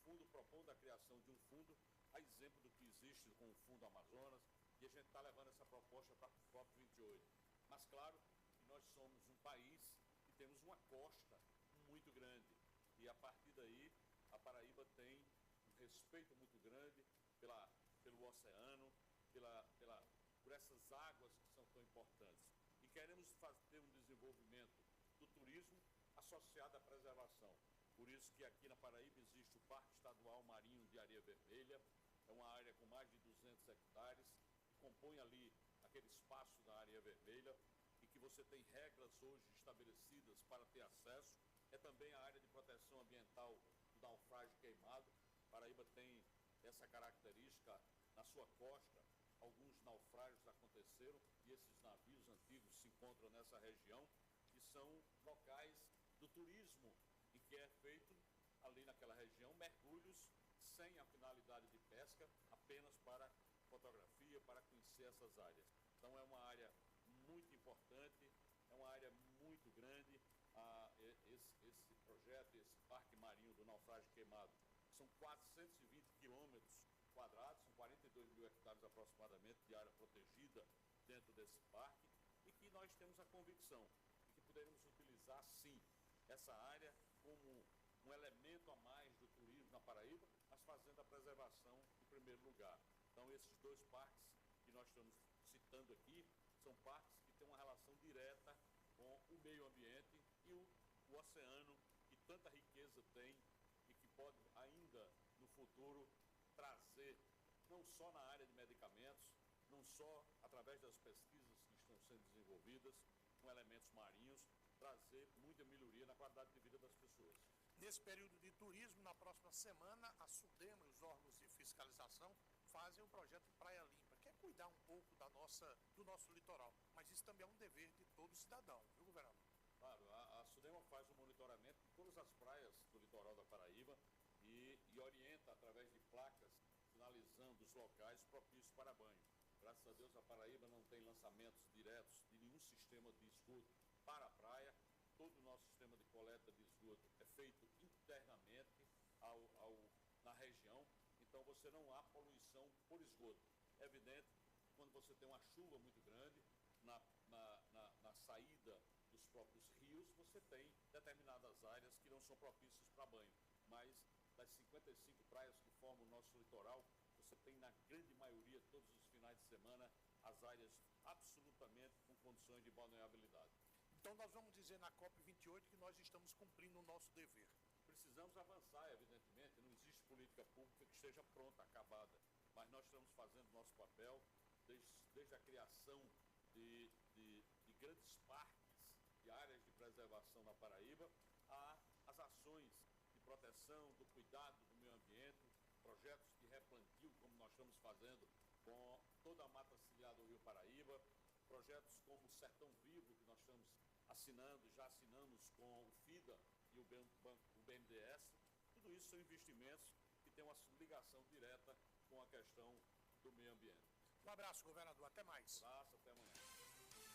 fundo, propondo a criação de um fundo, a exemplo do que existe com o Fundo Amazonas, e a gente está levando essa proposta para a COP28. Mas, claro, que nós somos um país que temos uma costa muito grande, e a partir daí a Paraíba tem um respeito muito grande pelo oceano, por essas águas que são tão importantes. E queremos fazer um desenvolvimento do turismo associado à preservação. Por isso que aqui na Paraíba existe o Parque Estadual Marinho de Areia Vermelha, é uma área com mais de 200 hectares, que compõe ali aquele espaço da Areia Vermelha e que você tem regras hoje estabelecidas para ter acesso. É também a área de proteção ambiental do naufrágio queimado. Paraíba tem essa característica na sua costa. Alguns naufrágios aconteceram e esses navios antigos se encontram nessa região, que são locais do turismo e que é feito ali naquela região mergulhos sem a finalidade de pesca, apenas para fotografia, para conhecer essas áreas. Então é uma área muito importante, é uma área muito grande. Esse projeto, esse Parque Marinho do Naufrágio Queimado, são 420 quilômetros quadrados, são 42 mil hectares aproximadamente de área protegida dentro desse parque, e que nós temos a convicção de que poderemos utilizar sim essa área como um elemento a mais do turismo na Paraíba, mas fazendo a preservação em primeiro lugar. Então esses dois parques que nós estamos citando aqui são parques que têm uma relação direta com o meio ambiente e o oceano, que tanta riqueza tem e que pode ainda no futuro trazer, não só na área de medicamentos, não só através das pesquisas que estão sendo desenvolvidas com elementos marinhos, trazer muita melhoria na qualidade de vida das pessoas. Nesse período de turismo, na próxima semana, a SUDEMA e os órgãos de fiscalização fazem o projeto Praia Limpa, que é cuidar um pouco do nosso litoral. Mas isso também é um dever de todo cidadão, viu, governador? Claro, a SUDEMA faz o monitoramento de todas as praias do litoral da Paraíba e orienta através de placas sinalizando os locais propícios para banho. Graças a Deus a Paraíba não tem lançamentos diretos de nenhum sistema de esgoto para a praia. Todo o nosso sistema de coleta de esgoto é feito internamente na região, então você não há poluição por esgoto. É evidente que quando você tem uma chuva muito grande, na saída dos próprios rios, você tem determinadas áreas que não são propícias para banho, mas das 55 praias que formam o nosso litoral, você tem na grande maioria, todos os finais de semana, as áreas absolutamente com condições de balneabilidade. Então nós vamos dizer na COP28 que nós estamos cumprindo o nosso dever. Precisamos avançar, evidentemente, não existe política pública que esteja pronta, acabada, mas nós estamos fazendo o nosso papel desde a criação de grandes parques, de áreas de preservação na Paraíba, às ações de proteção, do cuidado do meio ambiente, projetos de replantio, como nós estamos fazendo com toda a mata ciliar do Rio Paraíba, projetos como o Sertão Vivo, que nós estamos já assinamos com o FIDA e o BNDES. Tudo isso são investimentos que têm uma ligação direta com a questão do meio ambiente. Um abraço, governador. Até mais. Um abraço, até amanhã.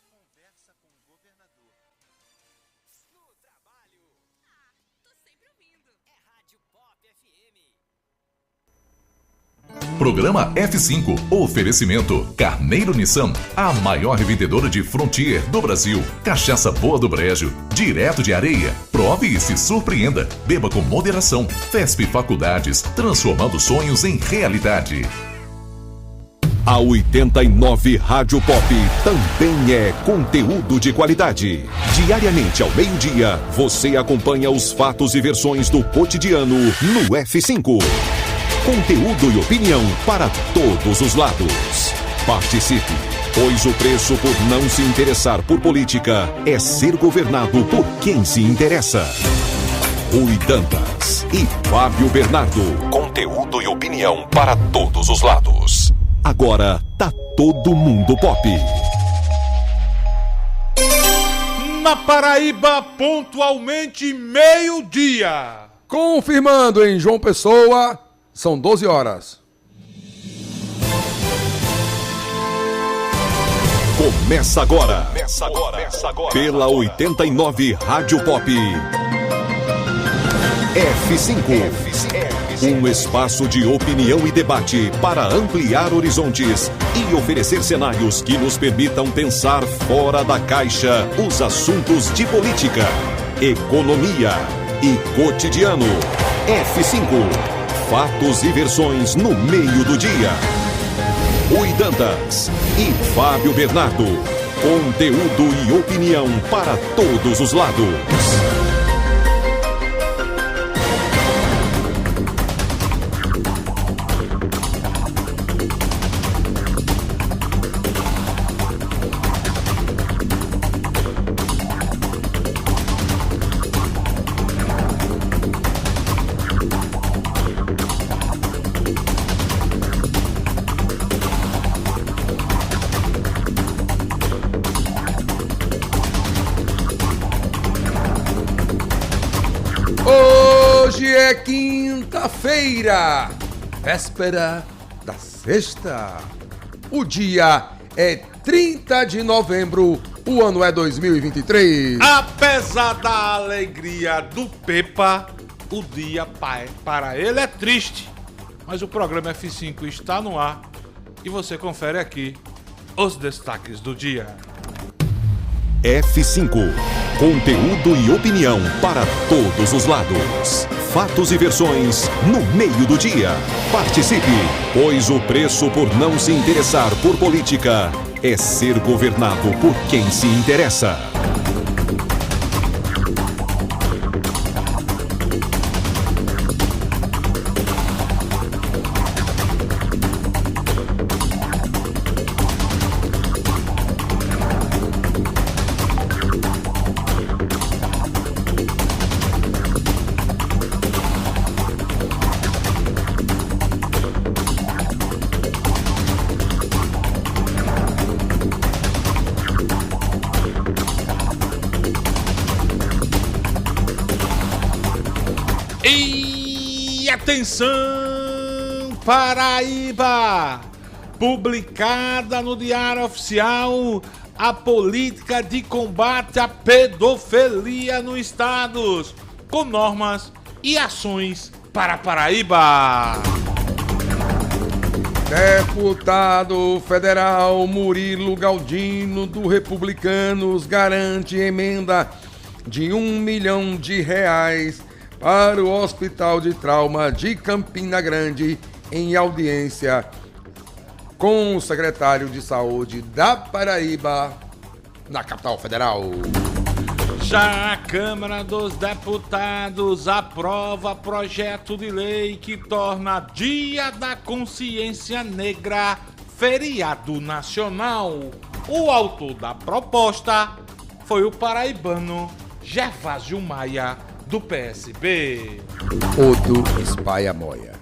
Conversa com o governador. No trabalho. Tô sempre ouvindo. É Rádio Pop FM. Programa F5. Oferecimento Carneiro Nissan, a maior revendedora de Frontier do Brasil. Cachaça boa do Brejo, direto de Areia. Prove e se surpreenda. Beba com moderação. FESP Faculdades, transformando sonhos em realidade. A 89 Rádio Pop também é conteúdo de qualidade. Diariamente ao meio-dia, você acompanha os fatos e versões do cotidiano no F5. Conteúdo e opinião para todos os lados. Participe, pois o preço por não se interessar por política é ser governado por quem se interessa. Rui Dantas e Fábio Bernardo. Conteúdo e opinião para todos os lados. Agora tá todo mundo pop. Na Paraíba, pontualmente meio-dia. Confirmando em João Pessoa, são 12 horas. Começa agora. Pela 89 Rádio Pop. F5. Um espaço de opinião e debate para ampliar horizontes e oferecer cenários que nos permitam pensar fora da caixa os assuntos de política, economia e cotidiano. F5. Fatos e versões no meio do dia. Rui Dantas e Fábio Bernardo. Conteúdo e opinião para todos os lados. Hoje é quinta-feira, véspera da sexta. O dia é 30 de novembro, o ano é 2023. Apesar da alegria do Pepa, o dia para ele é triste. Mas o programa F5 está no ar e você confere aqui os destaques do dia. F5. Conteúdo e opinião para todos os lados. Fatos e versões no meio do dia. Participe, pois o preço por não se interessar por política é ser governado por quem se interessa. E atenção, Paraíba! Publicada no Diário Oficial a política de combate à pedofilia no estado, com normas e ações para Paraíba. Deputado federal Murilo Galdino, do Republicanos, garante emenda de R$1 milhão para o Hospital de Trauma de Campina Grande, em audiência com o secretário de Saúde da Paraíba, na capital federal. Já a Câmara dos Deputados aprova projeto de lei que torna Dia da Consciência Negra feriado nacional. O autor da proposta foi o paraibano Gervásio Maia, do PSB. Odo Espaia Moia.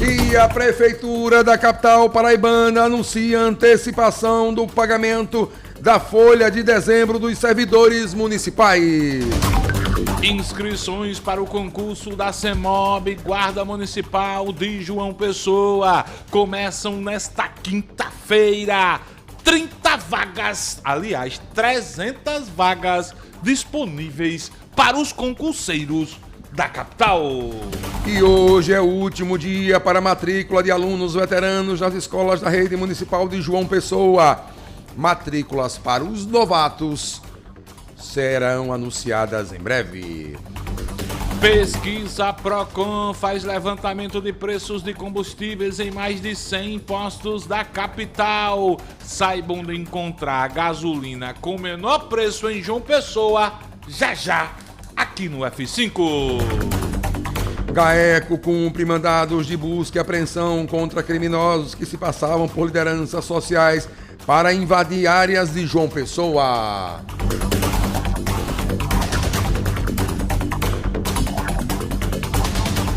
E a Prefeitura da capital paraibana anuncia antecipação do pagamento da folha de dezembro dos servidores municipais. Inscrições para o concurso da CEMOB Guarda Municipal de João Pessoa começam nesta quinta-feira. 30 vagas, aliás, 300 vagas disponíveis para os concurseiros da capital. E hoje é o último dia para a matrícula de alunos veteranos nas escolas da rede municipal de João Pessoa. Matrículas para os novatos serão anunciadas em breve. Pesquisa Procon faz levantamento de preços de combustíveis em mais de 100 postos da capital. Saiba onde encontrar a gasolina com menor preço em João Pessoa, já, aqui no F5. GAECO cumpre mandados de busca e apreensão contra criminosos que se passavam por lideranças sociais para invadir áreas de João Pessoa.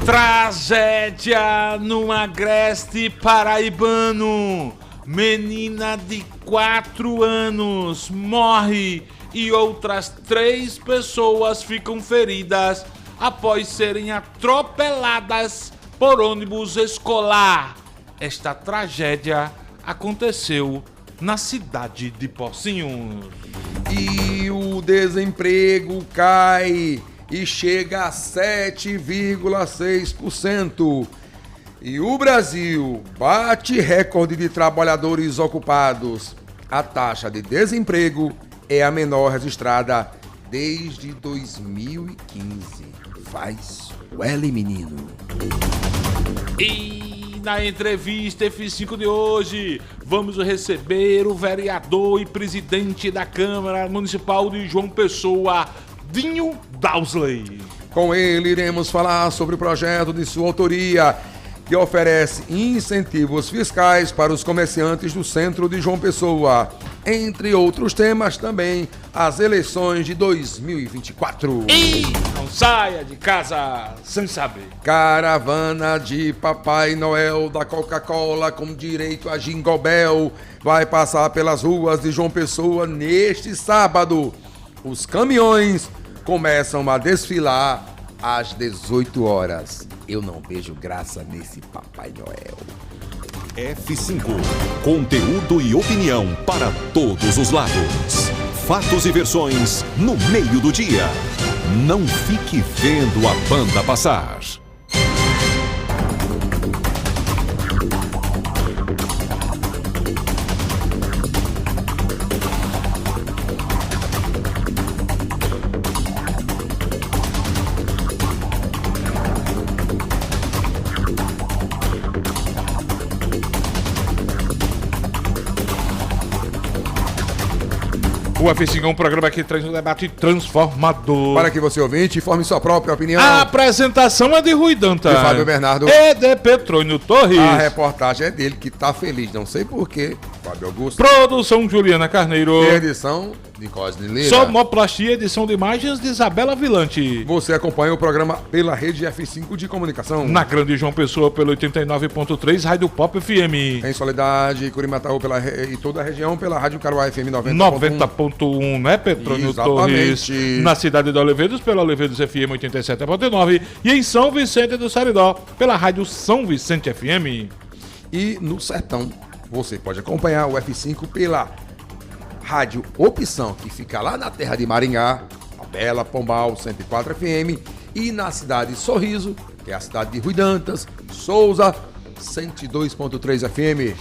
Tragédia no Agreste paraibano. Menina de 4 anos morre e outras 3 pessoas ficam feridas após serem atropeladas por ônibus escolar. Esta tragédia aconteceu na cidade de Pocinhos. E o desemprego cai e chega a 7,6%. E o Brasil bate recorde de trabalhadores ocupados. A taxa de desemprego é a menor registrada desde 2015. Faz o L, menino. E na entrevista F5 de hoje, vamos receber o vereador e presidente da Câmara Municipal de João Pessoa, Dinho Dausley. Com ele iremos falar sobre o projeto de sua autoria, que oferece incentivos fiscais para os comerciantes do centro de João Pessoa. Entre outros temas também, as eleições de 2024. E não saia de casa sem saber. Caravana de Papai Noel da Coca-Cola com direito a Jingle Bell vai passar pelas ruas de João Pessoa neste sábado. Os caminhões começam a desfilar às 18 horas. Eu não vejo graça nesse Papai Noel. F5. Conteúdo e opinião para todos os lados. Fatos e versões no meio do dia. Não fique vendo a banda passar. O F5 é um programa que traz um debate transformador. Para que você, ouvinte, forme sua própria opinião. A apresentação é de Rui Dantas. De Fábio Bernardo. E de Petrônio Torres. A reportagem é dele, que tá feliz, não sei porquê. Fábio Augusto. Produção Juliana Carneiro. E edição de Cosme Lira. Sonoplastia, edição de imagens de Isabela Vilante. Você acompanha o programa pela rede F5 de comunicação. Na Grande João Pessoa, pelo 89.3, Rádio Pop FM. Em Soledade, Curimataú e toda a região, pela Rádio Caruá FM 90.1, né, Petrônio Exatamente. Torres? Na cidade de Olevedos, pela Olevedos FM 87.9. E em São Vicente do Saridó, pela Rádio São Vicente FM. E no Sertão, você pode acompanhar o F5 pela Rádio Opção, que fica lá na terra de Maringá, a Bela Pombal 104 FM, e na cidade de Sorriso, que é a cidade de Rui Dantas, Souza 102.3 FM.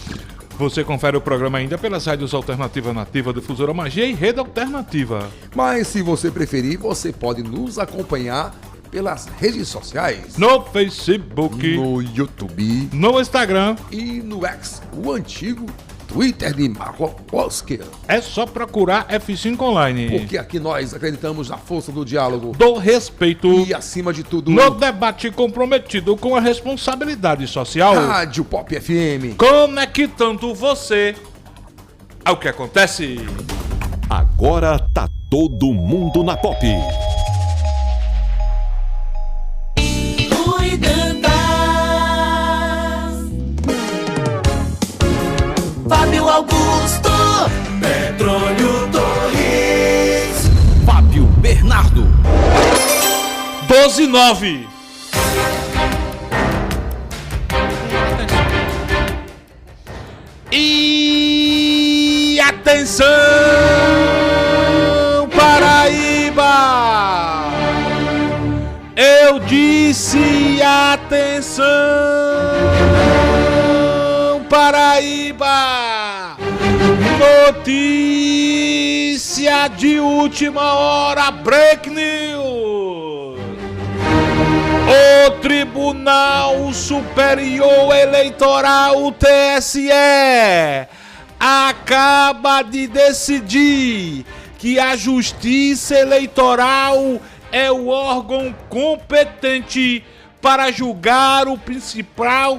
Você confere o programa ainda pelas rádios Alternativa Nativa, Difusora Magia e Rede Alternativa. Mas se você preferir, você pode nos acompanhar pelas redes sociais. No Facebook, no YouTube, no Instagram e no X, o antigo Twitter de Marco Oscar. É só procurar F5 Online. Porque aqui nós acreditamos na força do diálogo, do respeito e, acima de tudo, no debate comprometido com a responsabilidade social. Rádio Pop FM. Conectando você ao que acontece. Agora tá todo mundo na Pop. Fábio Augusto, Petrônio Torres, Fábio Bernardo. 12:09. E atenção, Paraíba! Eu disse atenção, Paraíba! Notícia de última hora, break news! O Tribunal Superior Eleitoral, o TSE, acaba de decidir que a Justiça Eleitoral é o órgão competente para julgar o principal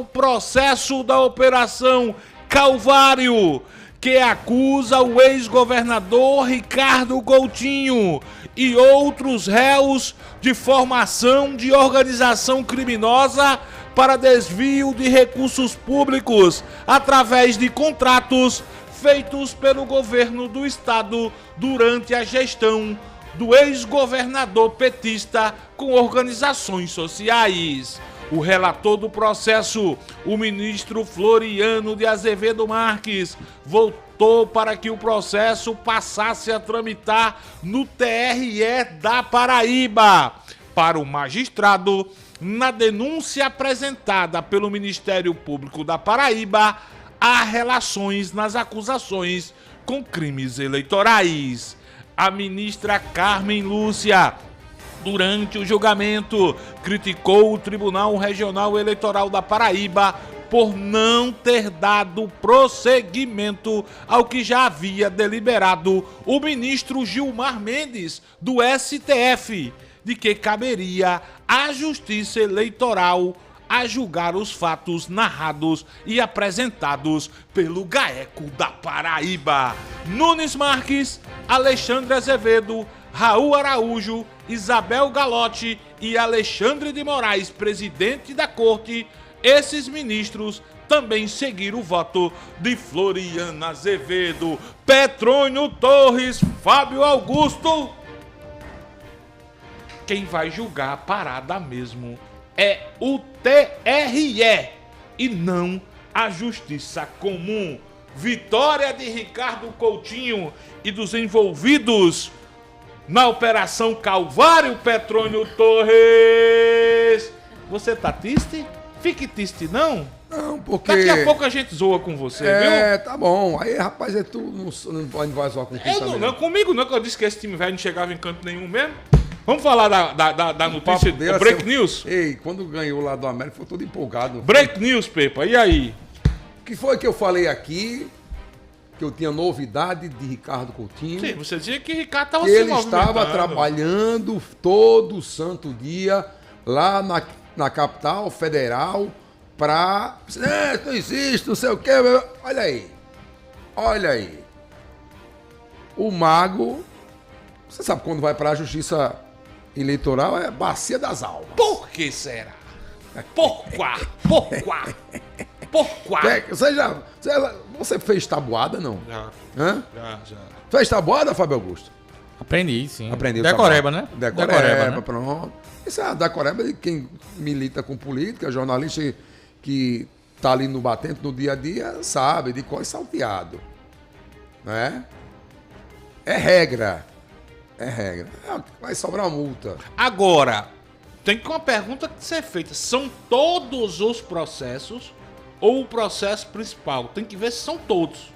processo da Operação Calvário, que acusa o ex-governador Ricardo Coutinho e outros réus de formação de organização criminosa para desvio de recursos públicos através de contratos feitos pelo governo do estado durante a gestão do ex-governador petista com organizações sociais. O relator do processo, o ministro Floriano de Azevedo Marques, votou para que o processo passasse a tramitar no TRE da Paraíba. Para o magistrado, na denúncia apresentada pelo Ministério Público da Paraíba, há relações nas acusações com crimes eleitorais. A ministra Carmen Lúcia, durante o julgamento, criticou o Tribunal Regional Eleitoral da Paraíba por não ter dado prosseguimento ao que já havia deliberado o ministro Gilmar Mendes, do STF, de que caberia à Justiça Eleitoral a julgar os fatos narrados e apresentados pelo GAECO da Paraíba. Nunes Marques, Alexandre Azevedo, Raul Araújo, Isabel Galotti e Alexandre de Moraes, presidente da corte, esses ministros também seguiram o voto de Floriano Azevedo, Petrônio Torres, Fábio Augusto. Quem vai julgar a parada mesmo é o TRE e não a Justiça Comum. Vitória de Ricardo Coutinho e dos envolvidos na Operação Calvário, Petrônio Torres. Você tá triste? Fique triste, não? Não, porque... Daqui a pouco a gente zoa com você, viu? Tá bom. Aí, rapaz, tu não vai zoar com quem também. Não, comigo não, que eu disse que esse time velho não chegava em canto nenhum mesmo. Vamos falar da notícia do Break News? Ei, quando ganhou lá do América, foi todo empolgado. Break News, Pepa, e aí? O que foi que eu falei aqui? Que eu tinha novidade de Ricardo Coutinho. Sim, você dizia que Ricardo estava se se ele estava trabalhando todo santo dia lá na capital federal para... não existe, não sei o quê. Olha aí. O mago... Você sabe quando vai para a Justiça Eleitoral é bacia das almas. Por que será? Porquá? Você fez tabuada, não? Já. Hã? Já. Fez tabuada, Fábio Augusto? Aprendi, sim. Aprendeu. Decoreba, né? Decoreba, né? Pronto. Isso é a decoreba de quem milita com política, jornalista que tá ali no batente no dia a dia, sabe, de cor e salteado. Né? É regra. Vai sobrar uma multa. Agora, tem uma pergunta que ser feita. São todos os processos ou o processo principal? Tem que ver se são todos.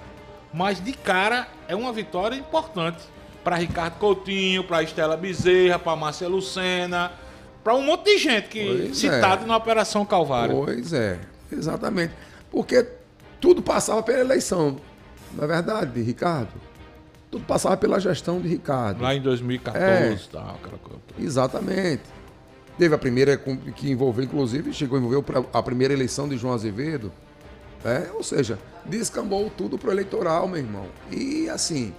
Mas de cara é uma vitória importante para Ricardo Coutinho, para Estela Bezerra, para Márcia Lucena, para um monte de gente que citado na Operação Calvário. Pois é, exatamente. Porque tudo passava pela eleição. Não é verdade, Ricardo? Tudo passava pela gestão de Ricardo. Lá em 2014, tal, aquela coisa. Exatamente. Teve a primeira que envolveu, inclusive, chegou a envolver a primeira eleição de João Azevedo. Ou seja, descambou tudo pro eleitoral, meu irmão. E assim,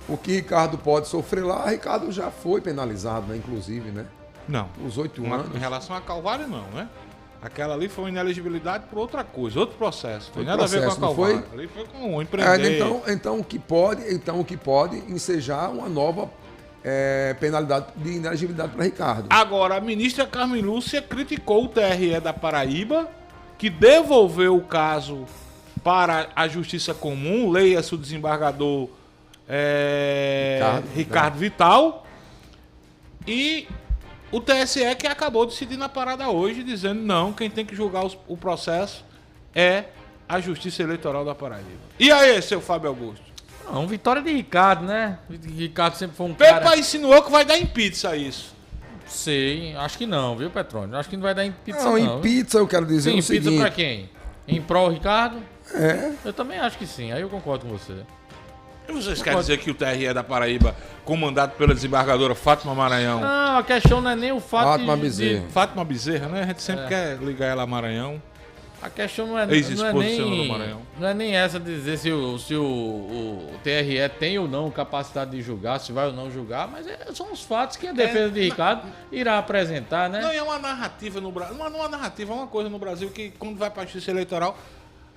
o que Ricardo pode sofrer lá, Ricardo já foi penalizado, né? Inclusive, né? Não. Os 8 anos. Em relação a Calvário, não, né? Aquela ali foi uma inelegibilidade por outra coisa, outro processo. Não tem nada a ver com a Calvário. Ali foi com o empreender. Então o que pode ensejar uma nova penalidade de inelegibilidade para Ricardo. Agora, a ministra Carmen Lúcia criticou o TRE da Paraíba, que devolveu o caso para a Justiça Comum, leia-se o desembargador Ricardo Vital, e o TSE que acabou decidindo a parada hoje, dizendo não, quem tem que julgar o processo é a Justiça Eleitoral da Paraíba. E aí, seu Fábio Augusto? Não, vitória de Ricardo, né? Ricardo sempre foi um cara... Pepa insinuou que vai dar em pizza isso. Sei, acho que não, viu, Petrônio? Acho que não vai dar em pizza, não. Em pizza eu quero dizer o seguinte... Sim, pizza pra quem? Em prol Ricardo? Eu também acho que sim, aí eu concordo com você. E vocês querem dizer que o TRE da Paraíba, comandado pela desembargadora Fátima Maranhão... Não, a questão não é nem o fato Fátima Bezerra. Fátima Bezerra, né? A gente sempre quer ligar ela a Maranhão. A questão não é nem essa de dizer se o TRE tem ou não capacidade de julgar, se vai ou não julgar, mas são os fatos que a defesa de Ricardo irá apresentar, né? Não, é uma narrativa no Brasil. Não é uma narrativa, é uma coisa no Brasil que quando vai para a Justiça Eleitoral,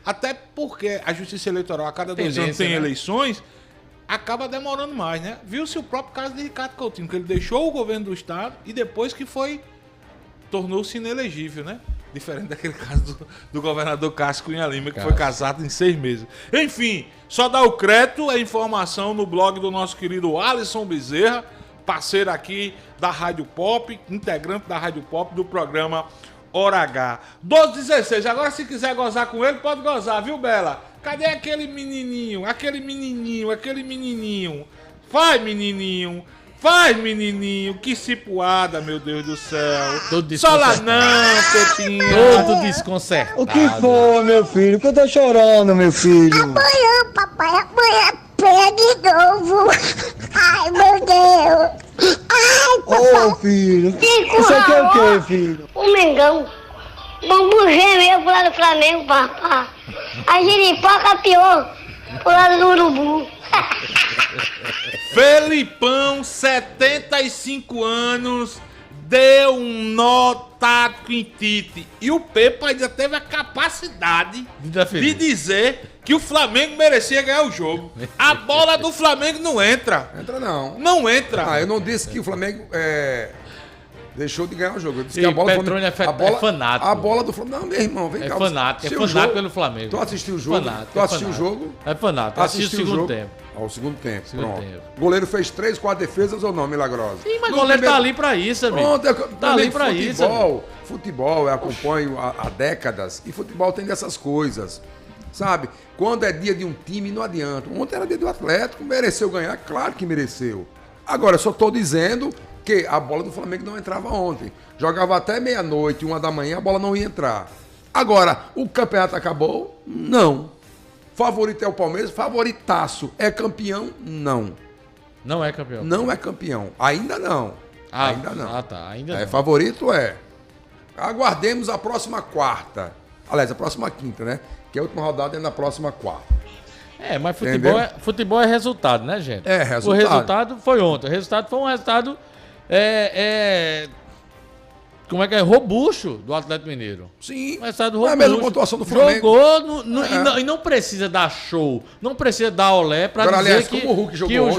até porque a Justiça Eleitoral a cada 2 anos tem eleições, acaba demorando mais, né? Viu-se o próprio caso de Ricardo Coutinho, que ele deixou o governo do Estado e depois que foi tornou-se inelegível, né? Diferente daquele caso do governador Cássio Cunha Lima, que foi casado em 6 meses. Enfim, só dá o crédito, a informação no blog do nosso querido Alisson Bezerra, parceiro aqui da Rádio Pop, integrante da Rádio Pop do programa Hora H. 12h16. Agora, se quiser gozar com ele, pode gozar, viu, Bela? Cadê aquele menininho? Faz, menininho. Que cipuada, meu Deus do céu. Sola não, Pepinho. Todo desconcertado. O que foi, meu filho? Que eu tô chorando, meu filho. Amanhã, papai, apanha de novo. Ai, meu Deus. Ai, papai. Ô, filho. Isso aqui é o quê, filho? O Mengão. Bambu gemeu pro lado do Flamengo, papai. A giripoca pior pro lado do Urubu. Felipão, 75 anos, deu um nó tático em Tite. E o Pepa ainda teve a capacidade de dizer que o Flamengo merecia ganhar o jogo. A bola do Flamengo não entra. Entra não. Não entra. Ah, eu não disse que o Flamengo deixou de ganhar o jogo. Eu disse E que a bola Petrone é fanático. A bola do Flamengo. Não, meu irmão, vem cá. É fanático pelo Flamengo. Tu assistiu o jogo? Assistiu o jogo? É fanático. Assistiu o segundo tempo. Ao segundo tempo. Pronto. O goleiro fez 3, 4 defesas ou não, milagrosa? Sim, mas o goleiro tá ali pra isso, amigo. Pronto, Tá ali pra isso, amigo. Futebol, eu acompanho há décadas. E futebol tem dessas coisas. Sabe? Quando é dia de um time, não adianta. Ontem era dia do Atlético, mereceu ganhar? Claro que mereceu. Agora, eu só tô dizendo que a bola do Flamengo não entrava ontem. Jogava até meia-noite, 1 da manhã, a bola não ia entrar. Agora, o campeonato acabou? Não. Favorito é o Palmeiras? Favoritaço. É campeão? Não. Não é campeão. Não é campeão. Ainda não. Ainda não. Ah, tá. Ainda não. Favorito é. Aguardemos a próxima quarta. Aliás, a próxima quinta, né? Que a última rodada é na próxima quarta. Mas futebol é resultado, né, gente? É, resultado. O resultado foi ontem. O resultado foi um resultado como é que é? Robusto do Atlético Mineiro. Sim. Mas é a mesma pontuação do Flamengo. Jogou e não precisa dar show, não precisa dar olé pra agora, dizer aliás, como o Hulk jogou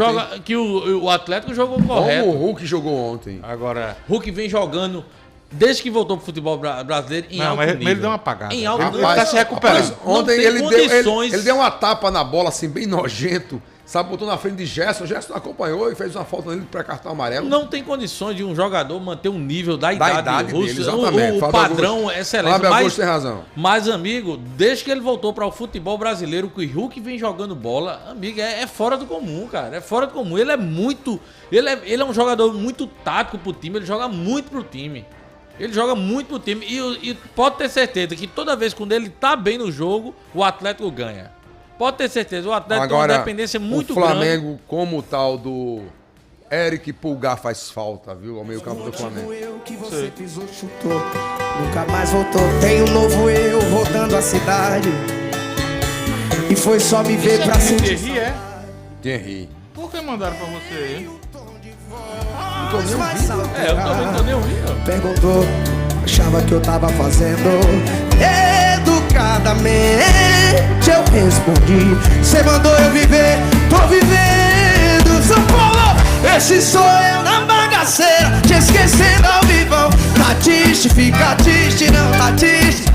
que o Atlético jogou correto. Como o Hulk jogou ontem. Agora, Hulk vem jogando desde que voltou pro futebol brasileiro em alto nível. Mas ele deu uma apagada. Em alto nível. Ele tá se recuperando. Ontem ele deu uma tapa na bola assim, bem nojento. Sabe, botou na frente de Gerson. Gerson acompanhou e fez uma falta nele para cartão amarelo. Não tem condições de um jogador manter um nível da idade dele, exatamente. O padrão é excelente. Fábio Augusto tem razão. Mas, amigo, desde que ele voltou para o futebol brasileiro, que o Hulk vem jogando bola, amigo, é fora do comum, cara. É fora do comum. Ele é muito... Ele é um jogador muito tático pro time. Ele joga muito pro time. Ele joga muito pro time. E pode ter certeza que toda vez quando ele tá bem no jogo, o Atlético ganha. Pode ter certeza, o Atlético tem uma dependência muito grande. O Flamengo, como o tal do Eric Pulgar, faz falta, viu? Ao meio campo do Flamengo. Eu que você pisou, chutou, nunca mais voltou. Tem um novo eu rodando a cidade. E foi só me ver pra sentir. Thierry, é? Thierry. Por que mandaram pra você, hein? Não tô nem ouvindo. Eu também não tô nem ouvindo. Perguntou, achava que eu tava fazendo educadamente. Eu respondi, cê mandou eu viver, tô vivendo São Paulo, esse sou eu na bagaceira, te esquecendo ao vivão. Tá triste, fica triste, não tá triste.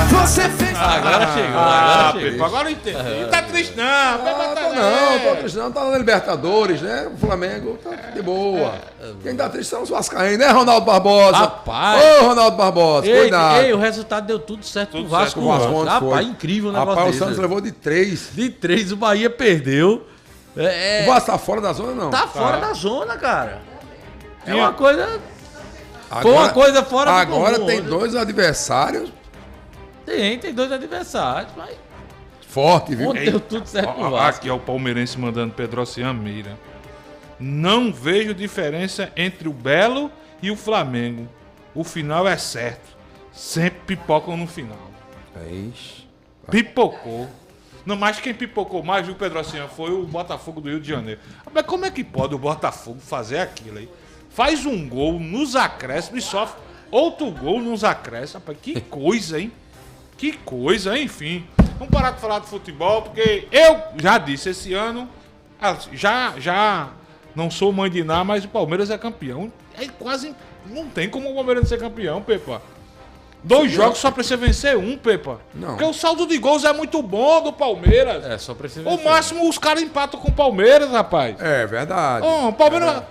Você fez... Agora chegou. Agora eu entendi. Não tá triste não. Tô triste não, tá na Libertadores, né? O Flamengo tá de boa. Quem tá triste são os vascaínos, né, Ronaldo Barbosa? Rapaz. Ô, Ronaldo Barbosa, cuidado. O resultado deu tudo certo pro Vasco. Rapaz, incrível o negócio desse. Rapaz, o Santos levou de 3. De 3, o Bahia perdeu. O Vasco tá fora da zona, não? Tá fora da zona, cara. É uma coisa... Foi uma coisa fora do comum. Agora tem 2 adversários. Tem 2 adversários, mas... Forte, viu? Ontem deu tudo certo pro Vasco. Aqui é o palmeirense mandando Pedro Ocean Meira. Não vejo diferença entre o Belo e o Flamengo. O final é certo. Sempre pipocam no final. Pipocou. Não, mas quem pipocou mais, viu, Pedro Ocean, foi o Botafogo do Rio de Janeiro. Mas como é que pode o Botafogo fazer aquilo aí? Faz um gol nos acréscimos e sofre outro gol nos acréscimos. Rapaz, que coisa, hein? Que coisa, enfim. Vamos parar de falar de futebol, porque eu já disse esse ano, já não sou mãe de nada, mas o Palmeiras é campeão. aí quase não tem como o Palmeiras ser campeão, Pepa. 2 jogos só precisa vencer um, Pepa. Não. Porque o saldo de gols é muito bom do Palmeiras. Só precisa vencer. O máximo os caras empatam com o Palmeiras, rapaz. É verdade. O Palmeiras...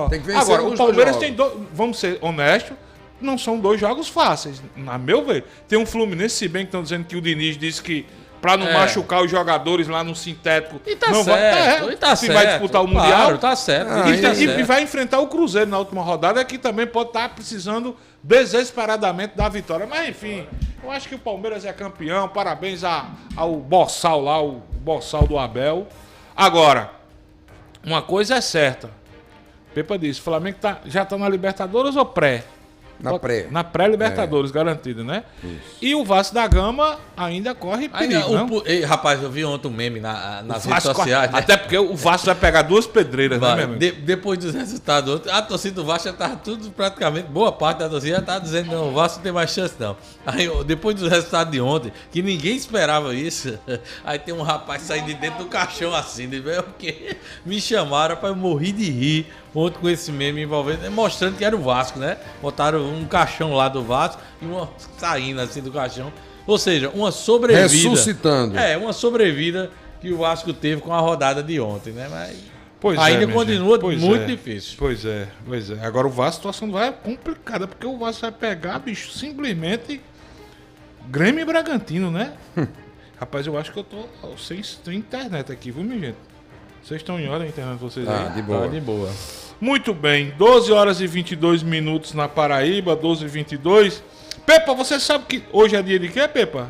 Tem que vencer agora, os o Palmeiras dois tem vamos ser honestos, não são 2 jogos fáceis, na meu ver. Tem um Fluminense, se bem que estão dizendo que o Diniz disse que pra não machucar os jogadores lá no sintético. E tá não certo, vai, e tá se certo. vai disputar o Mundial. Claro, tá certo. E vai enfrentar o Cruzeiro na última rodada, que também pode estar precisando desesperadamente da vitória. Mas enfim, eu acho que o Palmeiras é campeão. Parabéns ao Boçal lá, o Boçal do Abel. Agora, uma coisa é certa. Pepa disse, o Flamengo já tá na Libertadores ou pré? Na pré-Libertadores, garantido, né? Isso. E o Vasco da Gama ainda corre perigo, não? Rapaz, eu vi ontem um meme nas redes sociais. Né? Até porque o Vasco vai pegar 2 pedreiras, né, meu depois dos resultados, a torcida do Vasco já tava tudo praticamente, boa parte da torcida já tava dizendo, não, o Vasco não tem mais chance, não. Aí, depois dos resultados de ontem, que ninguém esperava isso, aí tem um rapaz saindo de dentro do caixão assim, o quê? Me chamaram, rapaz, eu morri de rir ontem com esse meme envolvendo, mostrando que era o Vasco, né? Botaram um caixão lá do Vasco e uma saindo assim do caixão. Ou seja, uma sobrevida. Ressuscitando. Uma sobrevida que o Vasco teve com a rodada de ontem, né? Mas ainda continua muito difícil. Pois é. Agora o Vasco, a situação vai complicada, porque o Vasco vai pegar, bicho, simplesmente Grêmio e Bragantino, né? Rapaz, eu acho que eu tô sem internet aqui, viu, minha gente? Vocês estão em ordem a internet, vocês aí? De boa. De boa. Muito bem, 12 horas e 22 minutos na Paraíba, 12h22. Pepa, você sabe que hoje é dia de quê, Pepa?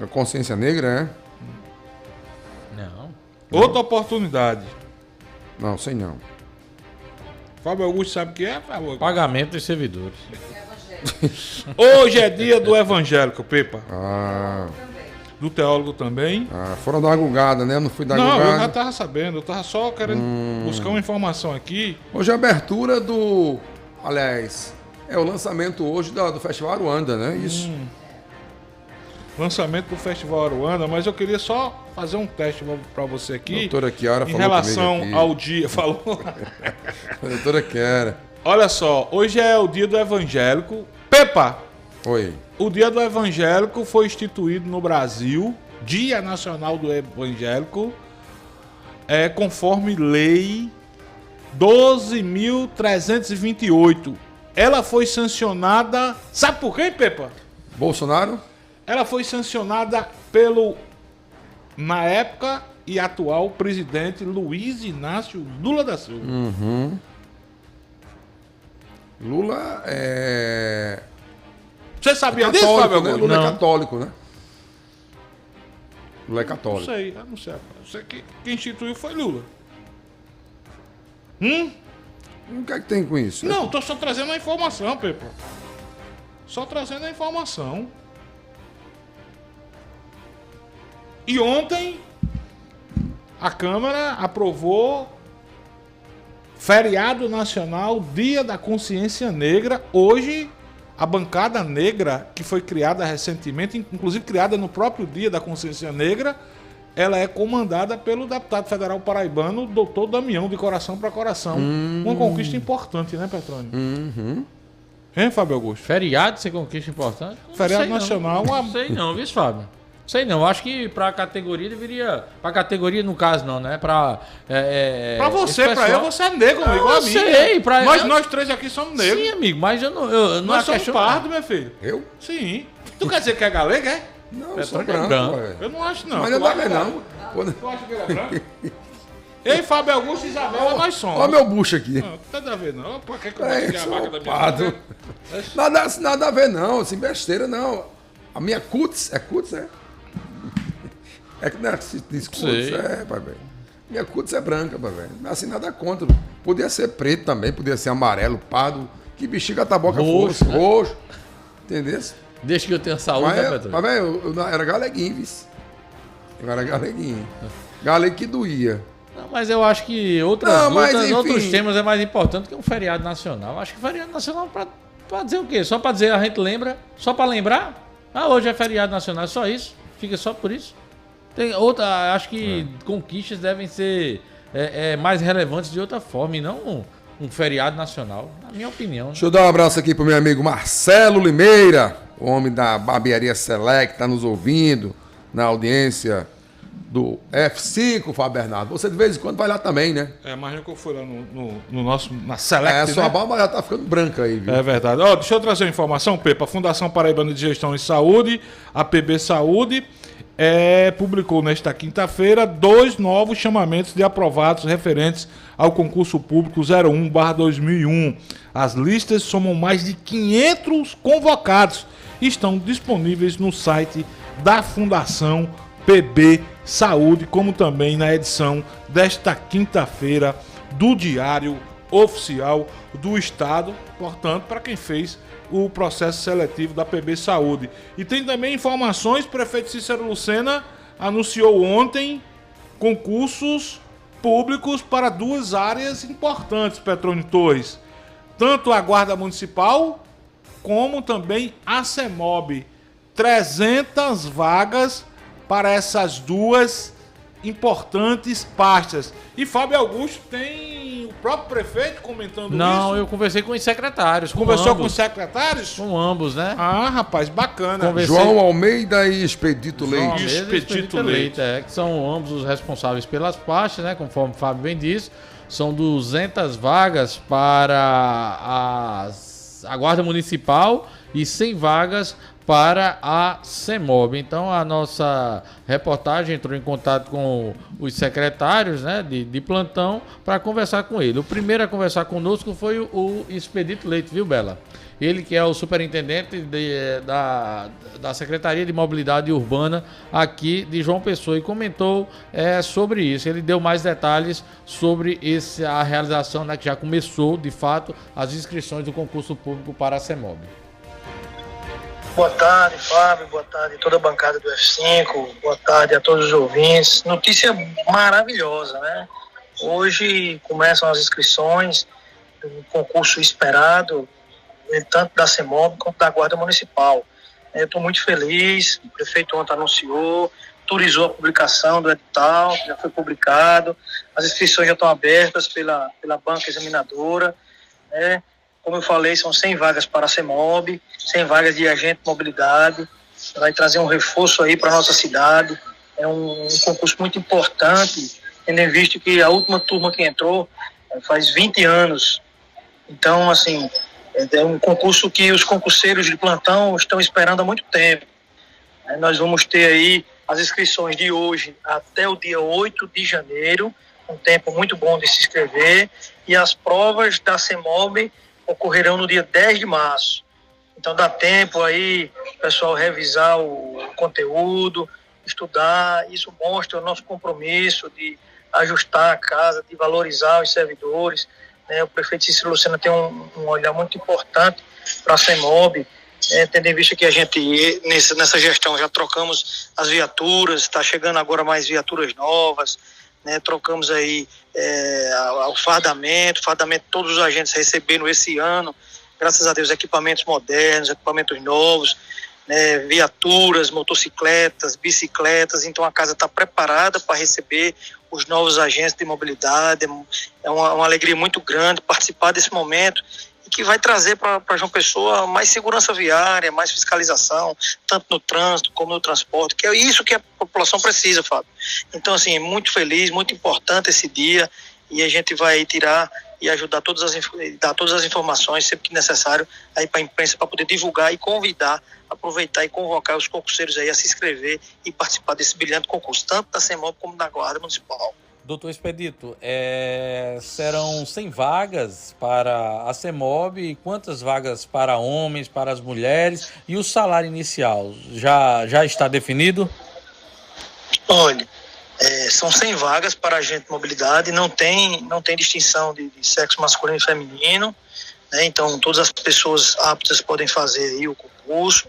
A consciência negra, Não. Outra oportunidade. Não, sei não. Fábio Augusto sabe o que é, Fábio Augusto? Pagamento dos servidores. Hoje é dia do evangélico, Pepa. Ah. Do teólogo também. Foram dar uma gulgada, né? Eu não fui dar gulgada. Não, eu já tava sabendo. Eu tava só querendo buscar uma informação aqui. Hoje é a abertura do... Aliás, é o lançamento hoje do Festival Aruanda, né? Isso. Lançamento do Festival Aruanda, mas eu queria só fazer um teste para você aqui. Doutora Chiara falou em relação aqui. ao dia... Falou? Doutora Chiara. Olha só, hoje é o dia do evangélico. Pepa! Oi. O Dia do Evangélico foi instituído no Brasil, Dia Nacional do Evangélico, conforme lei 12.328. Ela foi sancionada... Sabe por quem, Pepa? Bolsonaro? Ela foi sancionada pelo, na época e atual, presidente Luiz Inácio Lula da Silva. Lula é... Você sabia disso, Fábio? Né? Lula é católico, né? Lula é católico. Não sei. Eu sei que quem instituiu foi Lula. O que é que tem com isso? Não, tô só trazendo a informação, Pepa. Só trazendo a informação. E ontem a Câmara aprovou feriado nacional, Dia da Consciência Negra. Hoje a bancada negra, que foi criada recentemente, inclusive criada no próprio Dia da Consciência Negra, ela é comandada pelo deputado federal paraibano, doutor Damião, de Coração para Coração. Uma conquista importante, né, Petrônio? Hein, Fábio Augusto? Feriado, você conquista importante? Feriado nacional. Não sei não, viu, Fábio? Sei não, acho que pra categoria deveria... Pra categoria, no caso, não, né? Pra você, pessoal... pra eu, você é negro, amigo, igual a mim. Sei, pra... Nós três aqui somos negros. Sim, amigo, mas eu não nós somos pardos, meu filho. Eu? Sim. Tu quer dizer que é galego, é? Não, eu sou branco. Eu não acho, não. Mas não dá não. Tu acha que ele é branco? Ei, Fábio Augusto e Isabela, nós somos. Olha meu bucho aqui. Não tem nada a ver, não. Por que eu vou tirar a vaca da minha nada a ver, não. Assim, besteira, não. A minha cutis, é? É que não é que se diz cutis, pai velho. Minha cutis é branca, pai velho. Assim, nada contra. Podia ser preto também, podia ser amarelo, pardo. Que bexiga da boca fosse, né? Roxo. Entendeu? Deixa que eu tenha saúde, né, Pedro? Mas, velho, eu era galeguinho, vice. Eu era galeguinho. Galego que doía. Não, mas eu acho que outros temas é mais importante que um feriado nacional. Acho que feriado nacional pra dizer o quê? Só pra dizer a gente lembra? Só pra lembrar? Hoje é feriado nacional, só isso? Fica só por isso? Tem outra, acho que conquistas devem ser mais relevantes de outra forma e não um feriado nacional, na minha opinião. Né? Deixa eu dar um abraço aqui pro meu amigo Marcelo Limeira, o homem da Barbearia Select, tá nos ouvindo na audiência do F5, Fábio Bernardo. Você de vez em quando vai lá também, né? Mas nunca eu fui lá no nosso, na Select, sua né? barba já tá ficando branca aí, viu? É verdade. Deixa eu trazer uma informação, Pepa. A Fundação Paraibana de Gestão em Saúde, a PB Saúde, publicou nesta quinta-feira 2 novos chamamentos de aprovados referentes ao concurso público 01/2001. As listas somam mais de 500 convocados e estão disponíveis no site da Fundação PB Saúde, como também na edição desta quinta-feira do Diário Oficial do Estado, portanto, para quem fez o processo seletivo da PB Saúde. E tem também informações, o prefeito Cícero Lucena anunciou ontem concursos públicos para 2 áreas importantes, Petrônio Torres. Tanto a Guarda Municipal, como também a CEMOB. 300 vagas para essas 2 importantes pastas. E Fábio Augusto tem o próprio prefeito comentando isso? Não, eu conversei com os secretários. Conversou com os secretários? Com ambos, né? Rapaz, bacana. João Almeida e Expedito Leite. Expedito Leite, que são ambos os responsáveis pelas pastas, né? Conforme o Fábio bem disse. São 200 vagas para a Guarda Municipal e 100 vagas para a CEMOB. Então a nossa reportagem entrou em contato com os secretários, né, de plantão para conversar com ele. O primeiro a conversar conosco foi o Expedito Leite, viu, Bela? Ele que é o superintendente da Secretaria de Mobilidade Urbana aqui de João Pessoa e comentou sobre isso. Ele deu mais detalhes sobre a realização, né, que já começou, de fato, as inscrições do concurso público para a CEMOB. Boa tarde, Fábio. Boa tarde a toda a bancada do F5. Boa tarde a todos os ouvintes. Notícia maravilhosa, né? Hoje começam as inscrições do concurso esperado, tanto da CEMOB quanto da Guarda Municipal. Eu estou muito feliz. O prefeito ontem anunciou, autorizou a publicação do edital, já foi publicado. As inscrições já estão abertas pela banca examinadora, né? Como eu falei, são 100 vagas para a CEMOB, 100 vagas de agente de mobilidade. Vai trazer um reforço aí para a nossa cidade. É um concurso muito importante, tendo em vista que a última turma que entrou faz 20 anos. Então, assim, é um concurso que os concurseiros de plantão estão esperando há muito tempo. Nós vamos ter aí as inscrições de hoje até o dia 8 de janeiro, um tempo muito bom de se inscrever, e as provas da CEMOB ocorrerão no dia 10 de março. Então dá tempo aí, pessoal, revisar o conteúdo, estudar. Isso mostra o nosso compromisso de ajustar a casa, de valorizar os servidores, né? O prefeito Cícero Lucena tem um olhar muito importante para a CEMOB, tendo em vista que a gente, nessa gestão, já trocamos as viaturas, está chegando agora mais viaturas novas, né? Trocamos aí o fardamento todos os agentes receberam esse ano, graças a Deus, equipamentos modernos, equipamentos novos, né? Viaturas, motocicletas, bicicletas. Então a casa está preparada para receber os novos agentes de mobilidade. É uma alegria muito grande participar desse momento, que vai trazer para João Pessoa mais segurança viária, mais fiscalização, tanto no trânsito como no transporte, que é isso que a população precisa, Fábio. Então, assim, muito feliz, muito importante esse dia, e a gente vai tirar e ajudar dar todas as informações, sempre que necessário, aí para a imprensa, para poder divulgar e convidar, aproveitar e convocar os concurseiros aí a se inscrever e participar desse brilhante concurso, tanto da CEMOB como da Guarda Municipal. Doutor Expedito, serão 100 vagas para a CEMOB e quantas vagas para homens, para as mulheres, e o salário inicial já está definido? Olha, são 100 vagas para agente de mobilidade, não tem distinção de sexo masculino e feminino, né? Então todas as pessoas aptas podem fazer aí o concurso.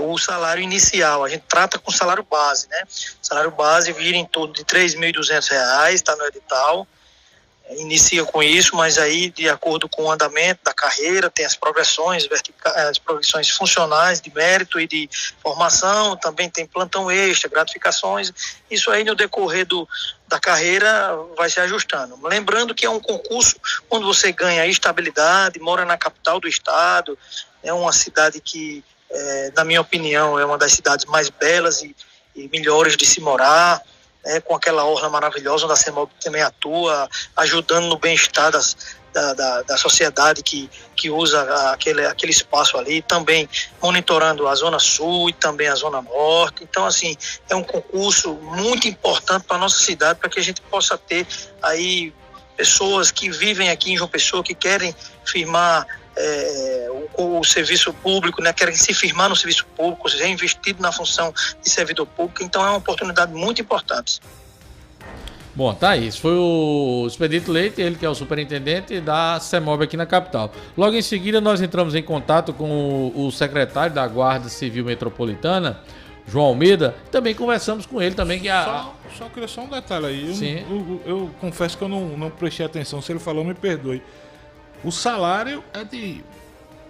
O salário inicial, a gente trata com salário base, né? O salário base vira em torno de R$ 3.200, está no edital. inicia com isso, mas aí, de acordo com o andamento da carreira, tem as progressões as progressões funcionais de mérito e de formação, também tem plantão extra, gratificações. Isso aí, no decorrer da carreira, vai se ajustando. Lembrando que é um concurso onde você ganha estabilidade, mora na capital do estado, é uma cidade que, na minha opinião, é uma das cidades mais belas e melhores de se morar, com aquela orla maravilhosa onde a CEMOB também atua, ajudando no bem-estar da sociedade que usa aquele espaço ali, também monitorando a Zona Sul e também a Zona Norte. Então, assim, é um concurso muito importante para a nossa cidade, para que a gente possa ter aí pessoas que vivem aqui em João Pessoa, que querem firmar o serviço público, né, querem se firmar no serviço público, ser investido na função de servidor público. Então é uma oportunidade muito importante. Bom, tá aí. Isso foi o Expedito Leite, ele que é o superintendente da CEMOB aqui na capital. Logo em seguida nós entramos em contato com o secretário da Guarda Civil Metropolitana, João Almeida. Também conversamos com ele também. Só queria só um detalhe aí. Sim. Eu confesso que eu não prestei atenção. Se ele falou, me perdoe. O salário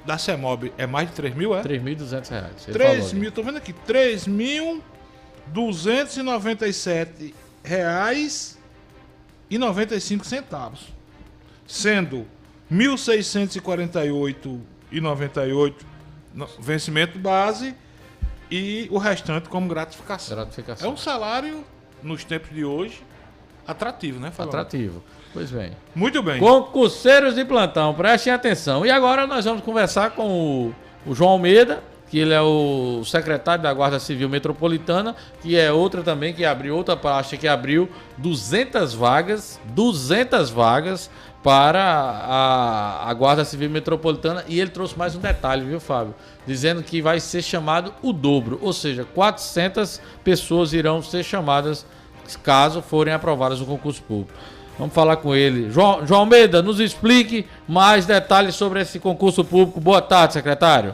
da CEMOB é mais de 3 mil, é? R$3.200. 3 mil, tô vendo aqui, R$3.297,95, sendo R$1.648,98 vencimento base e o restante como gratificação. É um salário, nos tempos de hoje, atrativo, né, Fabio? Atrativo. Pois bem. Muito bem. Concurseiros de plantão, prestem atenção. E agora nós vamos conversar com o João Almeida, que ele é o secretário da Guarda Civil Metropolitana, que é outra também, que abriu outra praça, que abriu 200 vagas para a Guarda Civil Metropolitana. E ele trouxe mais um detalhe, viu, Fábio? Dizendo que vai ser chamado o dobro, ou seja, 400 pessoas irão ser chamadas caso forem aprovadas no concurso público. Vamos falar com ele. João Almeida, nos explique mais detalhes sobre esse concurso público. Boa tarde, secretário.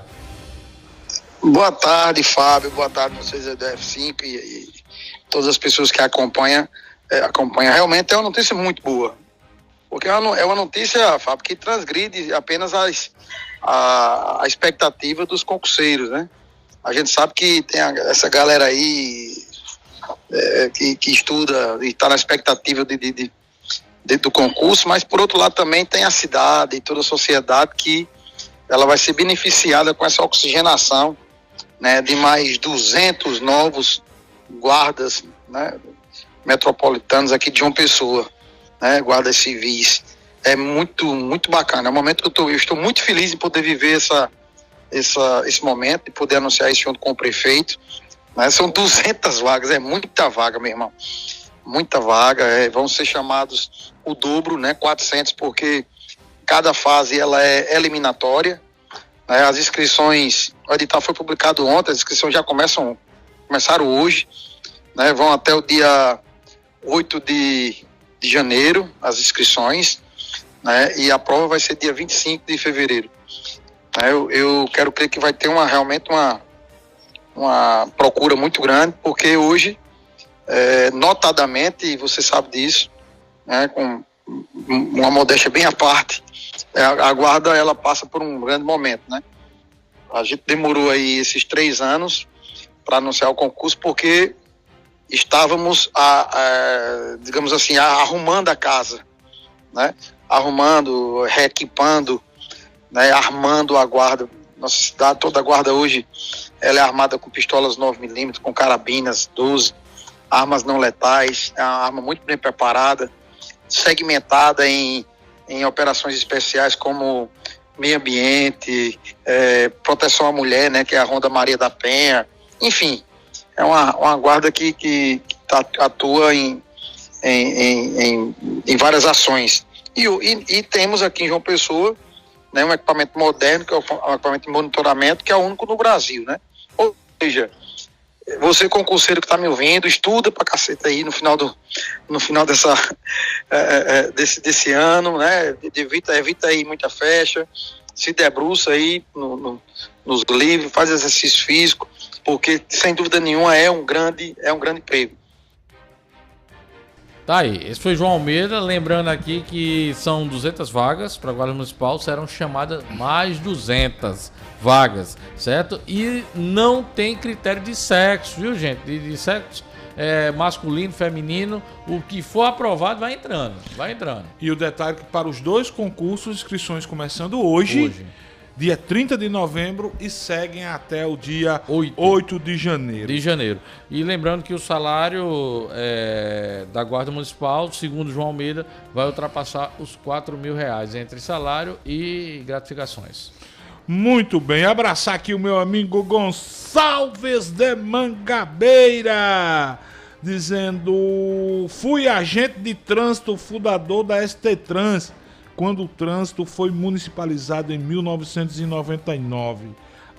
Boa tarde, Fábio. Boa tarde a vocês do F5 e todas as pessoas que acompanham. Realmente é uma notícia muito boa. Porque é uma notícia, Fábio, que transgride apenas a expectativa dos concurseiros, né? A gente sabe que tem essa galera aí que estuda e está na expectativa do concurso, mas por outro lado também tem a cidade e toda a sociedade que ela vai ser beneficiada com essa oxigenação, né, de mais 200 novos guardas, né, metropolitanos aqui de João Pessoa, né, guardas civis. É muito, muito bacana. É um momento que eu estou muito feliz em poder viver esse momento, de poder anunciar isso junto com o prefeito, né. São 200 vagas, é muita vaga, meu irmão. Muita vaga, vão ser chamados o dobro, né, 400, porque cada fase ela é eliminatória, né, as inscrições, o edital foi publicado ontem, as inscrições já começaram hoje, né, vão até o dia 8 de janeiro, as inscrições, né, e a prova vai ser dia 25 de fevereiro. Eu quero crer que vai ter realmente uma procura muito grande, porque hoje, notadamente, e você sabe disso, né, com uma modéstia bem à parte, a guarda ela passa por um grande momento, né? A gente demorou aí esses 3 anos para anunciar o concurso porque estávamos digamos assim, arrumando a casa, né? Arrumando, reequipando, né? Armando a guarda. Nossa cidade, toda a guarda hoje ela é armada com pistolas 9mm, com carabinas 12, armas não letais, é uma arma muito bem preparada, segmentada em operações especiais como meio ambiente, proteção à mulher, né, que é a Ronda Maria da Penha. Enfim, é uma guarda que atua em várias ações. E temos aqui em João Pessoa, né, um equipamento moderno, que é um equipamento de monitoramento, que é o único no Brasil, né? Ou seja, você concurseiro que está me ouvindo, estuda pra caceta aí no final desse ano, né? Evita aí muita festa, se debruça aí nos livros, faz exercício físico, porque sem dúvida nenhuma é um grande emprego. Tá aí, esse foi João Almeida, lembrando aqui que são 200 vagas para a Guarda Municipal, serão chamadas mais 200 vagas, certo? E não tem critério de sexo, viu, gente? De sexo masculino, feminino, o que for aprovado vai entrando. E o detalhe é que para os 2 concursos, inscrições começando hoje. Dia 30 de novembro e seguem até o dia 8 de janeiro. E lembrando que o salário da Guarda Municipal, segundo João Almeida, vai ultrapassar os R$4.000 entre salário e gratificações. Muito bem, abraçar aqui o meu amigo Gonçalves de Mangabeira, dizendo: fui agente de trânsito fundador da ST Trans, quando o trânsito foi municipalizado em 1999.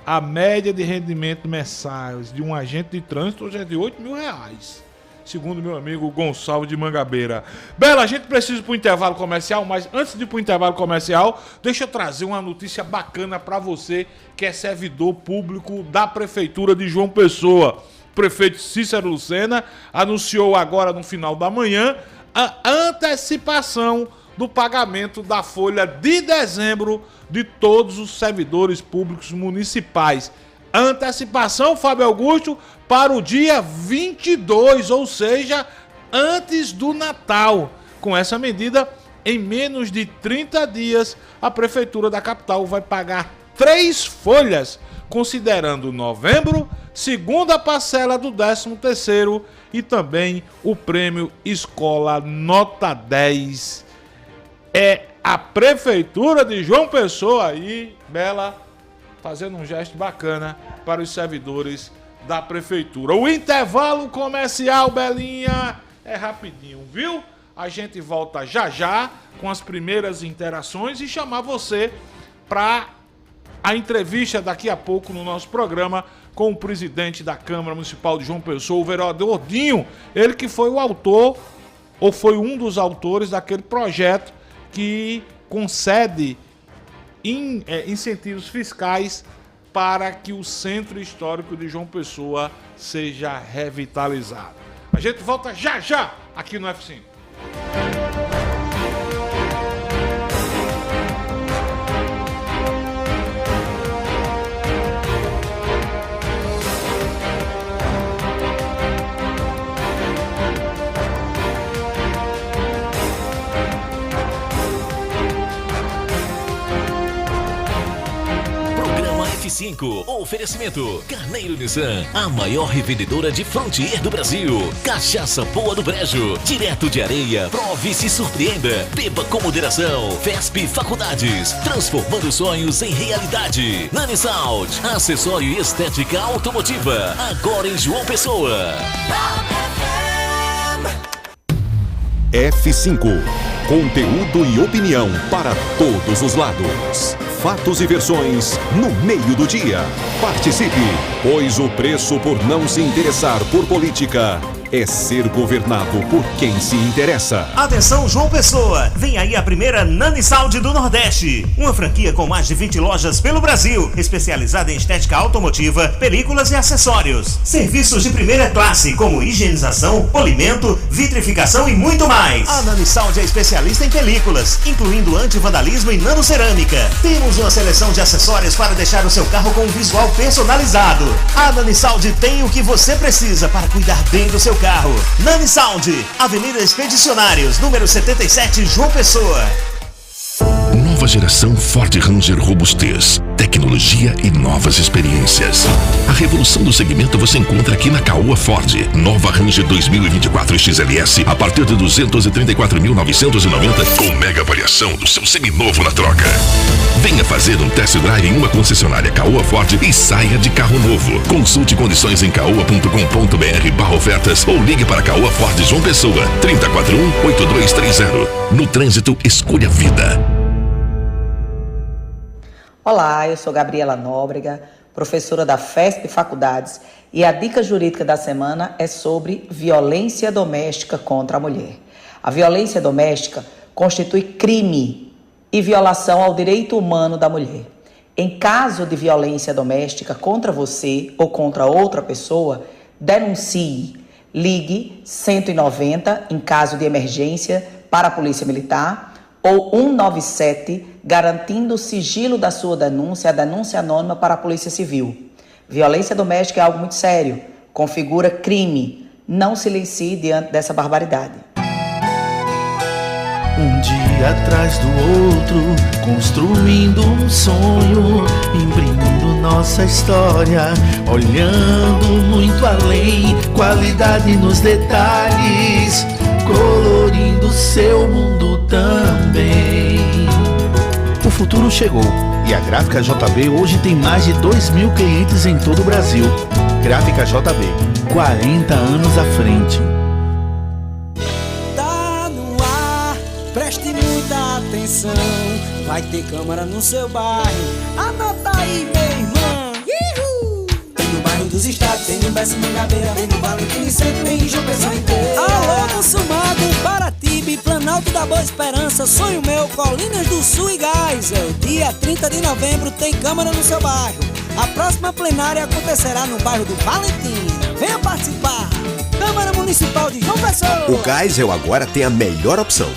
A média de rendimento mensais de um agente de trânsito hoje é de R$8.000, segundo meu amigo Gonçalves de Mangabeira. Bela, a gente precisa ir para o intervalo comercial, mas antes de ir para o intervalo comercial, deixa eu trazer uma notícia bacana para você que é servidor público da Prefeitura de João Pessoa. O prefeito Cícero Lucena anunciou agora no final da manhã a antecipação do pagamento da folha de dezembro de todos os servidores públicos municipais. Antecipação, Fábio Augusto, para o dia 22, ou seja, antes do Natal. Com essa medida, em menos de 30 dias, a Prefeitura da capital vai pagar 3 folhas, considerando novembro, segunda parcela do 13º e também o prêmio Escola Nota 10. É a Prefeitura de João Pessoa aí, Bela, fazendo um gesto bacana para os servidores da Prefeitura. O intervalo comercial, Belinha, é rapidinho, viu? A gente volta já com as primeiras interações e chamar você para a entrevista daqui a pouco no nosso programa com o presidente da Câmara Municipal de João Pessoa, o vereador Dinho, ele que foi o autor, ou foi um dos autores daquele projeto que concede incentivos fiscais para que o Centro Histórico de João Pessoa seja revitalizado. A gente volta já aqui no F5. F5, oferecimento Carneiro Nissan, a maior revendedora de Frontier do Brasil. Cachaça Boa do Brejo, direto de Areia, prove e se surpreenda. Beba com moderação. FESP Faculdades, transformando sonhos em realidade. Nanisalt, acessório e estética automotiva, agora em João Pessoa. F5, conteúdo e opinião para todos os lados. Fatos e versões no meio do dia. Participe, pois o preço por não se interessar por política é ser governado por quem se interessa. Atenção, João Pessoa! Vem aí a primeira Nanisalt do Nordeste. Uma franquia com mais de 20 lojas pelo Brasil, especializada em estética automotiva, películas e acessórios. Serviços de primeira classe, como higienização, polimento, vitrificação e muito mais. A Nanisalt é especialista em películas, incluindo anti-vandalismo e nanocerâmica. Temos uma seleção de acessórios para deixar o seu carro com um visual personalizado. A Nanisalt tem o que você precisa para cuidar bem do seu carro. Nanisalt, Avenida Expedicionários, número 77, João Pessoa. Nova geração Ford Ranger Robustez, tecnologia e novas experiências. A revolução do segmento você encontra aqui na Caoa Ford. Nova Ranger 2024 XLS a partir de 234.990 com mega variação do seu seminovo na troca. Venha fazer um test drive em uma concessionária Caoa Ford e saia de carro novo. Consulte condições em caoa.com.br/ofertas ou ligue para Caoa Ford João Pessoa 3041-8230. No trânsito, escolha vida. Olá, eu sou Gabriela Nóbrega, professora da FESP Faculdades, e a dica jurídica da semana é sobre violência doméstica contra a mulher. A violência doméstica constitui crime e violação ao direito humano da mulher. Em caso de violência doméstica contra você ou contra outra pessoa, denuncie. Ligue 190 em caso de emergência para a Polícia Militar ou 197 garantindo o sigilo da sua denúncia, a denúncia anônima para a Polícia Civil. Violência doméstica é algo muito sério, configura crime. Não silencie diante dessa barbaridade. Um dia atrás do outro, construindo um sonho, imprimindo nossa história, olhando muito além, qualidade nos detalhes, colorindo seu mundo também. O futuro chegou e a Gráfica JB hoje tem mais de 2.000 clientes em todo o Brasil. Gráfica JB, 40 anos à frente. Preste muita atenção, vai ter câmara no seu bairro. Anota aí, meu irmão. Ihu! Tem no bairro dos Estados, tem no Bessa Mangabeira, tem no Valentim Centro, tem em João Pessoa inteira. Alô, Mussumado, Paratibe, Planalto da Boa Esperança, Sonho Meu, Colinas do Sul e Geisel. Dia 30 de novembro tem câmara no seu bairro. A próxima plenária acontecerá no bairro do Valentim. Venha participar. Câmara Municipal de João Pessoa. O Geisel agora tem a melhor opção.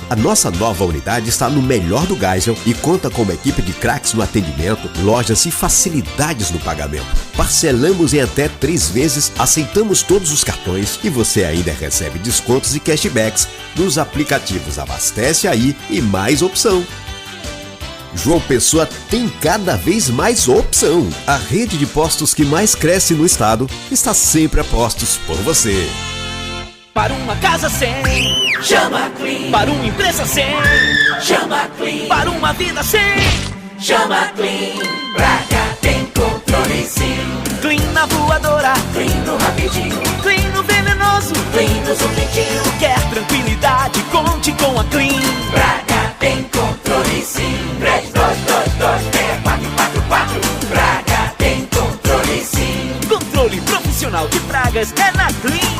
A nossa nova unidade está no melhor do Geisel e conta com uma equipe de craques no atendimento, lojas e facilidades no pagamento. Parcelamos em até 3 vezes, aceitamos todos os cartões e você ainda recebe descontos e cashbacks nos aplicativos Abastece Aí e Mais Opção. João Pessoa tem cada vez mais opção. A rede de postos que mais cresce no estado está sempre a postos por você. Para uma casa sem, chama Clean. Para uma empresa sem, chama Clean. Para uma vida sem, chama Clean. Pra cá tem controle sim. Clean na voadora, Clean no rapidinho, Clean no venenoso, Clean no suquinho. Quer tranquilidade, conte com a Clean. Pra cá tem controle sim. 32226444. Pra cá tem controle sim. Controle profissional de pragas é na Clean.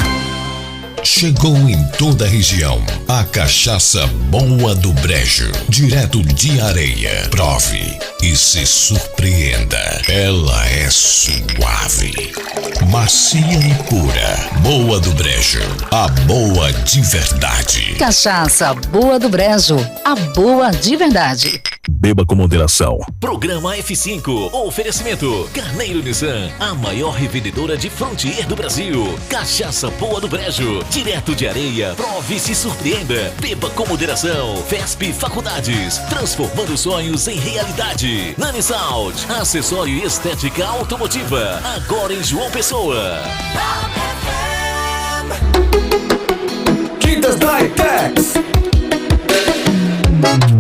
Chegou em toda a região a cachaça boa do Brejo, direto de Areia. Prove e se surpreenda. Ela é suave, macia e pura. Boa do Brejo, a boa de verdade. Cachaça Boa do Brejo, a boa de verdade. Beba com moderação. Programa F5. Oferecimento Carneiro Nissan, a maior revendedora de Frontier do Brasil. Cachaça Boa do Brejo, direto de Areia. Prove e se surpreenda. Beba com moderação. FESP Faculdades, transformando sonhos em realidade. Nanisalt, acessório e estética automotiva, agora em João Pessoa. Tintas Ditex,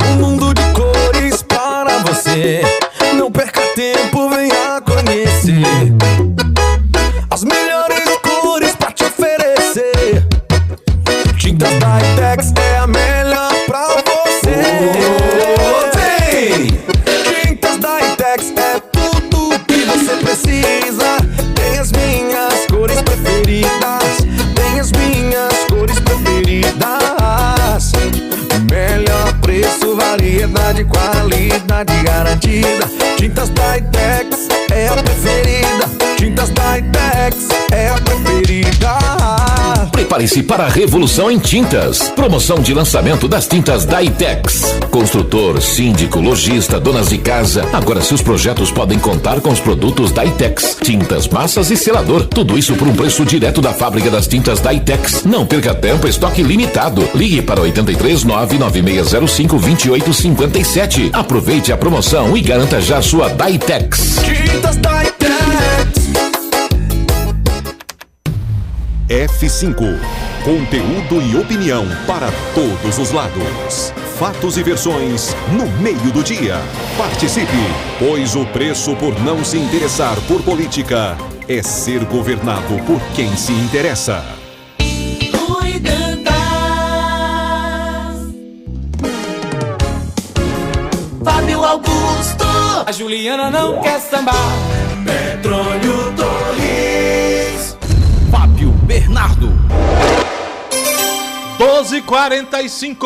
um mundo de cores para você. Não perca tempo, venha conhecer as melhores cores pra te oferecer. Tintas Ditex é a melhor pra você. Vem! Tintas Ditex é tudo que você precisa. Tem as minhas cores preferidas, tem as minhas cores preferidas. Melhor preço, variedade, qualidade garantida. Tintas Ditex é a preferida. Tintas Ditex é a preferida. Prepare-se para a revolução em tintas. Promoção de lançamento das tintas Ditex. Construtor, síndico, lojista, donas de casa. Agora seus projetos podem contar com os produtos Ditex. Tintas, massas e selador. Tudo isso por um preço direto da fábrica das tintas Ditex. Não perca tempo, estoque limitado. Ligue para 83 99605 2857. Aproveite a promoção e garanta já sua Ditex. Tintas Ditex. F5. Conteúdo e opinião para todos os lados. Fatos e versões no meio do dia. Participe, pois o preço por não se interessar por política é ser governado por quem se interessa. Fábio Augusto, a Juliana não quer sambar. Petróleo Torres, Fábio Bernardo. 12h45.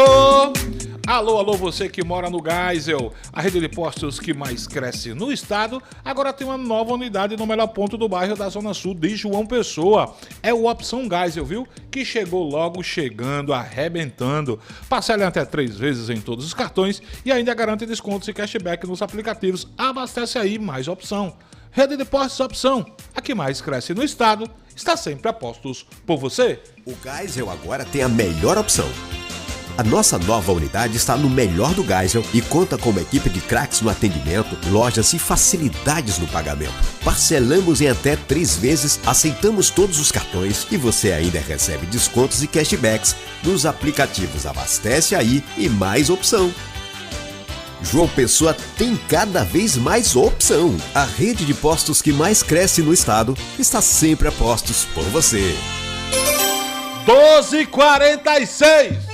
Alô, alô, você que mora no Geisel, a rede de postos que mais cresce no estado, agora tem uma nova unidade no melhor ponto do bairro da Zona Sul de João Pessoa. É o Opção Geisel, viu? Que chegou logo chegando, arrebentando. Parcela até 3 vezes em todos os cartões e ainda garante descontos e cashback nos aplicativos. Abastece aí, mais opção. Rede de postos Opção, a que mais cresce no estado, está sempre a postos por você. O Geisel agora tem a melhor opção. A nossa nova unidade está no melhor do Geisel e conta com uma equipe de craques no atendimento, lojas e facilidades no pagamento. Parcelamos em até 3 vezes, aceitamos todos os cartões e você ainda recebe descontos e cashbacks nos aplicativos Abastece Aí e Mais Opção. João Pessoa tem cada vez mais opção. A rede de postos que mais cresce no estado está sempre a postos por você. 12h46.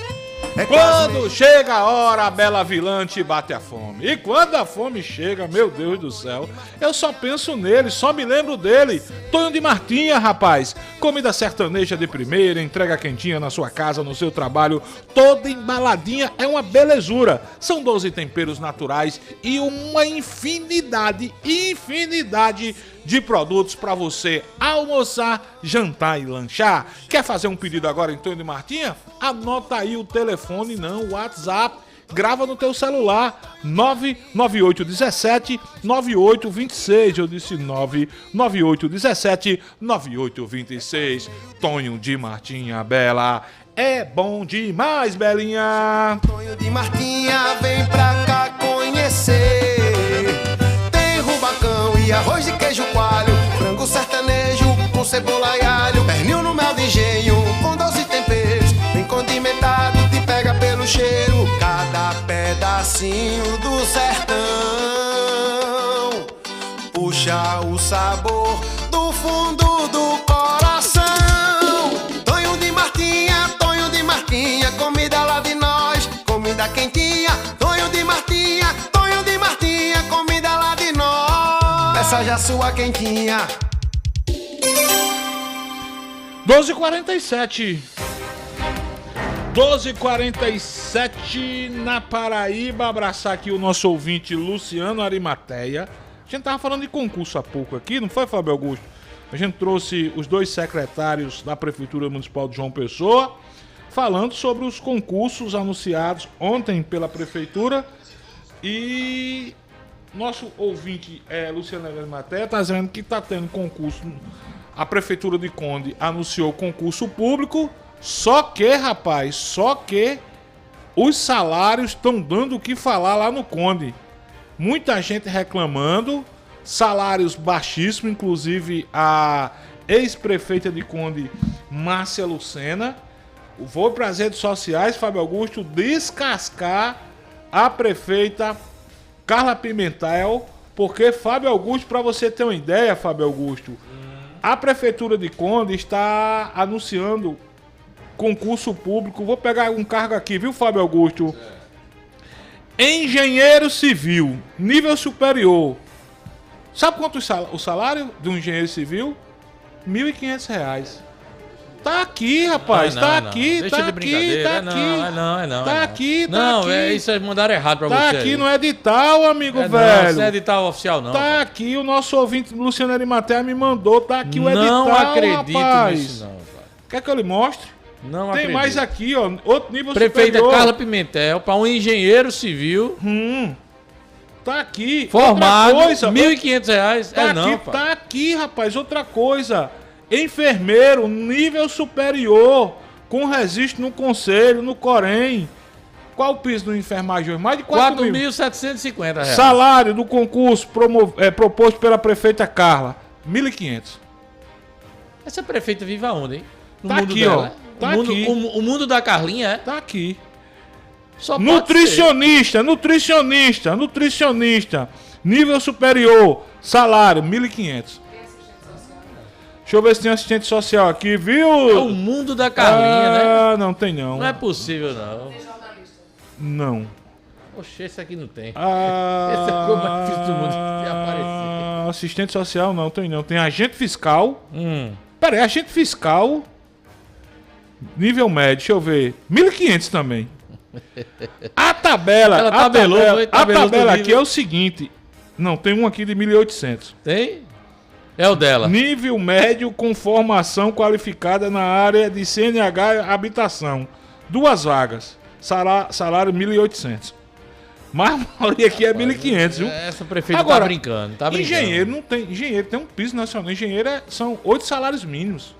Quando chega a hora, a Bela Vilante bate a fome. E quando a fome chega, meu Deus do céu, eu só penso nele, só me lembro dele. Tonho de Martinha, rapaz. Comida sertaneja de primeira, entrega quentinha na sua casa, no seu trabalho, toda embaladinha, é uma belezura. São 12 temperos naturais e uma infinidade de produtos para você almoçar, jantar e lanchar. Quer fazer um pedido agora em Tonho de Martinha? Anota aí o telefone, o WhatsApp. Grava no teu celular, 99817-9826. Eu disse 99817-9826. Tonho de Martinha, Bela. É bom demais, Belinha. Tonho de Martinha, vem pra cá conhecer. Tem rubacão e arroz de queijo coalho, frango sertanejo com cebola e alho, pernil no mel de engenho com 12 temperos, bem condimentado, te pega pelo cheiro, cada pedacinho do sertão puxa o sabor do fundo do coração. Tonho de Martinha, comida lá de nós, comida quentinha. Tonho de Martinha, comida lá de nós, peça já sua quentinha. 12h47. 12h47 na Paraíba. Abraçar aqui o nosso ouvinte Luciano Arimateia. A gente tava falando de concurso há pouco aqui, não foi, Fábio Augusto? A gente trouxe os 2 secretários da Prefeitura Municipal de João Pessoa falando sobre os concursos anunciados ontem pela Prefeitura. E nosso ouvinte Luciano Arimateia está dizendo que está tendo concurso. A Prefeitura de Conde anunciou concurso público, só que os salários estão dando o que falar lá no Conde. Muita gente reclamando, salários baixíssimos, inclusive a ex-prefeita de Conde, Márcia Lucena. Vou para as redes sociais, Fábio Augusto, descascar a prefeita Carla Pimentel, porque, Fábio Augusto, para você ter uma ideia, Fábio Augusto, a Prefeitura de Conde está anunciando concurso público. Vou pegar um cargo aqui, viu, Fábio Augusto? Engenheiro civil, nível superior. Sabe quanto o salário de um engenheiro civil? R$1.500. Tá aqui, rapaz, tá aqui, Deixa tá de aqui, tá aqui. Tá aqui, tá aqui. Isso é mandaram errado pra você. Tá aqui no edital, amigo velho. Não, isso não é edital oficial, não. Tá aqui, o nosso ouvinte Luciano Arimateia me mandou, tá aqui o edital, não acredito rapaz. Nisso, não, rapaz. Quer que eu lhe mostre? Não Tem acredito. mais aqui, ó, outro nível Prefeita superior. Carla Pimentel, para um engenheiro civil. Tá aqui. Formado, outra coisa, R$1.500. Tá aqui, rapaz, outra coisa. Enfermeiro, nível superior, com registro no conselho, no Corém. Qual o piso do enfermagem? Mais de 4.750 reais. Salário do concurso proposto pela prefeita Carla, R$1.500. Essa prefeita vive aonde, hein? No tá mundo aqui, dela, ó. Tá aqui. O mundo da Carlinha, é? Tá aqui. Só nutricionista. Nível superior, salário, R$1.500. Deixa eu ver se tem assistente social aqui, viu? É o mundo da Carlinha, né? Ah, não tem não. Não é possível, não. Não. Oxe, esse aqui não tem. Esse é o mais difícil do mundo de aparecer. Assistente social não tem não. Tem agente fiscal. Pera aí, agente fiscal. Nível médio, deixa eu ver. 1.500 também. A tabela, Ela a tabelou, tabela, foi, a tabelou tabela no aqui nível. é o seguinte. Não, tem um aqui de 1.800. Tem? É o dela. Nível médio com formação qualificada na área de CNH habitação. 2 vagas. Salário 1.800. Mas a maioria aqui é 1.500, viu? Essa prefeita Agora, tá brincando, tá brincando. Engenheiro não tem. Engenheiro tem um piso nacional. Engenheiro são 8 salários mínimos.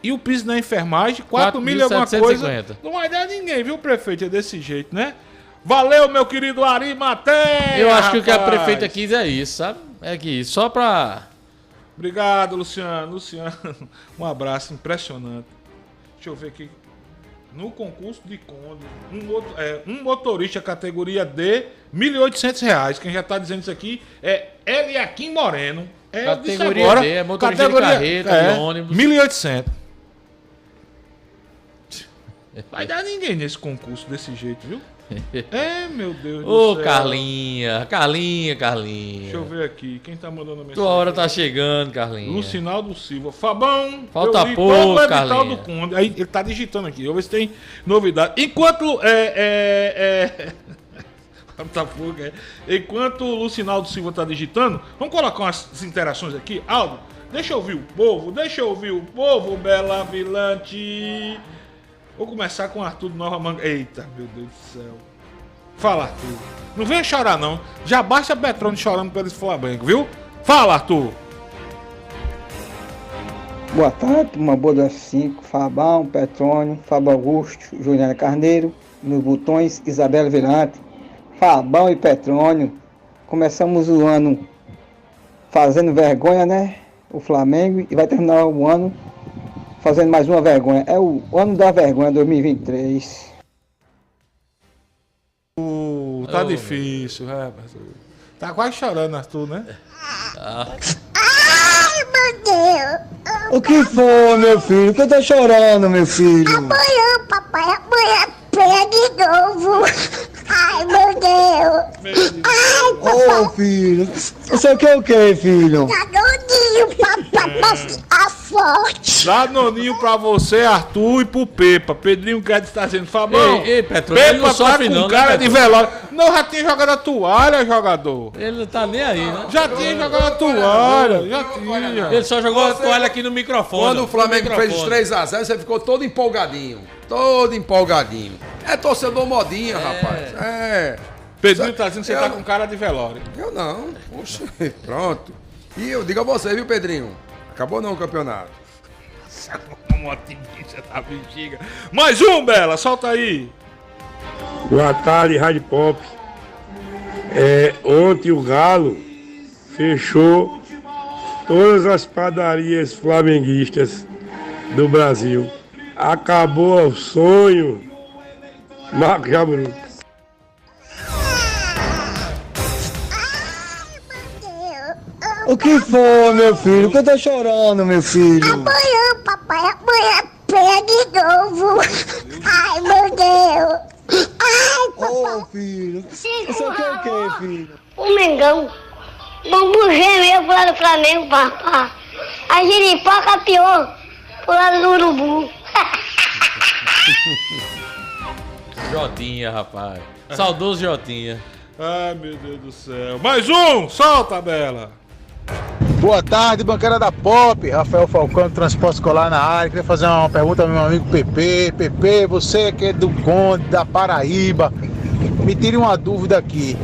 E o piso na enfermagem, 4 mil e alguma coisa. 4.750. Não vai dar ninguém, viu, prefeito? É desse jeito, né? Valeu, meu querido Ari Matéia! Eu acho que o que a rapaz. prefeita quis é isso, sabe? É que só pra... Obrigado, Luciano. Luciano, um abraço impressionante. Deixa eu ver aqui. No concurso de Conde, um motorista categoria D, R$1.800. Quem já tá dizendo isso aqui é Eliakim Moreno. Categoria agora, D, é motorista de carreta, de ônibus. 1.800. Vai dar ninguém nesse concurso desse jeito, viu? É, meu Deus do Ô, céu. Carlinha. Deixa eu ver aqui. Quem tá mandando a mensagem? Tua hora tá chegando, Carlinha. Lucinaldo Silva. Fabão. Falta eu li pouco, todo o edital Carlinha. do Conde. Aí ele tá digitando aqui. Eu vou ver se tem novidade. Enquanto... Falta pouco, Enquanto o Lucinaldo Silva tá digitando, vamos colocar umas interações aqui. Aldo, deixa eu ouvir o povo, Bela Vilante. Vou começar com o Arthur do Nova Manga. Eita, meu Deus do céu. Fala, Arthur. Não venha chorar, não. Já basta Petrone chorando pelo Flamengo, viu? Fala, Arthur. Boa tarde, uma boa das 5, Fabão, Petrônio, Fábio Augusto, Juliana Carneiro, nos botões, Isabela Virante, Fabão e Petrônio. Começamos o ano fazendo vergonha, né? O Flamengo, e vai terminar o ano fazendo mais uma vergonha. É o ano da vergonha 2023. Tá difícil, rapaz. Tá quase chorando, Arthur, né? Ai, meu Deus. O que foi, meu filho? Que eu tô chorando, meu filho? Amanhã, papai, amanhã pega de novo. Ai, meu Deus. Ai, papai. Ô, filho. Você quer o que, filho? Danoninho, papai, pra ficar forte. Dá noninho pra você, Arthur, e pro Pepa. Pedrinho Guedes tá dizendo, Fabão. Ei, Petrônio, ele Pepa não sofre tá com não, né, cara de Petrônio? velório. Não, já tinha jogado a toalha, jogador. Ele não tá nem aí, né? Já tinha jogado a toalha, já tinha. Ele só jogou a toalha aqui no microfone. Quando o Flamengo no fez os microfone. 3x0, você ficou todo empolgadinho. Todo empolgadinho. É torcedor modinha, rapaz. É. Pedrinho tá dizendo que você tá com cara de velório. Eu não. Poxa, pronto. E eu digo a você, viu, Pedrinho? Acabou não o campeonato. Um otimista da bexiga. Mais um, Bela, solta aí. Boa tarde, Rádio Pop. Ontem o Galo fechou todas as padarias flamenguistas do Brasil. Acabou o sonho. Marco Jaburu. O que foi, meu filho? Que eu tô chorando, meu filho? Amanhã, papai, amanhã pega de novo. Ai, meu Deus. Ai, papai. Ô, filho. Você quer o que, filho? O Mengão. Bambu gemeu pro lado do Flamengo, papai. A giripoca pior pro lado do Urubu. Jotinha, rapaz. Saudoso Jotinha. Ai, meu Deus do céu. Mais um, solta, Bela. Boa tarde, bancada da Pop. Rafael Falcão, Transporte Escolar na área. Queria fazer uma pergunta ao meu amigo Pepe. Pepe, você que é do Conde, da Paraíba, me tire uma dúvida aqui.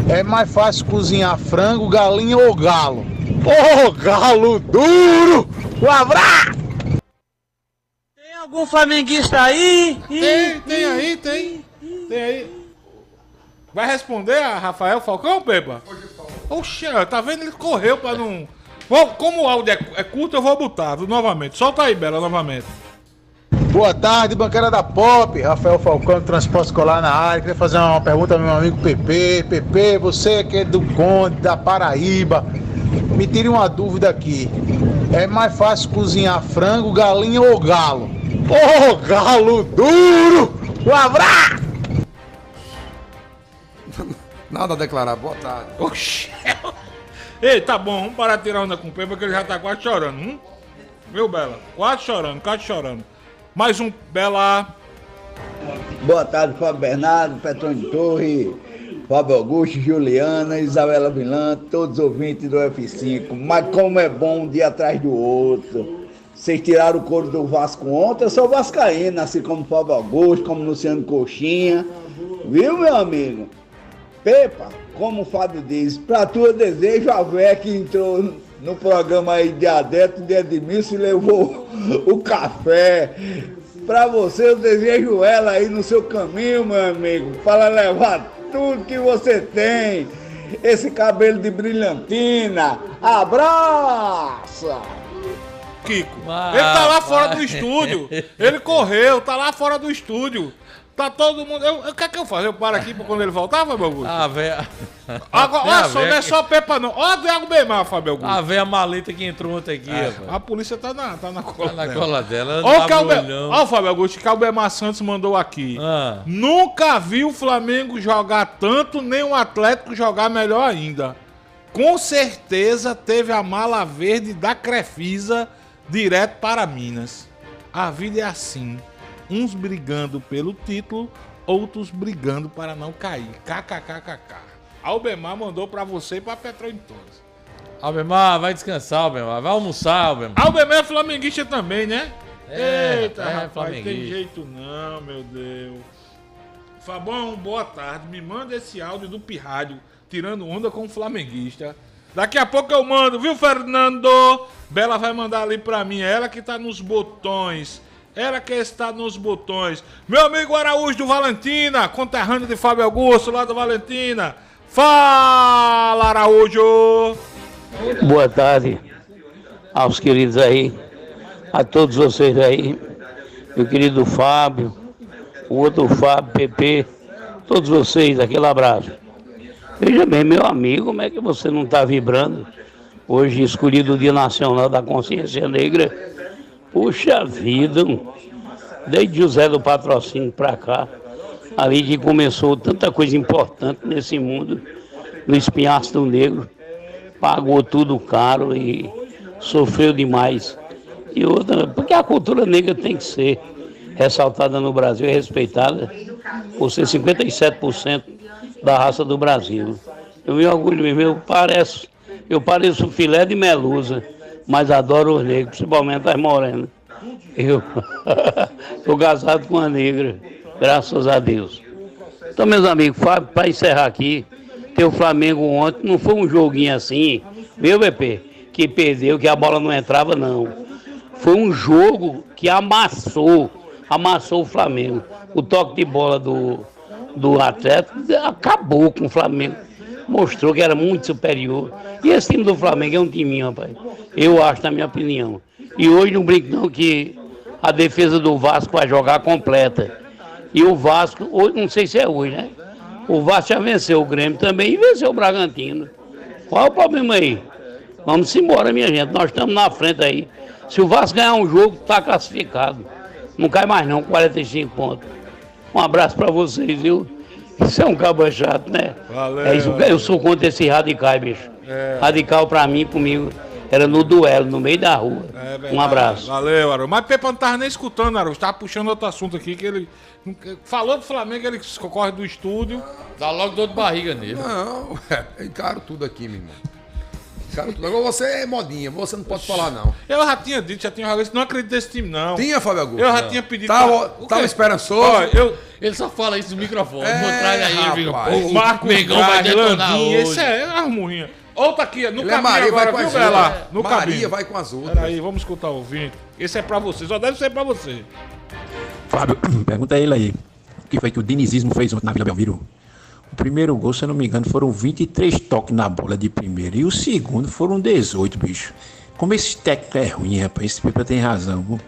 É mais fácil cozinhar frango, galinha ou galo? Ô, galo duro! Um abraço! Tem algum flamenguista aí? Tem aí. Tem aí. Vai responder a Rafael Falcão, Pepa? Oxe, tá vendo? Ele correu pra não... Como o áudio é curto, eu vou botar novamente. Solta aí, Bela, novamente. Boa tarde, bancada da Pop. Rafael Falcão, Transporte Escolar na área. Queria fazer uma pergunta ao meu amigo Pepe. Pepe, você que é do Conde, da Paraíba, me tire uma dúvida aqui. É mais fácil cozinhar frango, galinha ou galo? Ô, galo duro! Um abraço! Nada a declarar, boa tarde. Oxi. Ei, tá bom, vamos parar de tirar onda com o Pepa, que ele já tá quase chorando. Viu, Bela? Quase chorando. Mais um, Bela. Boa tarde, Fábio Bernardo, Petrônio Torre, Fábio Augusto, Juliana, Isabela Vilã, todos os ouvintes do F5. Mas como é bom um dia atrás do outro. Vocês tiraram o couro do Vasco ontem, eu sou vascaíno, assim como Fábio Augusto, como Luciano Coxinha. Viu, meu amigo? Pepa, como o Fábio diz, pra tu eu desejo a véia que entrou no programa aí de adepto de Edmilson e levou o café. Pra você eu desejo ela aí no seu caminho, meu amigo, para levar tudo que você tem. Esse cabelo de brilhantina. Abraça! Kiko. Ele tá lá fora do estúdio. Ele correu, tá lá fora do estúdio. Tá todo mundo. O que é que eu faço? Eu paro aqui pra quando ele voltar, Fábio Augusto? Ah, velho. Agora, olha só, não é só Pepa, não. Olha o Diago Beimar, Fábio Augusto. A velha maleta que entrou ontem aqui, rapaz. A polícia tá na cola dela. Tá na cola dela. Olha o Fábio Augusto, que o Beimar Santos mandou aqui. Nunca vi o Flamengo jogar tanto, nem o Atlético jogar melhor ainda. Com certeza teve a mala verde da Crefisa direto para Minas. A vida é assim. Uns brigando pelo título, outros brigando para não cair. KKKKK. Albemar mandou pra você e pra Petrônio Torres. Albemar, vai descansar, Albemar. Vai almoçar, Albemar. Albemar é flamenguista também, né? Eita, é rapaz, tem jeito não, meu Deus. Fabão, boa tarde. Me manda esse áudio do Pirrádio, tirando onda com o flamenguista. Daqui a pouco eu mando, viu, Fernando? Bela vai mandar ali pra mim. É ela que tá nos botões. Ela que está nos botões. Meu amigo Araújo do Valentina, conterrâneo de Fábio Augusto, lá do Valentina. Fala, Araújo! Boa tarde aos queridos aí, a todos vocês aí, meu querido Fábio, o outro Fábio, PP, todos vocês, aquele abraço. Veja bem, meu amigo, como é que você não está vibrando? Hoje escolhido o Dia Nacional da Consciência Negra. Puxa vida, desde José do Patrocínio pra cá, ali que começou tanta coisa importante nesse mundo, no Espinhaço Negro, pagou tudo caro e sofreu demais. E outra, porque a cultura negra tem que ser ressaltada no Brasil e respeitada por ser 57% da raça do Brasil. Eu me orgulho mesmo, eu pareço filé de melusa, mas adoro os negros, principalmente as morenas. Eu estou casado com uma negra, graças a Deus. Então, meus amigos, Fábio, para encerrar aqui, tem o Flamengo ontem, não foi um joguinho assim, viu, BP? Que perdeu, que a bola não entrava, não. Foi um jogo que amassou o Flamengo. O toque de bola do Atlético acabou com o Flamengo. Mostrou que era muito superior. E esse time do Flamengo é um timinho, rapaz. Eu acho, na minha opinião. E hoje não brinco não que a defesa do Vasco vai jogar completa. E o Vasco, hoje, não sei se é hoje, né? O Vasco já venceu o Grêmio também e venceu o Bragantino. Qual é o problema aí? Vamos embora, minha gente. Nós estamos na frente aí. Se o Vasco ganhar um jogo, está classificado. Não cai mais não, 45 pontos. Um abraço para vocês, viu? Isso é um cabo chato, né? Valeu. É isso, eu sou contra esse radical, bicho. Radical pra mim, comigo, era no duelo, no meio da rua. Um abraço. Valeu, Araújo. Mas Pepa não tava nem escutando, Araújo. Tava puxando outro assunto aqui, que ele falou do Flamengo, ele corre do estúdio. Dá logo dor de barriga nele. Não, encaro tudo aqui, meu irmão. Encaro tudo. Agora você é modinha, você não pode falar, não. Eu já tinha dito, não acredito nesse time, não. Tinha, Fábio Augusto? Eu já tinha pedido. Tava esperançoso. Ele só fala isso no microfone. Traz aí, o Marco Mengão vai detonar hoje. Esse é a murrinha. Outra aqui, no caminho agora, viu, Bela? No Maria caminho. vai com as outras. Peraí, vamos escutar o ouvinte. Esse é pra você, só deve ser pra você. Fábio, pergunta a ele aí. O que foi que o dinizismo fez ontem na Vila Belmiro? O primeiro gol, se eu não me engano, foram 23 toques na bola de primeiro. E o segundo foram 18, bicho. Como esse técnico é ruim, rapaz. Esse Pepa tem razão. Viu?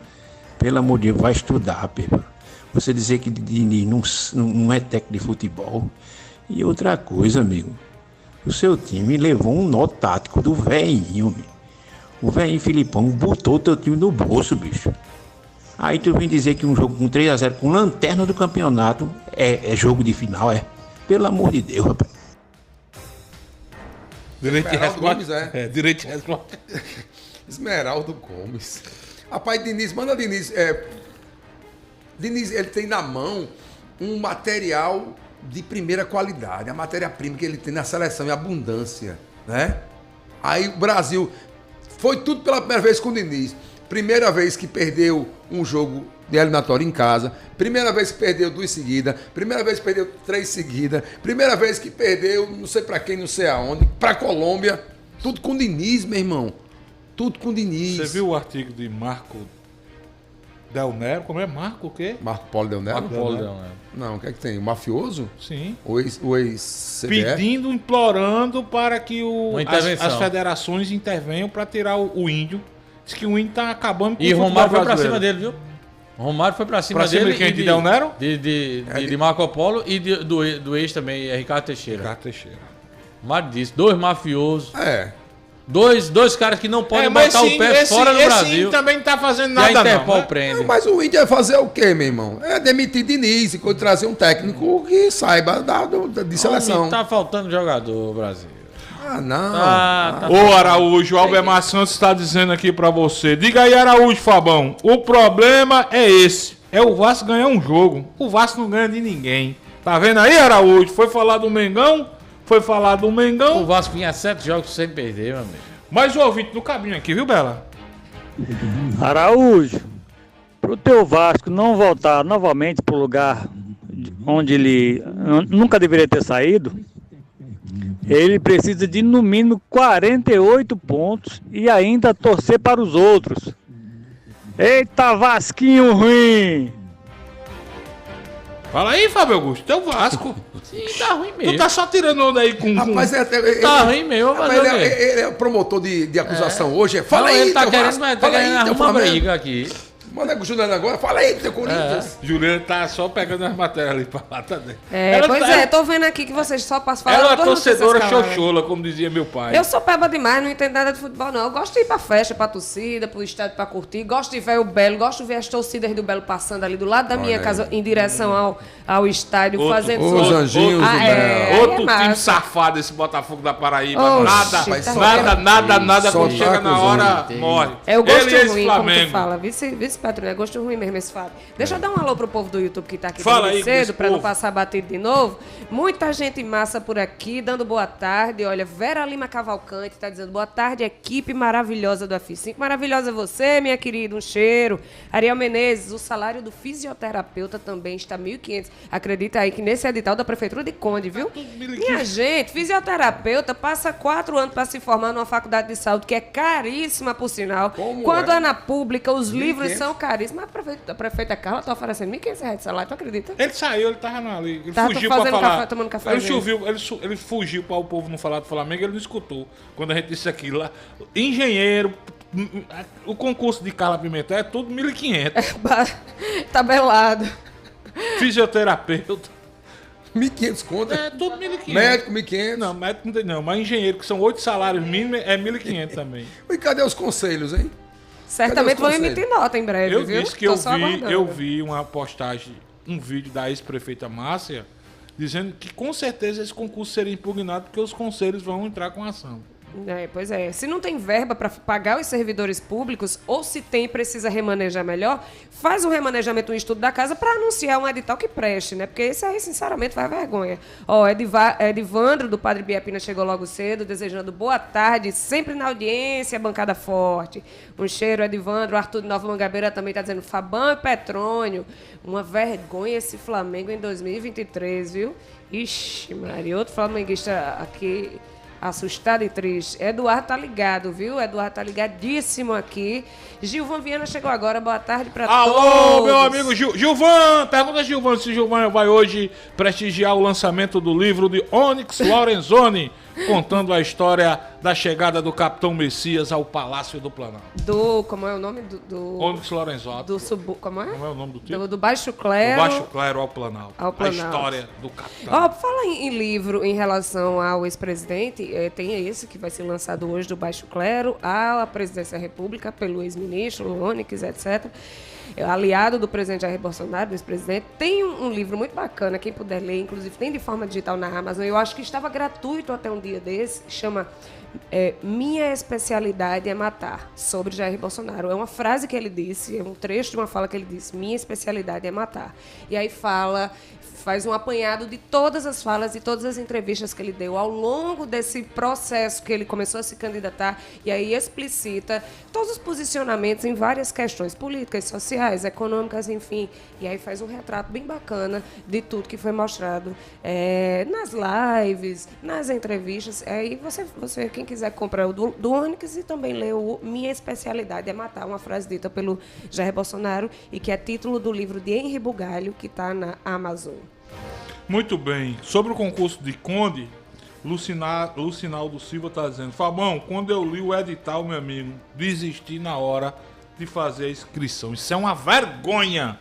Pelo amor de Deus, vai estudar, Pepa. Você dizer que Diniz não é técnico de futebol. E outra coisa, amigo. O seu time levou um nó tático do velhinho, bicho. O velhinho Filipão botou o teu time no bolso, bicho. Aí tu vem dizer que um jogo com 3-0 com lanterna do campeonato é jogo de final, é? Pelo amor de Deus, rapaz. Direito de resposta. Gomes, direito de resposta. Esmeraldo Gomes. Rapaz, Diniz, manda Diniz. Diniz, ele tem na mão um material de primeira qualidade, a matéria-prima que ele tem na seleção em abundância, né? Aí o Brasil foi tudo pela primeira vez com o Diniz. Primeira vez que perdeu um jogo de eliminatório em casa, primeira vez que perdeu 2 seguidas, primeira vez que perdeu 3 seguidas, primeira vez que perdeu não sei pra quem, não sei aonde, pra Colômbia, tudo com o Diniz, meu irmão. Tudo com o Diniz. Você viu o artigo de Marco Del Nero? Como é? Marco o quê? Marco Polo Del Nero? Marco Polo Del Nero. Não, o que é que tem? O mafioso? Sim. O ex-CBF? Pedindo, implorando para que as federações intervenham para tirar o índio. Diz que o índio tá acabando com o futebol Romário foi pra brasileiro. cima dele, viu? Romário foi pra cima dele. De quem? De Del Nero? De Marco Polo e do ex também, Ricardo Teixeira. Ricardo Teixeira. Romário disse, 2 mafiosos. É. Dois caras que não podem botar o pé fora do Brasil. Esse também não tá fazendo nada, e a Interpol não. prende. Não, mas o índio vai fazer o quê, meu irmão? É demitir Diniz e trazer um técnico que saiba de seleção. Tá faltando jogador, Brasil. Ah, não. Ô, Araújo, o Albemar Santos está dizendo aqui pra você. Diga aí, Araújo, Fabão. O problema é esse. É o Vasco ganhar um jogo. O Vasco não ganha de ninguém. Tá vendo aí, Araújo? Foi falar do Mengão? O Vasco vinha 7 jogos sem perder, meu amigo. Mais um ouvinte no caminho aqui, viu, Bela? Araújo, pro teu Vasco não voltar novamente pro lugar onde ele nunca deveria ter saído, ele precisa de no mínimo 48 pontos e ainda torcer para os outros. Eita, Vasquinho ruim! Fala aí, Fábio Augusto, teu Vasco. Sim, tá ruim mesmo. Tu tá só tirando onda aí com... Rapaz, tá ruim mesmo, mas ele é promotor de acusação hoje. Fala aí, ele tá teu querendo, Vasco. tá querendo arrumar briga aqui. Manda com o Juliano agora, fala aí, teu Corinthians. Juliano tá só pegando as matérias ali pra lá, tá dentro. Tô vendo aqui que vocês só passam falando. Ela é torcedora xoxola, como dizia meu pai. Eu sou peba demais, não entendo nada de futebol, não. Eu gosto de ir pra festa, pra torcida, pro estádio pra curtir. Gosto de ver o Belo, gosto de ver as torcidas do Belo passando ali do lado da minha casa, em direção ao estádio, fazendo os anjinhos do Belo. Outro time safado, esse Botafogo da Paraíba. Nada, quando chega na hora, morre. É o gosto ruim, como tu fala. Vice-patrulha, é gosto ruim mesmo esse Fábio. Deixa eu dar um alô pro povo do YouTube que tá aqui desde cedo, pra não passar batido de novo. Muita gente massa por aqui, dando boa tarde. Olha, Vera Lima Cavalcante tá dizendo boa tarde, equipe maravilhosa do F5. Maravilhosa você, minha querida, um cheiro. Ariel Menezes, o salário do fisioterapeuta também está 1.500. Acredita aí que nesse edital da Prefeitura de Conde, viu? Minha gente, fisioterapeuta passa 4 anos para se formar numa faculdade de saúde, que é caríssima, por sinal. Quando é na pública, os livros são caríssimos. Mas a prefeita Carla tá oferecendo R$1.500 de salário, tu acredita? Ele saiu, ele tava ali. Ele tá fugiu pra falar. Tomando café. Ele fugiu para o povo não falar do Flamengo, ele não escutou. Quando a gente disse aquilo lá. Engenheiro, o concurso de Carla Pimentel é tudo 1.500. Tabelado. Fisioterapeuta. 1.500 conto? É, tudo 1.500. Médico, 1.500. Não, médico não tem não. Mas engenheiro, que são 8 salários mínimos, é 1.500 também. E cadê os conselhos, hein? Certamente vão emitir nota em breve, viu? Disse que eu vi uma postagem, um vídeo da ex-prefeita Márcia, dizendo que com certeza esse concurso seria impugnado porque os conselhos vão entrar com ação. Pois é. Se não tem verba para pagar os servidores públicos, ou se tem e precisa remanejar melhor, faz um remanejamento, um estudo da casa para anunciar um edital que preste, né? Porque isso aí, sinceramente, vai vergonha. Ó, Edivandro, do Padre Biapina, chegou logo cedo, desejando boa tarde, sempre na audiência, bancada forte. Um cheiro, Edivandro. Arthur de Nova Mangabeira também está dizendo Fabão e Petrônio. Uma vergonha esse Flamengo em 2023, viu? Ixi, Maria, outro flamenguista aqui... assustado e triste. Eduardo tá ligado, viu? Eduardo tá ligadíssimo aqui. Gilvan Viana chegou agora. Boa tarde pra todos. Alô, meu amigo Gilvan. Pergunta a Gilvan se Gilvan vai hoje prestigiar o lançamento do livro de Onyx Lorenzoni, contando a história da chegada do Capitão Messias ao Palácio do Planalto. Como é o nome? Onyx Lorenzoni. Como é? Como é o nome do título? Do Baixo Clero. Do Baixo Clero ao Planalto. A história do Capitão. Fala em livro em relação ao ex-presidente, tem esse que vai ser lançado hoje do Baixo Clero à presidência da República pelo ex-ministro, Onyx, etc. aliado do presidente Jair Bolsonaro, do ex-presidente. Tem um livro muito bacana, quem puder ler, inclusive tem de forma digital na Amazon, eu acho que estava gratuito até um dia desse, chama Minha Especialidade é Matar, sobre Jair Bolsonaro. É uma frase que ele disse, é um trecho de uma fala que ele disse, minha especialidade é matar. E aí faz um apanhado de todas as falas e todas as entrevistas que ele deu ao longo desse processo que ele começou a se candidatar, e aí explicita todos os posicionamentos em várias questões políticas, sociais, econômicas, enfim. E aí faz um retrato bem bacana de tudo que foi mostrado nas lives, nas entrevistas. Aí você quem quiser comprar o do Onyx e também ler o Minha Especialidade é Matar, uma frase dita pelo Jair Bolsonaro e que é título do livro de Henri Bugalho, que está na Amazon. Muito bem. Sobre o concurso de Conde, Lucinaldo Silva está dizendo: Fabão, quando eu li o edital, meu amigo, desisti na hora de fazer a inscrição. Isso é uma vergonha.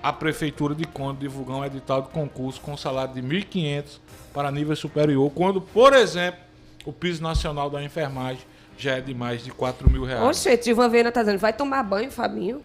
A Prefeitura de Conde divulgar um edital de concurso com salário de R$ 1.500 para nível superior, quando, por exemplo, o piso nacional da enfermagem já é de mais de R$ 4.000. Oxe, Gilvan Viana está dizendo: vai tomar banho, Fabinho?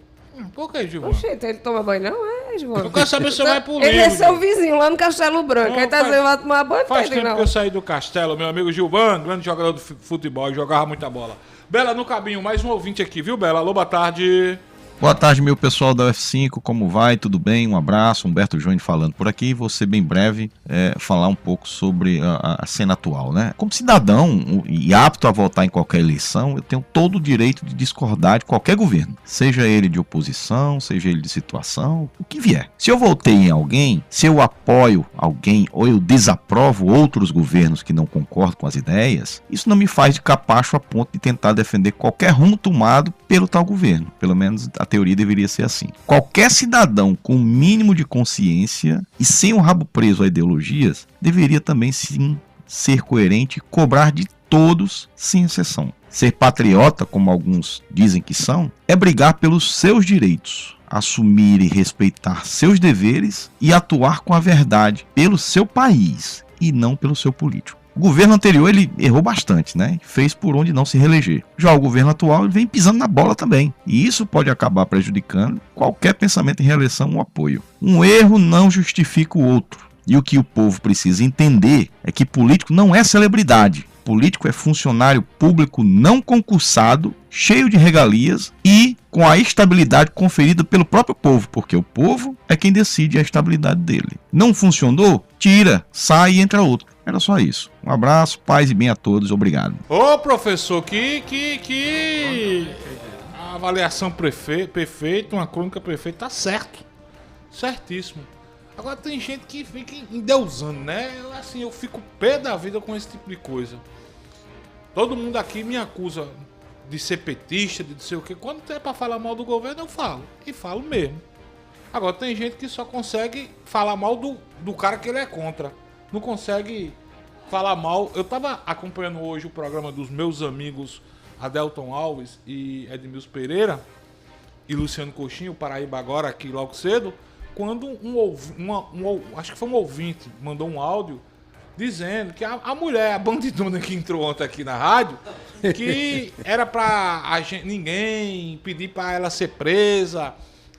Por que, Gilvan? Oxe, ele toma banho não? Gilvan? Eu quero saber se você vai pro livro. Ele é seu vizinho lá no Castelo Branco. Ele tá dizendo: vai tomar banho? Faz tempo que eu saí do Castelo. Meu amigo Gilvan, grande jogador de futebol, jogava muita bola. Bela, no cabinho, mais um ouvinte aqui, viu, Bela? Alô, boa tarde. Boa tarde, meu pessoal da UF5, como vai? Tudo bem? Um abraço, Humberto Júnior falando por aqui. Vou ser bem breve, falar um pouco sobre a cena atual, né? Como cidadão e apto a votar em qualquer eleição, eu tenho todo o direito de discordar de qualquer governo, seja ele de oposição, seja ele de situação, o que vier. Se eu votei em alguém, se eu apoio alguém ou eu desaprovo outros governos que não concordam com as ideias, isso não me faz de capacho a ponto de tentar defender qualquer rumo tomado pelo tal governo. Pelo menos a teoria deveria ser assim. Qualquer cidadão com o mínimo de consciência e sem o rabo preso a ideologias deveria também sim ser coerente e cobrar de todos sem exceção. Ser patriota, como alguns dizem que são, é brigar pelos seus direitos, assumir e respeitar seus deveres e atuar com a verdade pelo seu país e não pelo seu político. O governo anterior ele errou bastante, né? Fez por onde não se reeleger. Já o governo atual ele vem pisando na bola também. E isso pode acabar prejudicando qualquer pensamento em reeleição ou apoio. Um erro não justifica o outro. E o que o povo precisa entender é que político não é celebridade. Político é funcionário público não concursado, cheio de regalias e com a estabilidade conferida pelo próprio povo, porque o povo é quem decide a estabilidade dele. Não funcionou? Tira, sai e entra outro. Era só isso. Um abraço, paz e bem a todos. Obrigado. Ô, professor, que avaliação perfeita, uma crônica perfeita, tá certo. Certíssimo. Agora tem gente que fica endeusando, né? Eu fico pé da vida com esse tipo de coisa. Todo mundo aqui me acusa de ser petista, de ser o quê. Quando é pra falar mal do governo, eu falo. E falo mesmo. Agora tem gente que só consegue falar mal do cara que ele é contra. Não consegue falar mal. Eu tava acompanhando hoje o programa dos meus amigos Adelton Alves e Edmilson Pereira e Luciano Coxinho, o Paraíba agora, aqui logo cedo, quando acho que foi um ouvinte, mandou um áudio dizendo que a mulher, a bandidona que entrou ontem aqui na rádio, que era pra ninguém pedir pra ela ser presa,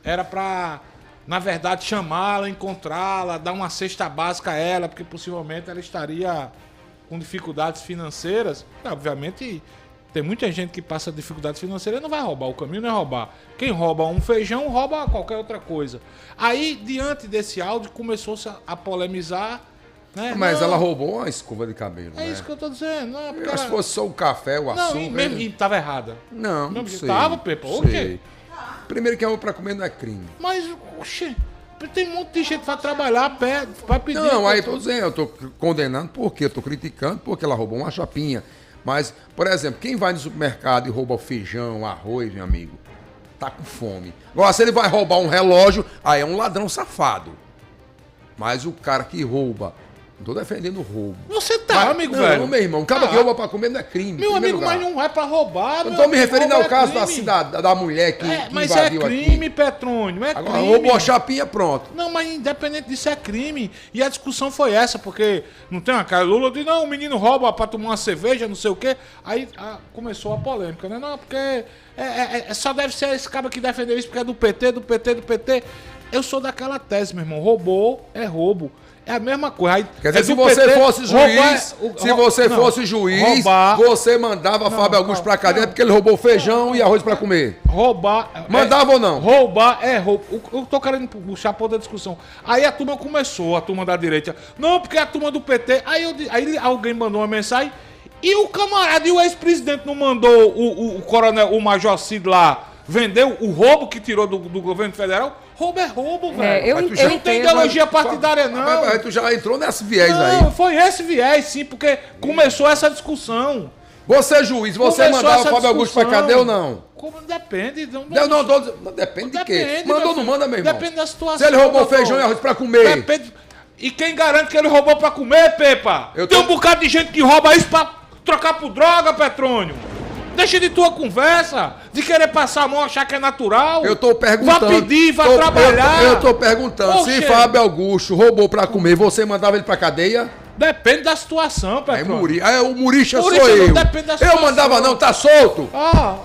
era pra, na verdade, chamá-la, encontrá-la, dar uma cesta básica a ela, porque possivelmente ela estaria com dificuldades financeiras. Obviamente, tem muita gente que passa dificuldades financeiras e não vai roubar. O caminho não é roubar. Quem rouba um feijão, rouba qualquer outra coisa. Aí, diante desse áudio, começou-se a polemizar, né? Mas ela roubou uma escova de cabelo, né? É isso que eu tô dizendo. Não, eu acho que fosse só o café, o açúcar... Não, mesmo que tava errada. Não, não sei. Tava, Pepa? O quê? Primeiro que pra comer não é crime. Mas, oxê, tem um monte de gente que vai trabalhar, vai pedir... Não, aí tô dizendo, eu tô condenando porque eu tô criticando, porque ela roubou uma chapinha. Mas, por exemplo, quem vai no supermercado e rouba feijão, arroz, meu amigo, tá com fome. Agora, se ele vai roubar um relógio, aí é um ladrão safado. Mas o cara que rouba Não tô defendendo o roubo. Você tá, amigo, velho. Não, meu irmão. Acaba que rouba pra comer não é crime. Meu amigo, mas não é pra roubar, Eu tô me referindo ao caso da mulher que mas invadiu é crime, Petrônio, Agora, crime. roubou a chapinha, pronto. Não, mas independente disso é crime. E a discussão foi essa, porque não tem uma cara. Lula diz, não, o menino rouba pra tomar uma cerveja, não sei o quê. Aí começou a polêmica, né? Não, porque só deve ser esse cara que defendeu isso porque é do PT. Eu sou daquela tese, meu irmão. Roubou é roubo. É a mesma coisa. Aí, quer dizer, se você fosse juiz, você mandava Fábio Augusto pra cadeia porque ele roubou feijão e arroz pra comer. Roubar. Mandava ou não? Roubar é roubo. Eu tô querendo puxar por outra discussão. Aí a turma começou, a turma da direita. Não, porque é a turma do PT. Aí alguém mandou uma mensagem. E o camarada e o ex-presidente não mandou o coronel, o Major Cid lá, vendeu o roubo que tirou do governo federal? Roubo é roubo, velho. Eu não tem ideologia partidária, não. Mas tu já entrou nesse viés aí. Não, foi esse viés, sim, porque começou essa discussão. Você, juiz, você mandava o Fábio Augusto pra cadeia ou não? Como depende. Depende de quê? Mandou ou não manda, meu irmão? Depende da situação. Se ele roubou feijão e arroz pra comer. Depende. E quem garante que ele roubou pra comer, Pepa? Tem um bocado de gente que rouba isso pra trocar por droga, Petrônio. Deixa de tua conversa, de querer passar a mão, achar que é natural. Eu tô perguntando. Vai pedir, vai trabalhar. Eu tô perguntando, se Fábio Augusto roubou pra comer, você mandava ele pra cadeia? Depende da situação, Petrônio. O Muricha sou eu. Depende da situação. Eu mandava não, tá solto.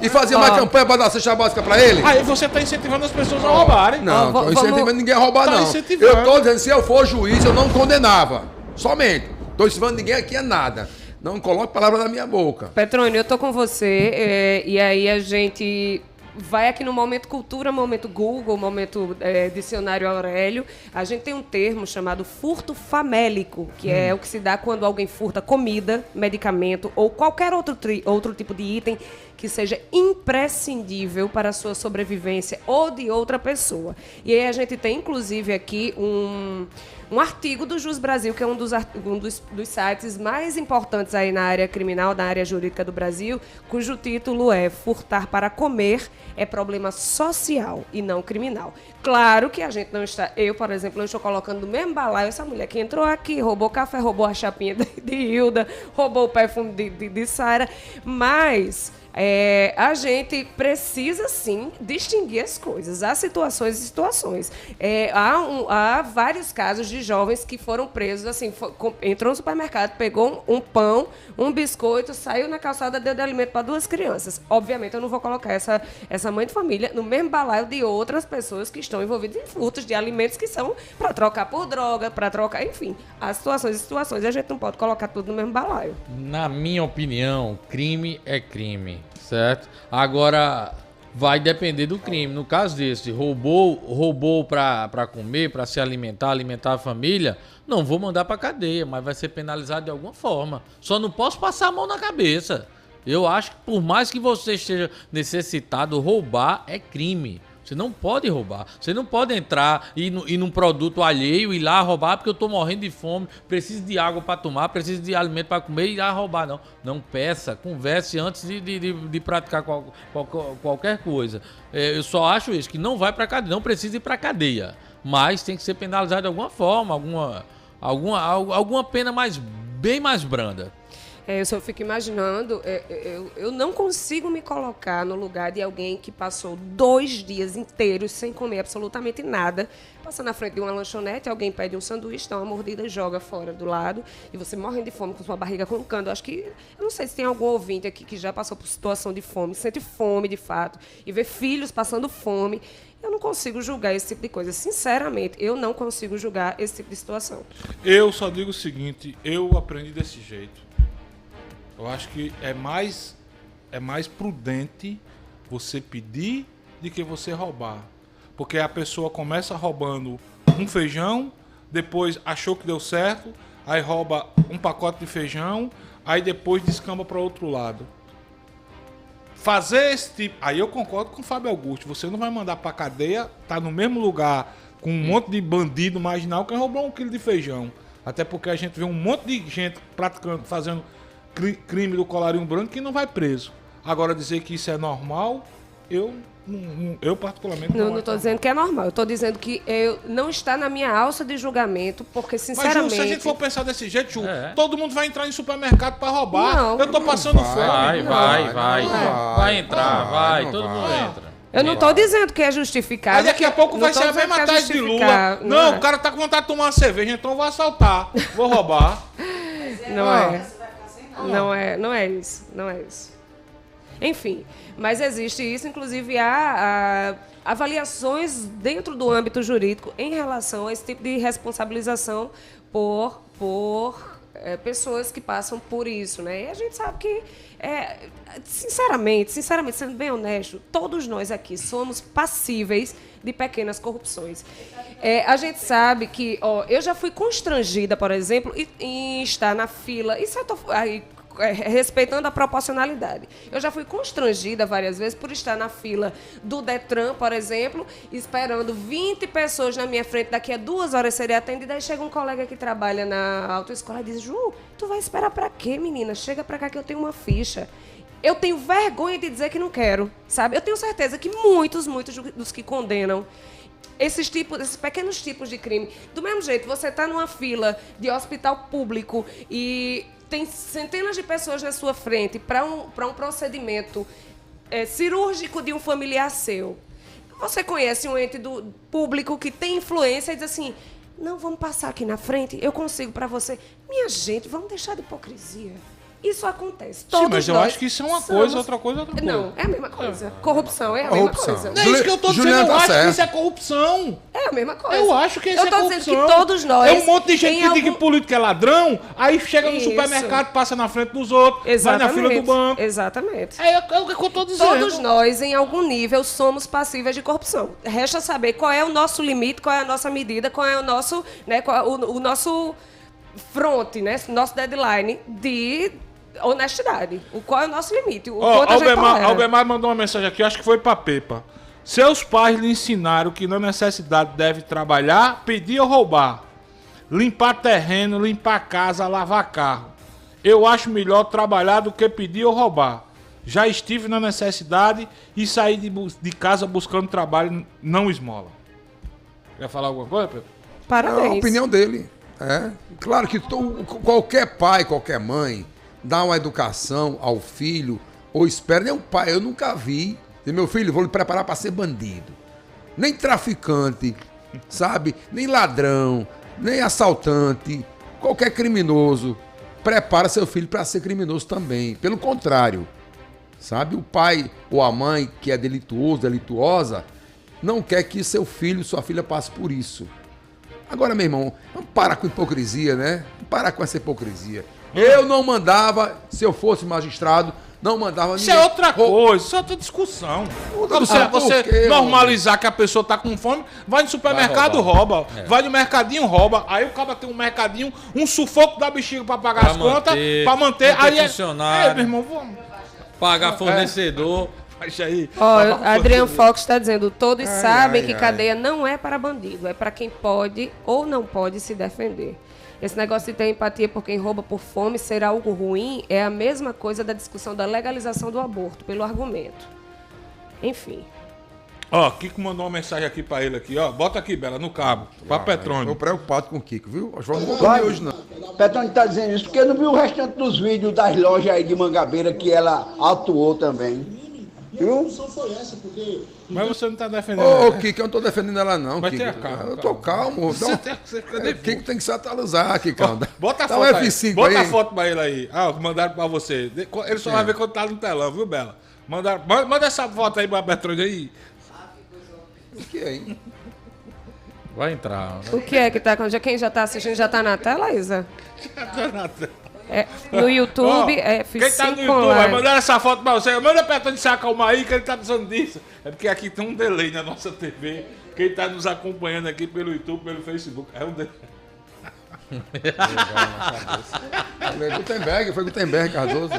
E fazia mais campanha pra dar cesta básica pra ele? Aí você tá incentivando as pessoas a roubarem. Não, tô incentivando ninguém a roubar, não. Eu tô dizendo, se eu for juiz, eu não condenava. Somente. Tô incentivando ninguém aqui a nada. Não coloque palavra na minha boca. Petrônio, eu tô com você. E aí a gente vai aqui no Momento Cultura, Momento Google, Momento Dicionário Aurélio. A gente tem um termo chamado furto famélico, que é o que se dá quando alguém furta comida, medicamento ou qualquer outro tipo de item que seja imprescindível para a sua sobrevivência ou de outra pessoa. E aí a gente tem, inclusive, aqui um artigo do Jus Brasil, que é um dos sites mais importantes aí na área criminal, na área jurídica do Brasil, cujo título é Furtar para Comer é problema social e não criminal. Claro que a gente não está... Eu, por exemplo, não estou colocando no mesmo balaio essa mulher que entrou aqui, roubou café, roubou a chapinha de Hilda, roubou o perfume de Sara, mas... a gente precisa, sim, distinguir as coisas. Há situações e situações. Há vários casos de jovens que foram presos, assim, entrou no supermercado, pegou um pão, um biscoito, saiu na calçada, deu de alimento para 2 crianças. Obviamente, eu não vou colocar essa mãe de família no mesmo balaio de outras pessoas que estão envolvidas em furtos de alimentos que são para trocar por droga, para trocar... Enfim, há situações e situações. A gente não pode colocar tudo no mesmo balaio. Na minha opinião, crime é crime. Certo? Agora, vai depender do crime. No caso desse, roubou para comer, para se alimentar a família, não vou mandar para cadeia, mas vai ser penalizado de alguma forma. Só não posso passar a mão na cabeça. Eu acho que por mais que você esteja necessitado, roubar é crime. Você não pode roubar. Você não pode entrar e num produto alheio e ir lá roubar porque eu estou morrendo de fome, preciso de água para tomar, preciso de alimento para comer e ir lá roubar. Não. Não peça, converse antes de praticar qualquer coisa. Eu só acho isso, que não vai para cadeia, não precisa ir para cadeia. Mas tem que ser penalizado de alguma forma, alguma pena bem mais branda. Eu só fico imaginando, eu não consigo me colocar no lugar de alguém que passou 2 dias inteiros sem comer absolutamente nada, passa na frente de uma lanchonete, alguém pede um sanduíche, dá uma mordida e joga fora do lado, e você morrendo de fome com sua barriga roncando. Acho que, eu não sei se tem algum ouvinte aqui que já passou por situação de fome, sente fome de fato, e vê filhos passando fome. Eu não consigo julgar esse tipo de coisa. Sinceramente, eu não consigo julgar esse tipo de situação. Eu só digo o seguinte, eu aprendi desse jeito. Eu acho que é mais prudente você pedir do que você roubar. Porque a pessoa começa roubando um feijão, depois achou que deu certo, aí rouba um pacote de feijão, aí depois descamba para outro lado. Fazer esse tipo... Aí eu concordo com o Fábio Augusto. Você não vai mandar para cadeia, tá no mesmo lugar com um monte de bandido marginal que roubou 1 quilo de feijão. Até porque a gente vê um monte de gente fazendo crime do colarinho branco que não vai preso. Agora dizer que isso é normal, eu particularmente não estou dizendo que é normal, eu estou dizendo que não está na minha alça de julgamento, porque sinceramente... Mas, Ju, se a gente for pensar desse jeito, Ju, todo mundo vai entrar em supermercado para roubar. Não, eu tô passando fome. Vai entrar, todo mundo entra. Eu não estou dizendo que é justificado. Aí daqui a pouco vai ser a mesma tese de Lula. Não, o cara tá com vontade de tomar uma cerveja, então eu vou assaltar, vou roubar. Não é isso. Enfim, mas existe isso, inclusive há avaliações dentro do âmbito jurídico em relação a esse tipo de responsabilização por pessoas que passam por isso, né? E a gente sabe que, sinceramente, sendo bem honesto, todos nós aqui somos passíveis de pequenas corrupções. A gente sabe que, eu já fui constrangida, por exemplo, em estar na fila, isso eu tô respeitando a proporcionalidade. Eu já fui constrangida várias vezes por estar na fila do Detran, por exemplo, esperando 20 pessoas na minha frente, daqui a 2 horas seria atendida, aí chega um colega que trabalha na autoescola e diz: Ju, tu vai esperar pra quê, menina? Chega pra cá que eu tenho uma ficha. Eu tenho vergonha de dizer que não quero, sabe? Eu tenho certeza que muitos dos que condenam esses pequenos tipos de crime, do mesmo jeito, você está numa fila de hospital público e tem centenas de pessoas na sua frente para um procedimento cirúrgico de um familiar seu. Você conhece um ente do público que tem influência e diz assim: não, vamos passar aqui na frente, eu consigo para você. Minha gente, vamos deixar de hipocrisia. Isso acontece. Sim, mas eu acho que isso é uma coisa, outra coisa é outra coisa. Não, é a mesma coisa. Corrupção é a mesma coisa. Não é isso que eu tô dizendo, eu acho que isso é corrupção. É a mesma coisa. Eu acho que isso é corrupção. Eu tô dizendo que todos nós... É um monte de gente que diz que político é ladrão, aí chega no supermercado, passa na frente dos outros, vai na fila do banco. Exatamente. É o que eu tô dizendo. Todos nós, em algum nível, somos passíveis de corrupção. Resta saber qual é o nosso limite, qual é a nossa medida, qual é o nosso, né, o nosso front, né, nosso deadline de honestidade. Qual é o nosso limite? Albemar mandou uma mensagem aqui, acho que foi pra Pepa. Seus pais lhe ensinaram que na necessidade deve trabalhar, pedir ou roubar. Limpar terreno, limpar casa, lavar carro. Eu acho melhor trabalhar do que pedir ou roubar. Já estive na necessidade e saí de casa buscando trabalho, não esmola. Quer falar alguma coisa, Pepa? Parabéns. É a opinião dele. Claro que qualquer pai, qualquer mãe dá uma educação ao filho, ou espera, nem um pai, eu nunca vi, meu filho, vou lhe preparar para ser bandido, nem traficante, sabe, nem ladrão, nem assaltante, qualquer criminoso, prepara seu filho para ser criminoso também, pelo contrário, sabe, o pai ou a mãe que é delituoso, delituosa, não quer que seu filho, sua filha passe por isso. Agora, meu irmão, vamos parar com hipocrisia, né? Vamos parar com essa hipocrisia. Eu não mandava, se eu fosse magistrado, não mandava ninguém. Isso é outra coisa, isso é outra discussão. Você normalizar que a pessoa tá com fome, vai no supermercado, rouba. Vai no mercadinho, rouba. Aí o cara tem um mercadinho, um sufoco da bexiga pra pagar as contas, pra manter. Aí funcionário, meu irmão, vamos pagar fornecedor. Aí. Adriano Fox está dizendo: todos sabem que cadeia não é para bandido, é para quem pode ou não pode se defender. Esse negócio de ter empatia por quem rouba por fome ser algo ruim é a mesma coisa da discussão da legalização do aborto, pelo argumento. Enfim. Kiko mandou uma mensagem aqui pra ele aqui, bota aqui, Bela, no cabo, pra Petrônio. Tô preocupado com o Kiko, viu? Acho que não vou comer hoje, não. Petrônio tá dizendo isso porque não viu o restante dos vídeos das lojas aí de Mangabeira que ela atuou também. Viu? Mas você não tá defendendo ela. Kiko, eu não tô defendendo ela, não. Mas tenha calma. Eu tô calmo. Kiko tem que se atualizar, Kiko. Bota a foto aí. F5 bota aí. A foto pra ele aí. Mandaram pra você. Ele só vai ver quando tá no telão, viu, Bela? Manda essa foto aí pra Petrônio aí. O que é, hein? Vai entrar. O que é que tá acontecendo? Quem já tá assistindo já tá na tela, Isa? Já tá na tela. No YouTube, quem tá no YouTube, vai mandar essa foto pra você. Manda Petrônio se acalmar aí, que ele tá precisando disso. É porque aqui tem um delay na nossa TV. Quem tá nos acompanhando aqui pelo YouTube, pelo Facebook, é um delay. Foi Gutenberg, Cardoso.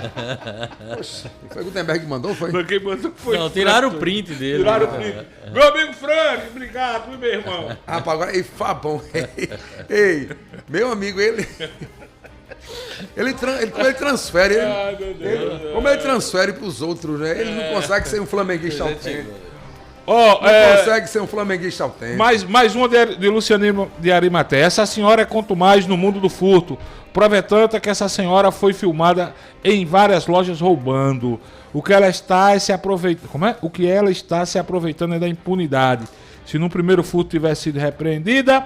Poxa, foi Gutenberg que mandou, foi? Quem mandou foi. Não, tiraram o print dele. Tiraram o print. Meu amigo Frank, obrigado, meu irmão. Rapaz, agora, Fabão. Ei, meu amigo, ele. Como ele transfere, como ele transfere pros outros, né? Ele não consegue ser um flamenguista autêntico. Não consegue ser um flamenguista autêntico. Mais uma de Luciano de Arimaté. Essa senhora é quanto mais no mundo do furto. Prova é tanta que essa senhora foi filmada em várias lojas roubando. O que ela está se aproveitando. O que ela está se aproveitando é da impunidade. Se no primeiro furto tivesse sido repreendida,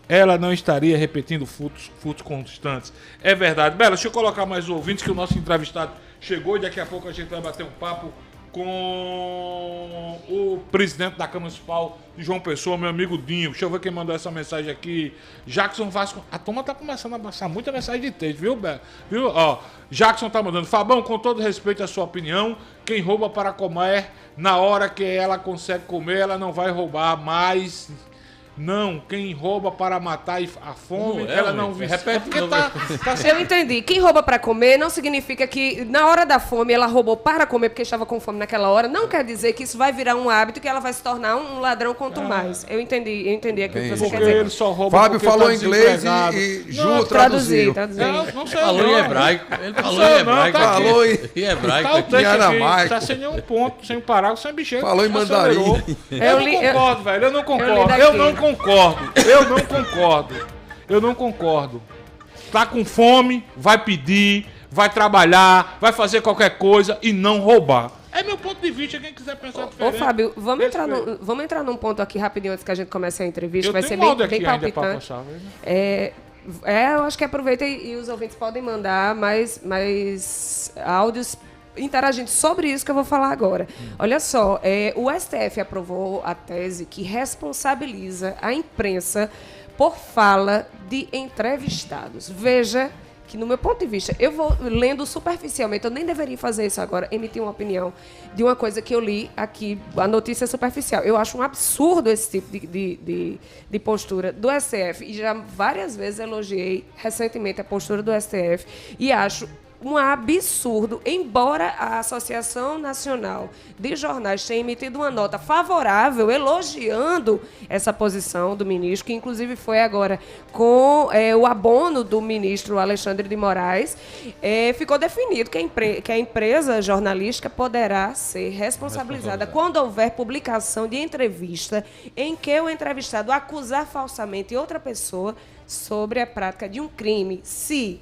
ela não estaria repetindo furtos constantes. É verdade. Bela, deixa eu colocar mais ouvintes que o nosso entrevistado chegou e daqui a pouco a gente vai bater um papo com o presidente da Câmara Municipal de João Pessoa, meu amigo Dinho. Deixa eu ver quem mandou essa mensagem aqui. Jackson Vasco. A turma tá começando a passar muita mensagem de texto, viu, Bela? Viu? Ó, Jackson tá mandando. Fabão, com todo respeito à sua opinião, quem rouba para comer, na hora que ela consegue comer, ela não vai roubar mais. Não, quem rouba para matar a fome, ela não vive. Repete. Eu entendi. Quem rouba para comer não significa que na hora da fome ela roubou para comer porque estava com fome naquela hora. Não quer dizer que isso vai virar um hábito que ela vai se tornar um ladrão quanto mais. Eu entendi aquilo que você quer dizer. Ele só rouba. Fábio falou em inglês e Ju traduziu. Não sei. Falou em hebraico. Ele falou em hebraico. Falou em hebraico. Em aramaico. Tá sem nenhum ponto, sem parágrafo, sem bicheiro. Falou em mandarim. Eu não concordo, velho. Eu não concordo. Tá com fome, vai pedir, vai trabalhar, vai fazer qualquer coisa e não roubar. É meu ponto de vista, quem quiser pensar diferente. Ô, Fábio, vamos entrar num ponto aqui rapidinho antes que a gente comece a entrevista. Vai ser bem palpitante. Eu acho que aproveita e os ouvintes podem mandar mais áudios interagindo sobre isso que eu vou falar agora. Olha só, o STF aprovou a tese que responsabiliza a imprensa por fala de entrevistados. Veja que, no meu ponto de vista, eu vou lendo superficialmente, eu nem deveria fazer isso agora, emitir uma opinião de uma coisa que eu li aqui, a notícia superficial. Eu acho um absurdo esse tipo de postura do STF, e já várias vezes elogiei recentemente a postura do STF, e acho um absurdo, embora a Associação Nacional de Jornais tenha emitido uma nota favorável, elogiando essa posição do ministro, que inclusive foi agora com o abono do ministro Alexandre de Moraes, ficou definido que a empresa jornalística poderá ser responsabilizada quando houver publicação de entrevista em que o entrevistado acusar falsamente outra pessoa sobre a prática de um crime, se...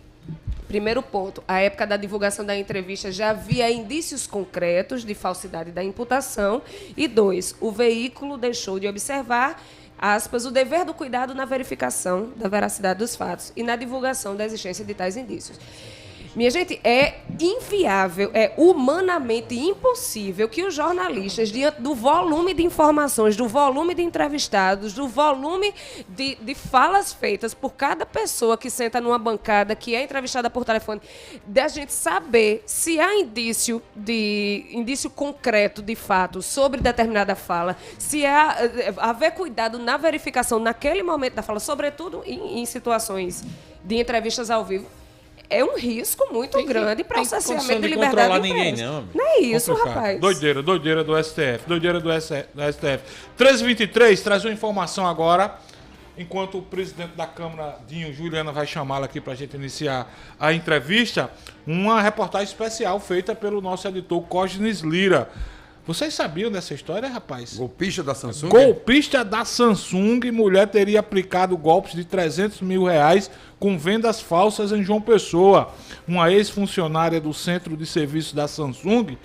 Primeiro ponto, à época da divulgação da entrevista já havia indícios concretos de falsidade da imputação. E 2, o veículo deixou de observar, aspas, o dever do cuidado na verificação da veracidade dos fatos e na divulgação da existência de tais indícios. Minha gente, é inviável, é humanamente impossível que os jornalistas, diante do volume de informações, do volume de entrevistados, do volume de falas feitas por cada pessoa que senta numa bancada, que é entrevistada por telefone, da gente saber se há indício concreto de fato sobre determinada fala, se haver cuidado na verificação naquele momento da fala, sobretudo em situações de entrevistas ao vivo. É um risco muito grande para o cerceamento de liberdade de imprensa. Não é isso, rapaz. Doideira do STF. 13h23, traz uma informação agora, enquanto o presidente da Câmara, Dinho, Juliana, vai chamá-la aqui para a gente iniciar a entrevista, uma reportagem especial feita pelo nosso editor Cosnes Lira. Vocês sabiam dessa história, rapaz? Golpista da Samsung? Golpista da Samsung. Mulher teria aplicado golpes de R$300 mil com vendas falsas em João Pessoa. Uma ex-funcionária do centro de serviço da Samsung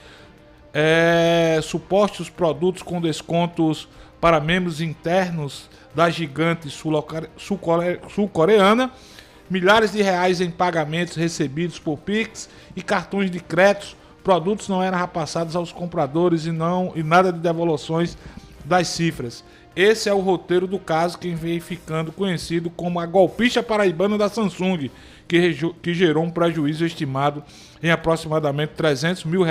suporte os produtos com descontos para membros internos da gigante sul-coreana. Milhares de reais em pagamentos recebidos por Pix e cartões de crédito. Produtos não eram repassados aos compradores e nada de devoluções das cifras. Esse é o roteiro do caso que vem ficando conhecido como a golpista paraibana da Samsung, que gerou um prejuízo estimado em aproximadamente R$300 mil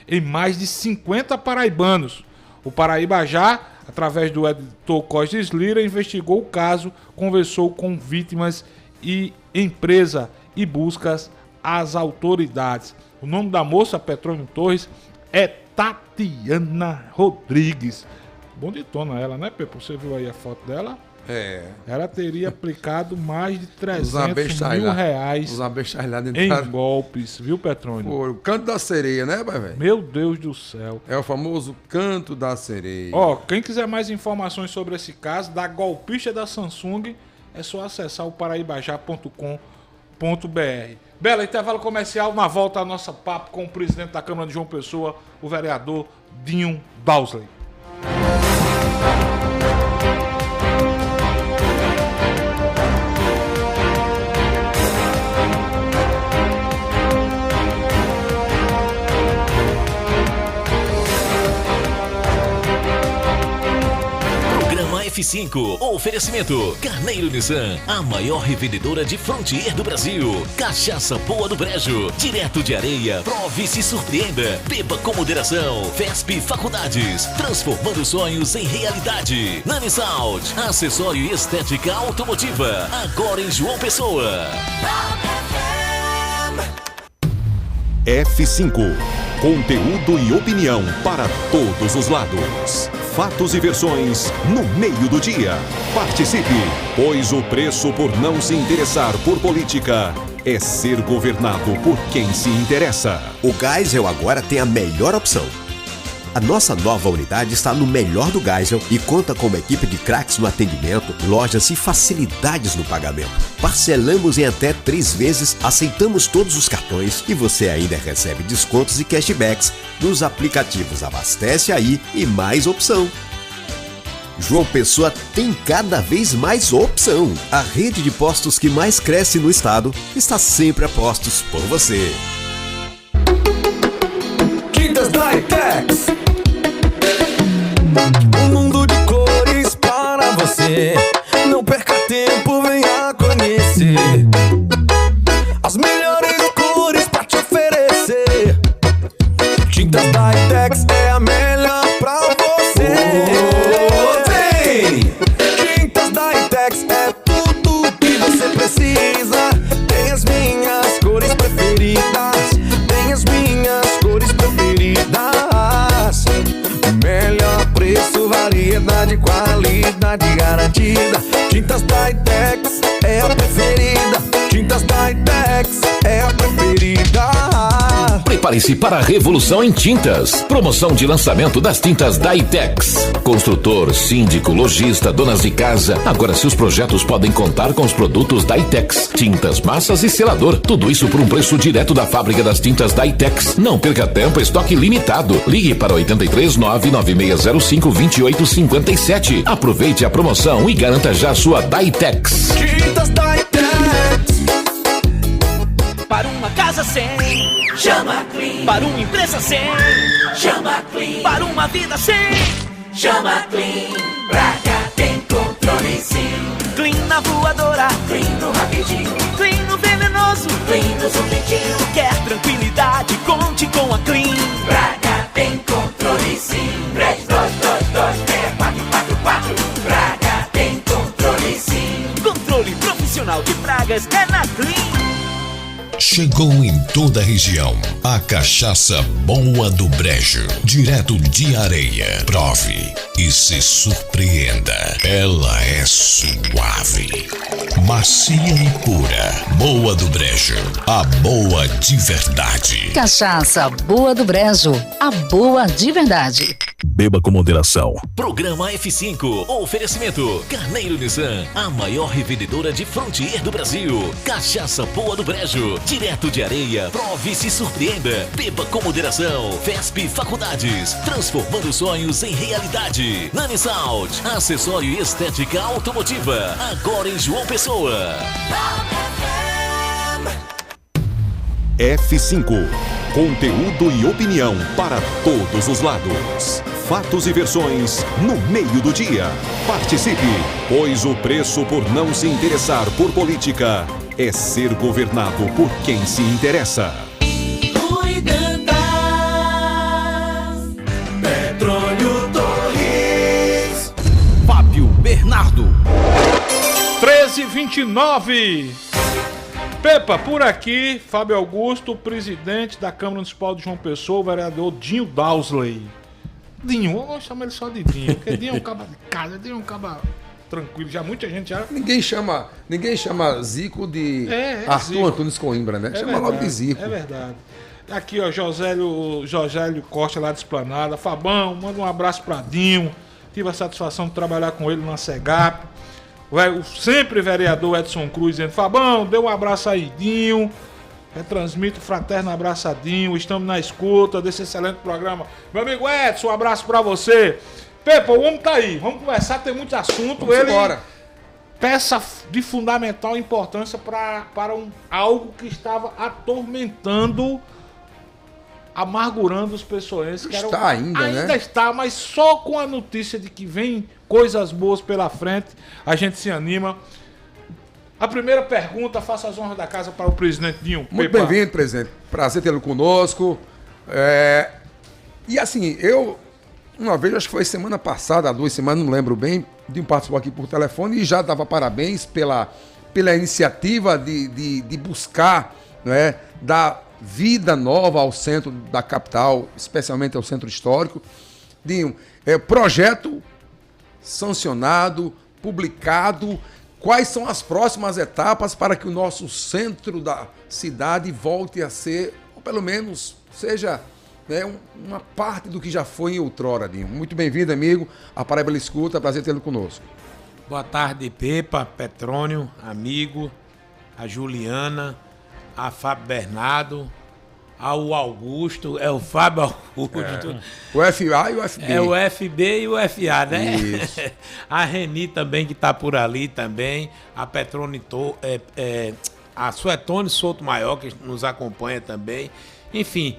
em mais de 50 paraibanos. O Paraíba Já, através do editor Costes Lira, investigou o caso, conversou com vítimas e empresa e busca as autoridades. O nome da moça, Petrônio Torres, é Tatiana Rodrigues. Bonditona ela, né, Pepe? Você viu aí a foto dela? ela teria aplicado mais de 300 mil reais em golpes, viu, Petrônio? Pô, o canto da sereia, né, velho? Meu Deus do céu. É o famoso canto da sereia. Ó, quem quiser mais informações sobre esse caso da golpista da Samsung, é só acessar o paraibajá.com.br. Bela, intervalo comercial, na volta a nossa papo com o presidente da Câmara de João Pessoa, o vereador Dinho Dowsley. F5, oferecimento Carneiro Nissan, a maior revendedora de Frontier do Brasil. Cachaça Boa do Brejo, direto de Areia, prove e se surpreenda. Beba com moderação. FESP Faculdades, transformando sonhos em realidade. Nani Salt, acessório e estética automotiva, agora em João Pessoa. F5, conteúdo e opinião para todos os lados. Fatos e versões no meio do dia. Participe, pois o preço por não se interessar por política é ser governado por quem se interessa. O Geisel agora tem a melhor opção. A nossa nova unidade está no melhor do Geisel e conta com uma equipe de craques no atendimento, lojas e facilidades no pagamento. Parcelamos em até 3 vezes, aceitamos todos os cartões e você ainda recebe descontos e cashbacks nos aplicativos Abastece Aí e Mais Opção. João Pessoa tem cada vez mais opção. A rede de postos que mais cresce no estado está sempre a postos por você. Tintas Ditex, um mundo de cores para você. Não perca tempo, venha conhecer as melhores cores para te oferecer. Tintas Ditex é a melhor pra você. Tintas Ditex é tudo que você precisa. Tem as minhas cores preferidas, tem as minhas cores preferidas. Melhor preço, variedade, qualidade garantida. Tintas Ditex é a preferida. Tintas Ditex é a preferida. Prepare-se para a revolução em tintas. Promoção de lançamento das tintas Ditex. Construtor, síndico, lojista, donas de casa. Agora seus projetos podem contar com os produtos Ditex. Tintas, massas e selador. Tudo isso por um preço direto da fábrica das tintas Ditex. Não perca tempo, estoque limitado. Ligue para 83 99605 2857. Aproveite a promoção e garanta já sua Ditex. Tintas Ditex. Para uma casa sem, chama Clean. Para uma empresa sem, chama Clean. Para uma vida sem, chama Clean. Pra cá tem controle sim. Clean na voadora, Clean no rapidinho, Clean no venenoso, Clean no zumbitinho. Quer tranquilidade, conte com a Clean. Pra cá tem controle sim. 32226444. Pra cá tem controle sim. Controle profissional de pragas é na Clean. Chegou em toda a região a cachaça Boa do Brejo, direto de Areia. Prove e se surpreenda. Ela é suave, macia e pura. Boa do Brejo, a boa de verdade. Cachaça Boa do Brejo, a boa de verdade. Beba com moderação. Programa F5, oferecimento Carneiro Nissan, a maior revendedora de Frontier do Brasil. Cachaça Boa do Brejo, direto de Areia, prove e se surpreenda. Beba com moderação. FESP Faculdades, transformando sonhos em realidade. Nani Salt, acessório e estética automotiva, agora em João Pessoa. F5, conteúdo e opinião para todos os lados. Fatos e versões no meio do dia. Participe, pois o preço por não se interessar por política é ser governado por quem se interessa. Petróleo Torres. Fábio Bernardo. 13h29. Pepa, por aqui, Fábio Augusto, presidente da Câmara Municipal de João Pessoa, o vereador Dinho Dowsley. Dinho, vamos chamar ele só de Dinho, porque Dinho é um caba de casa, Dinho é um caba tranquilo. Já muita gente já... Ninguém chama Zico de Arthur Zico. Antunes Coimbra, né? Chama logo de Zico. É verdade. Aqui, ó, Josélio Costa, lá de Esplanada. Fabão, manda um abraço pra Dinho. Tive a satisfação de trabalhar com ele na Segap. O sempre vereador Edson Cruz dizendo: Fabão, dê um abraço aí, Dinho. Retransmito fraterno abraçadinho. Estamos na escuta desse excelente programa. Meu amigo Edson, um abraço pra você. Pepa, o homem tá aí. Vamos conversar, tem muito assunto. Vamos embora. Peça de fundamental importância para algo que estava atormentando, amargurando os pessoenses. Está ainda, né? Ainda está, mas só com a notícia de que vem coisas boas pela frente, a gente se anima. A primeira pergunta, faça as honras da casa para o presidente Dinho. Muito bem-vindo, presidente. Prazer tê-lo conosco. E assim, uma vez, acho que foi semana passada, há 2 semanas, não lembro bem, Dinho participou aqui por telefone e já dava parabéns pela iniciativa de buscar, né, dar vida nova ao centro da capital, especialmente ao centro histórico. Dinho, projeto sancionado, publicado. Quais são as próximas etapas para que o nosso centro da cidade volte a ser, ou pelo menos seja, né, uma parte do que já foi em outrora, Dinho? Muito bem-vindo, amigo. A Paraíba lhe escuta, prazer tê-lo conosco. Boa tarde, Pepa, Petrônio, amigo, a Juliana, a Fábio Bernardo, ao Augusto, o Fábio Augusto. O FA e o FB. É o FB e o FA, né? Isso. A Reni também, que está por ali também. A Petrone, a Suetone Souto Maior, que nos acompanha também. Enfim,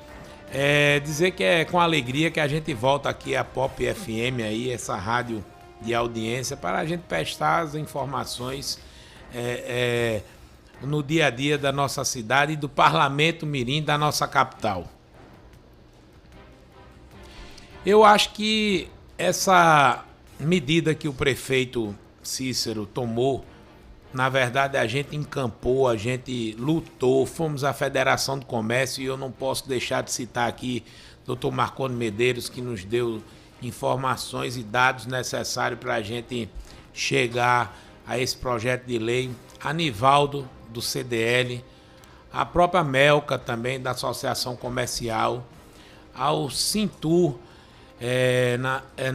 dizer que é com alegria que a gente volta aqui a Pop FM, aí, essa rádio de audiência, para a gente prestar as informações no dia a dia da nossa cidade e do Parlamento Mirim da nossa capital. Eu acho que essa medida que o prefeito Cícero tomou, na verdade a gente encampou, a gente lutou, fomos à Federação do Comércio, e eu não posso deixar de citar aqui Dr. Marconi Medeiros, que nos deu informações e dados necessários para a gente chegar a esse projeto de lei. Anivaldo, do CDL, a própria Melca também, da Associação Comercial, ao Cintur,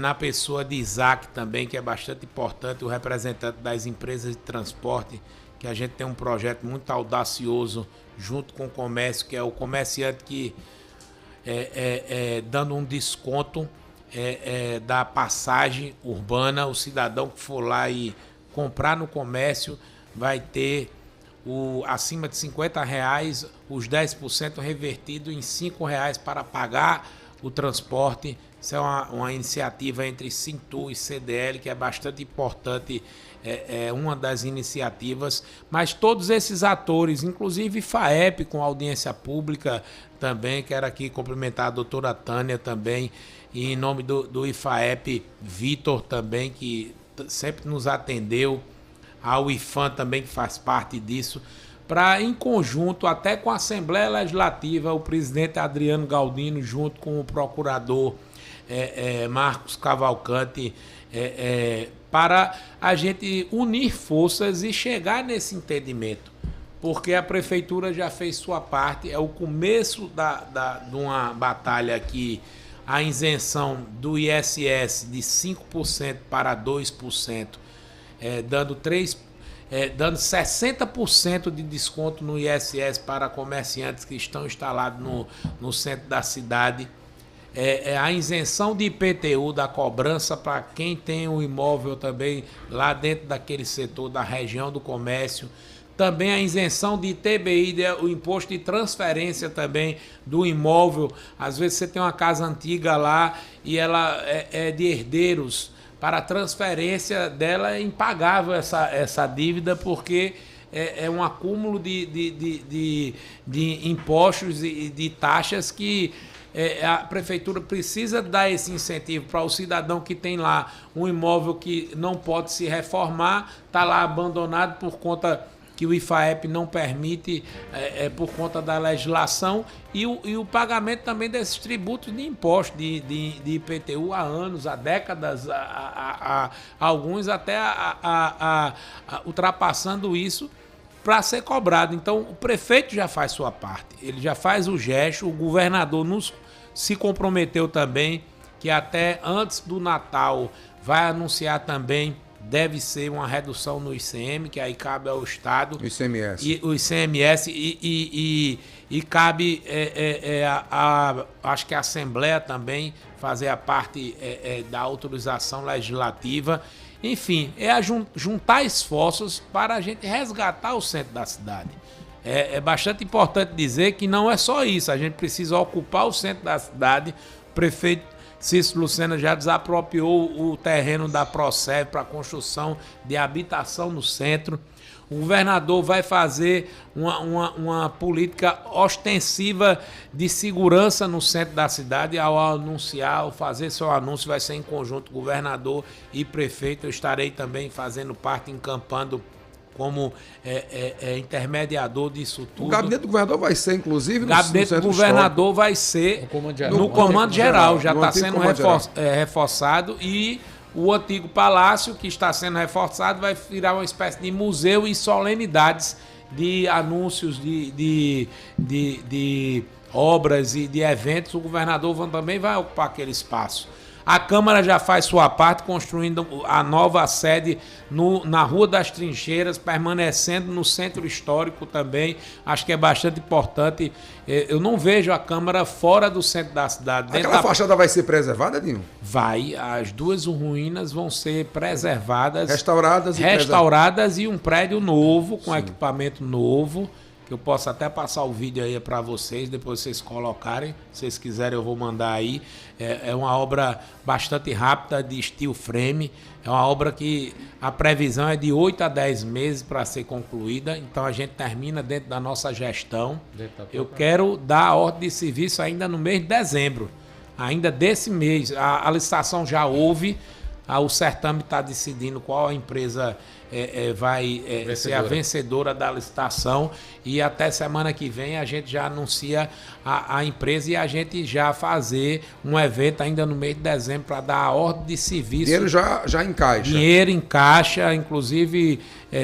na pessoa de Isaac também, que é bastante importante, o representante das empresas de transporte, que a gente tem um projeto muito audacioso junto com o comércio, que é o comerciante que, dando um desconto da passagem urbana, o cidadão que for lá e comprar no comércio vai ter acima de R$50, os 10% revertido em R$5 para pagar o transporte. Isso é uma iniciativa entre Cintur e CDL, que é bastante importante, uma das iniciativas, mas todos esses atores, inclusive FAEP com audiência pública também, quero aqui cumprimentar a doutora Tânia também, e em nome do IFAEP, Vitor também, que sempre nos atendeu, ao IFAM também, que faz parte disso, para, em conjunto, até com a Assembleia Legislativa, o presidente Adriano Galdino, junto com o procurador Marcos Cavalcante, para a gente unir forças e chegar nesse entendimento. Porque a Prefeitura já fez sua parte, é o começo de uma batalha aqui, a isenção do ISS de 5% para 2%, dando 60% de desconto no ISS para comerciantes que estão instalados no centro da cidade. A isenção de IPTU da cobrança para quem tem um imóvel também lá dentro daquele setor da região do comércio. Também a isenção de ITBI, o imposto de transferência também do imóvel. Às vezes você tem uma casa antiga lá e ela é de herdeiros. Para a transferência dela é impagável essa dívida, porque é um acúmulo de impostos e de taxas que a Prefeitura precisa dar esse incentivo para o cidadão que tem lá um imóvel que não pode se reformar, está lá abandonado por conta que o IFAEP não permite por conta da legislação, e o pagamento também desses tributos de imposto de IPTU há anos, há décadas, alguns até ultrapassando isso para ser cobrado. Então o prefeito já faz sua parte, ele já faz o gesto, o governador se comprometeu também que até antes do Natal vai anunciar também, deve ser uma redução no ICM, que aí cabe ao Estado. O ICMS. O ICMS e cabe, acho que a Assembleia também fazer a parte da autorização legislativa. Enfim, juntar esforços para a gente resgatar o centro da cidade. É bastante importante dizer que não é só isso, a gente precisa ocupar o centro da cidade. O prefeito Cícero Lucena já desapropriou o terreno da Procev para construção de habitação no centro. O governador vai fazer uma política ostensiva de segurança no centro da cidade. Ao fazer seu anúncio, vai ser em conjunto governador e prefeito. Eu estarei também fazendo parte, encampando como intermediador disso tudo. O gabinete do governador vai ser, inclusive, o gabinete do governador vai ser no comando geral, já está sendo reforçado, e o antigo palácio, que está sendo reforçado, vai virar uma espécie de museu e solenidades de anúncios de obras e de eventos. O governador também vai ocupar aquele espaço. A Câmara já faz sua parte, construindo a nova sede na Rua das Trincheiras, permanecendo no centro histórico também. Acho que é bastante importante. Eu não vejo a Câmara fora do centro da cidade. Aquela fachada vai ser preservada, Dinho? Vai. As duas ruínas vão ser preservadas. Restauradas e um prédio novo, com equipamento novo. Eu posso até passar o vídeo aí para vocês, depois vocês colocarem. Se vocês quiserem, eu vou mandar aí. É uma obra bastante rápida, de steel frame. É uma obra que a previsão é de 8 a 10 meses para ser concluída. Então a gente termina dentro da nossa gestão. Eu quero dar a ordem de serviço ainda no mês de dezembro. Ainda desse mês. A licitação já houve. O certame está decidindo qual a empresa vai ser a vencedora da licitação, e até semana que vem a gente já anuncia a empresa e a gente já fazer um evento ainda no mês de dezembro para dar a ordem de serviço. Dinheiro já encaixa. Dinheiro encaixa, inclusive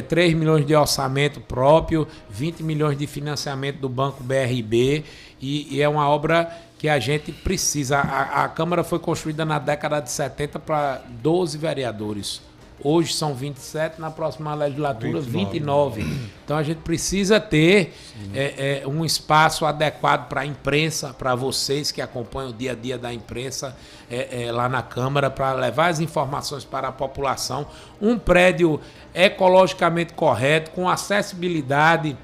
3 milhões de orçamento próprio, 20 milhões de financiamento do Banco BRB, e é uma obra que a gente precisa. A Câmara foi construída na década de 70 para 12 vereadores. Hoje são 27, na próxima legislatura 29. Então a gente precisa ter um espaço adequado para a imprensa, para vocês que acompanham o dia a dia da imprensa lá na Câmara, para levar as informações para a população. Um prédio ecologicamente correto, com acessibilidade,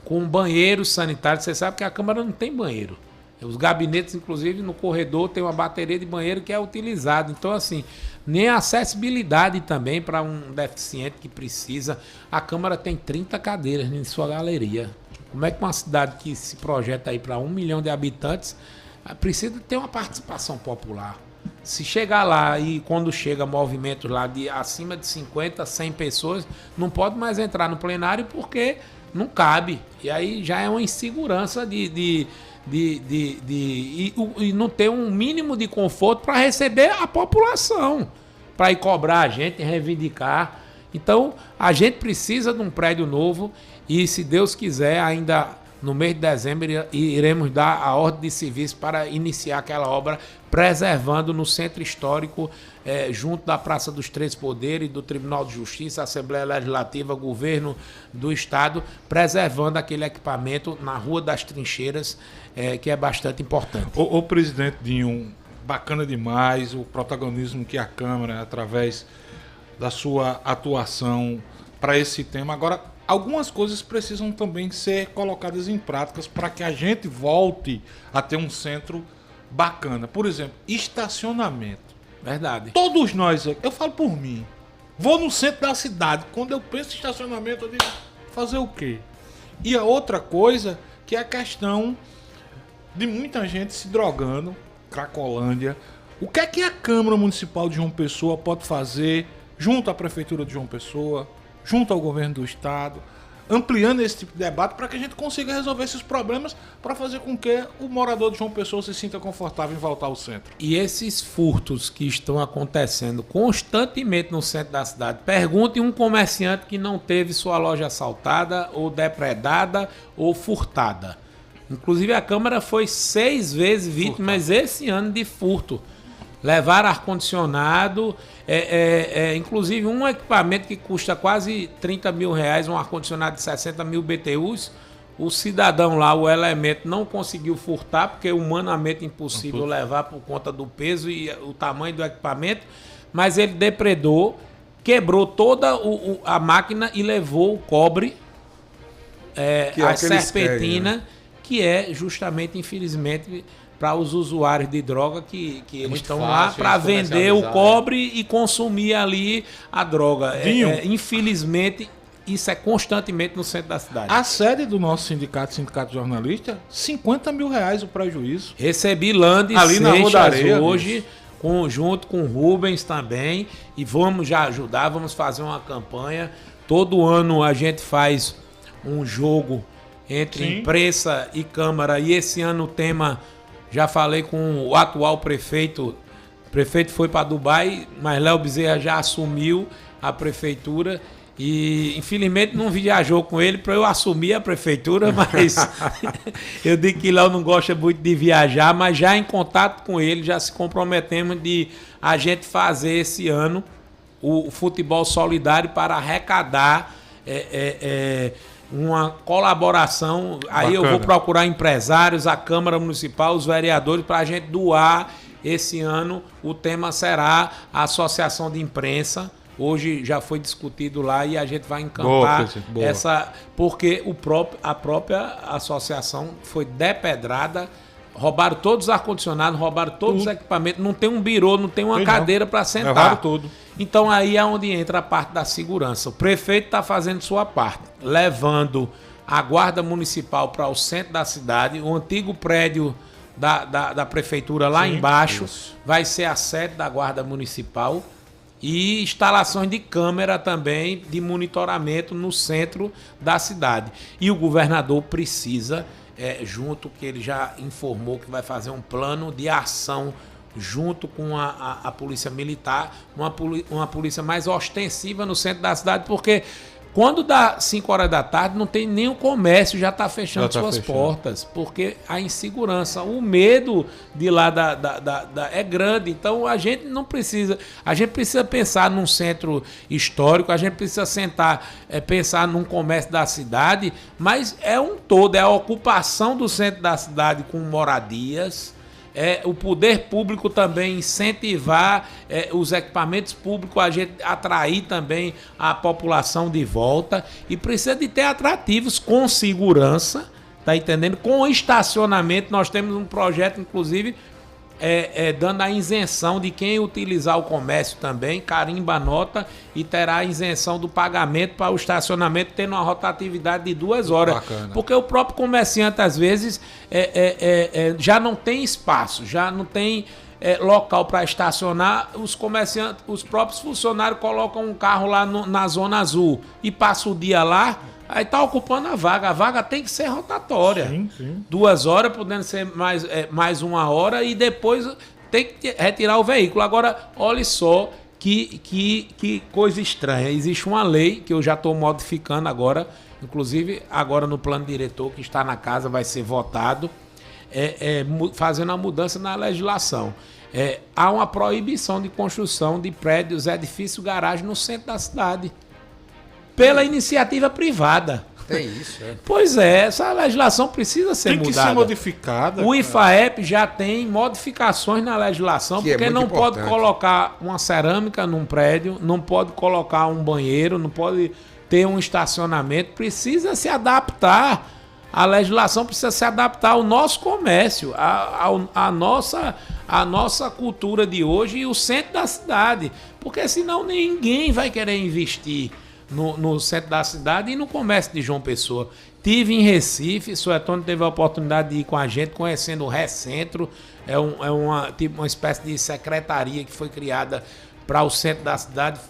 com banheiros sanitários. Você sabe que a Câmara não tem banheiro. Os gabinetes, inclusive, no corredor tem uma bateria de banheiro que é utilizada. Então, assim, nem a acessibilidade também para um deficiente que precisa. A Câmara tem 30 cadeiras em sua galeria. Como é que uma cidade que se projeta aí para 1 milhão de habitantes precisa ter uma participação popular? Se chegar lá e quando chega movimentos lá de acima de 50, 100 pessoas, não pode mais entrar no plenário porque não cabe. E aí já é uma insegurança e não ter um mínimo de conforto para receber a população, para ir cobrar a gente, reivindicar. Então, a gente precisa de um prédio novo e, se Deus quiser, ainda no mês de dezembro iremos dar a ordem de serviço para iniciar aquela obra, preservando no centro histórico, junto da Praça dos Três Poderes, do Tribunal de Justiça, Assembleia Legislativa, Governo do Estado, preservando aquele equipamento na Rua das Trincheiras, que é bastante importante. O presidente Dinho, bacana demais o protagonismo que a Câmara, através da sua atuação para esse tema. Agora, algumas coisas precisam também ser colocadas em práticas para que a gente volte a ter um centro bacana. Por exemplo, estacionamento. Verdade. Todos nós, eu falo por mim, vou no centro da cidade, quando eu penso em estacionamento, eu digo, fazer o quê? E a outra coisa, que é a questão de muita gente se drogando, Cracolândia. O que é que a Câmara Municipal de João Pessoa pode fazer junto à Prefeitura de João Pessoa, junto ao Governo do Estado, ampliando esse tipo de debate para que a gente consiga resolver esses problemas para fazer com que o morador de João Pessoa se sinta confortável em voltar ao centro. E esses furtos que estão acontecendo constantemente no centro da cidade, pergunte um comerciante que não teve sua loja assaltada ou depredada ou furtada. Inclusive a Câmara foi 6 vezes vítima esse ano de furto. Levar ar-condicionado, inclusive um equipamento que custa quase 30 mil reais, um ar-condicionado de 60 mil BTUs, o cidadão lá, o elemento, não conseguiu furtar, porque é humanamente impossível levar por conta do peso e o tamanho do equipamento, mas ele depredou, quebrou toda a máquina e levou o cobre, a serpentina, que é justamente, infelizmente, para os usuários de droga que eles estão lá para vender o cobre e consumir ali a droga. Infelizmente, isso é constantemente no centro da cidade. A sede do nosso sindicato jornalista, 50 mil reais o prejuízo. Recebi Lande ali na Rua da Areia hoje, junto com o Rubens também, e vamos já ajudar, vamos fazer uma campanha. Todo ano a gente faz um jogo entre imprensa e Câmara, e esse ano o tema... Já falei com o atual prefeito. O prefeito foi para Dubai, mas Léo Bezerra já assumiu a prefeitura e infelizmente não viajou com ele para eu assumir a prefeitura, mas eu digo que Léo não gosta muito de viajar, mas já em contato com ele, já se comprometemos de a gente fazer esse ano o futebol solidário para arrecadar uma colaboração. Aí bacana. Eu vou procurar empresários, a Câmara Municipal, os vereadores, para a gente doar esse ano. O tema será a Associação de Imprensa. Hoje já foi discutido lá e a gente vai encantar essa... Porque a própria associação foi depedrada, roubaram todos os ar-condicionados, roubaram todos os equipamentos, não tem um birô, não tem uma cadeira para sentar. Levaram tudo. Então aí é onde entra a parte da segurança. O prefeito está fazendo sua parte, levando a guarda municipal para o centro da cidade. O antigo prédio da prefeitura lá embaixo vai ser a sede da guarda municipal e instalações de câmera também de monitoramento no centro da cidade. E o governador precisa, junto, que ele já informou que vai fazer um plano de ação junto com a polícia militar, uma polícia mais ostensiva no centro da cidade, porque quando dá 5 horas da tarde não tem nem o comércio, já está fechando suas portas, porque a insegurança, o medo de lá é grande. Então a gente precisa pensar num centro histórico, a gente precisa pensar num comércio da cidade, mas é um todo, é a ocupação do centro da cidade com moradias, o poder público também incentivar os equipamentos públicos, a gente atrair também a população de volta, e precisa de ter atrativos com segurança, tá entendendo? Com estacionamento. Nós temos um projeto, inclusive, dando a isenção de quem utilizar o comércio também, carimba a nota e terá a isenção do pagamento para o estacionamento, tendo uma rotatividade de 2 horas. Bacana. Porque o próprio comerciante, às vezes, já não tem espaço, já não tem local para estacionar. Os comerciantes, os próprios funcionários colocam um carro lá na Zona Azul e passa o dia lá, aí está ocupando a vaga tem que ser rotatória. Sim. 2 horas, podendo ser mais 1 hora, e depois tem que retirar o veículo. Agora, olha só que coisa estranha. Existe uma lei que eu já estou modificando agora, inclusive agora no plano diretor que está na casa, vai ser votado, fazendo a mudança na legislação. Há uma proibição de construção de prédios, edifícios, garagem no centro da cidade, pela iniciativa privada. Tem isso, Pois essa legislação precisa ser mudada. Tem que ser modificada. O IFAEP já tem modificações na legislação, porque não pode colocar uma cerâmica num prédio, não pode colocar um banheiro, não pode ter um estacionamento, precisa se adaptar. A legislação precisa se adaptar ao nosso comércio, à nossa cultura de hoje e o centro da cidade, porque senão ninguém vai querer investir no centro da cidade e no comércio de João Pessoa. Tive em Recife, o Suetônio teve a oportunidade de ir com a gente, conhecendo o Recentro, uma espécie de secretaria que foi criada para o centro da cidade,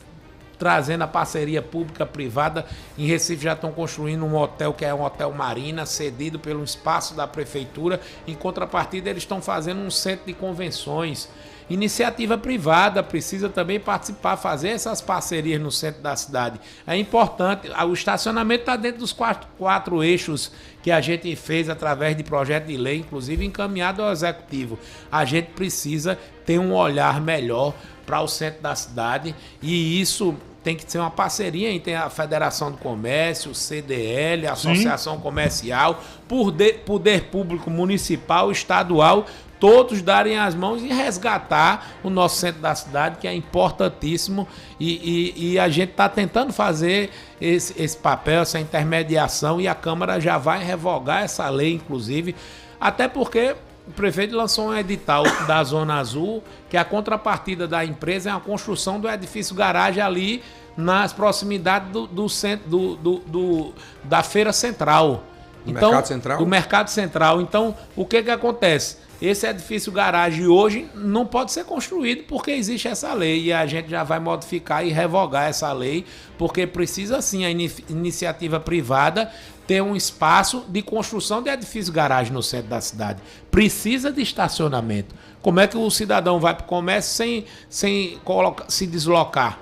trazendo a parceria pública-privada. Em Recife já estão construindo um hotel que é um hotel Marina, cedido pelo espaço da prefeitura. Em contrapartida, eles estão fazendo um centro de convenções. Iniciativa privada precisa também participar, fazer essas parcerias no centro da cidade. É importante, o estacionamento está dentro dos quatro eixos que a gente fez através de projeto de lei, inclusive encaminhado ao executivo. A gente precisa ter um olhar melhor para o centro da cidade e isso tem que ser uma parceria entre a Federação do Comércio, o CDL, a Associação Comercial, Poder Público Municipal, Estadual, todos darem as mãos e resgatar o nosso centro da cidade, que é importantíssimo, e a gente está tentando fazer esse papel, essa intermediação, e a Câmara já vai revogar essa lei, inclusive, até porque o prefeito lançou um edital da Zona Azul, que a contrapartida da empresa é a construção do edifício garagem ali nas proximidades do centro da Feira Central. Então, Mercado Central? Do Mercado Central. Então, o que acontece? Esse edifício garagem hoje não pode ser construído porque existe essa lei e a gente já vai modificar e revogar essa lei, porque precisa sim a iniciativa privada ter um espaço de construção de edifício garagem no centro da cidade. Precisa de estacionamento. Como é que o cidadão vai para o comércio sem se deslocar?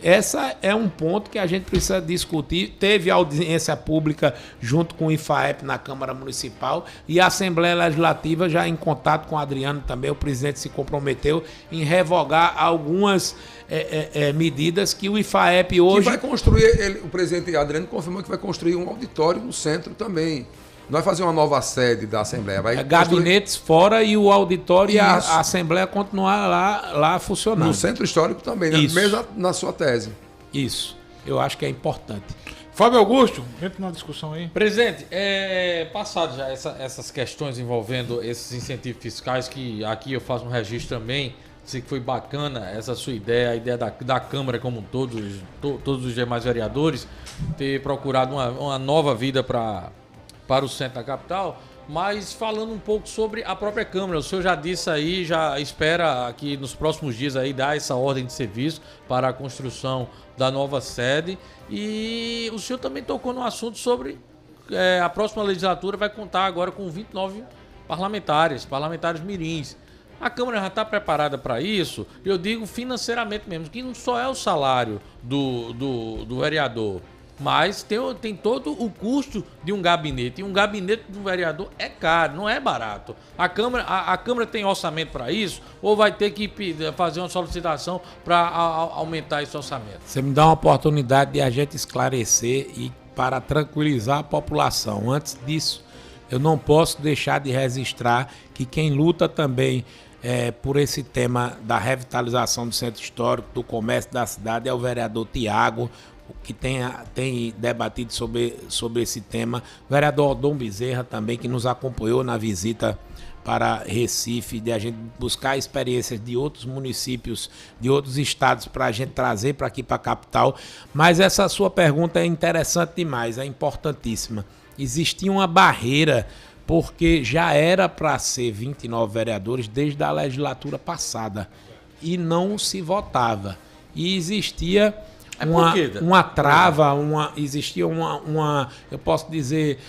Essa é um ponto que a gente precisa discutir. Teve audiência pública junto com o IFAEP na Câmara Municipal e a Assembleia Legislativa já em contato com o Adriano também, o presidente se comprometeu em revogar algumas medidas que o IFAEP hoje... Que vai construir, o presidente Adriano confirmou que vai construir um auditório no centro também. Não vai fazer uma nova sede da Assembleia. Vai gabinetes fora e o auditório e a Assembleia continuar lá funcionando. No Centro Histórico também, né? Mesmo na sua tese. Isso. Eu acho que é importante. Fábio Augusto, entra na discussão aí. Presidente, passado já essas questões envolvendo esses incentivos fiscais, que aqui eu faço um registro também, sei que foi bacana essa sua ideia, a ideia da Câmara como todos os demais vereadores, ter procurado uma nova vida para o centro da capital, mas falando um pouco sobre a própria Câmara. O senhor já disse aí, já espera que nos próximos dias aí dar essa ordem de serviço para a construção da nova sede, e o senhor também tocou no assunto sobre a próxima legislatura vai contar agora com 29 parlamentares mirins. A Câmara já está preparada para isso, eu digo financeiramente mesmo, que não só é o salário do vereador, mas tem todo o custo de um gabinete. E um gabinete do vereador é caro, não é barato. A Câmara tem orçamento para isso ou vai ter que fazer uma solicitação para aumentar esse orçamento? Você me dá uma oportunidade de a gente esclarecer e para tranquilizar a população. Antes disso, eu não posso deixar de registrar que quem luta também por esse tema da revitalização do centro histórico, do comércio da cidade, é o vereador Tiago, que tem debatido sobre esse tema. O vereador Dom Bezerra também, que nos acompanhou na visita para Recife, de a gente buscar experiências de outros municípios, de outros estados, para a gente trazer para aqui, para a capital. Mas essa sua pergunta é interessante demais, é importantíssima. Existia uma barreira, porque já era para ser 29 vereadores desde a legislatura passada e não se votava. E existia uma trava, existia eu posso dizer,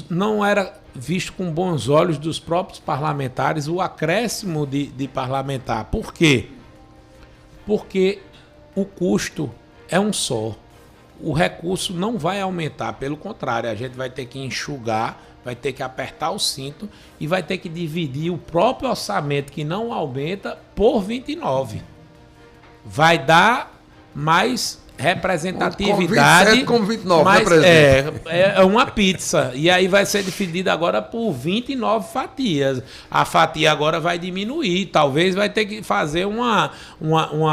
não era visto com bons olhos dos próprios parlamentares o acréscimo de parlamentar. Por quê? Porque o custo é um só. O recurso não vai aumentar, pelo contrário, a gente vai ter que enxugar, vai ter que apertar o cinto e vai ter que dividir o próprio orçamento, que não aumenta, por 29. Vai dar mais representatividade. Com 29, mas né, presidente? É uma pizza. E aí vai ser dividida agora por 29 fatias. A fatia agora vai diminuir. Talvez vai ter que fazer uma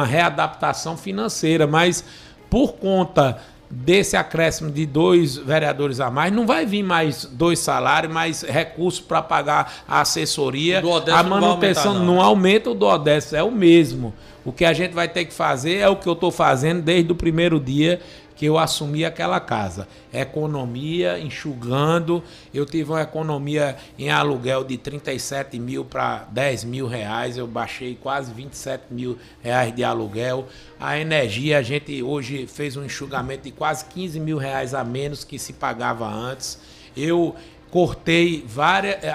readaptação financeira. Mas por conta desse acréscimo de 2 vereadores a mais, não vai vir mais 2 salários, mais recursos para pagar a assessoria, a manutenção. Não aumenta o do Odessa, é o mesmo. O que a gente vai ter que fazer é o que eu estou fazendo desde o primeiro dia, que eu assumi aquela casa. Economia, enxugando. Eu tive uma economia em aluguel de 37 mil para 10 mil reais. Eu baixei quase 27 mil reais de aluguel. A energia, a gente hoje fez um enxugamento de quase 15 mil reais a menos que se pagava antes. Eu cortei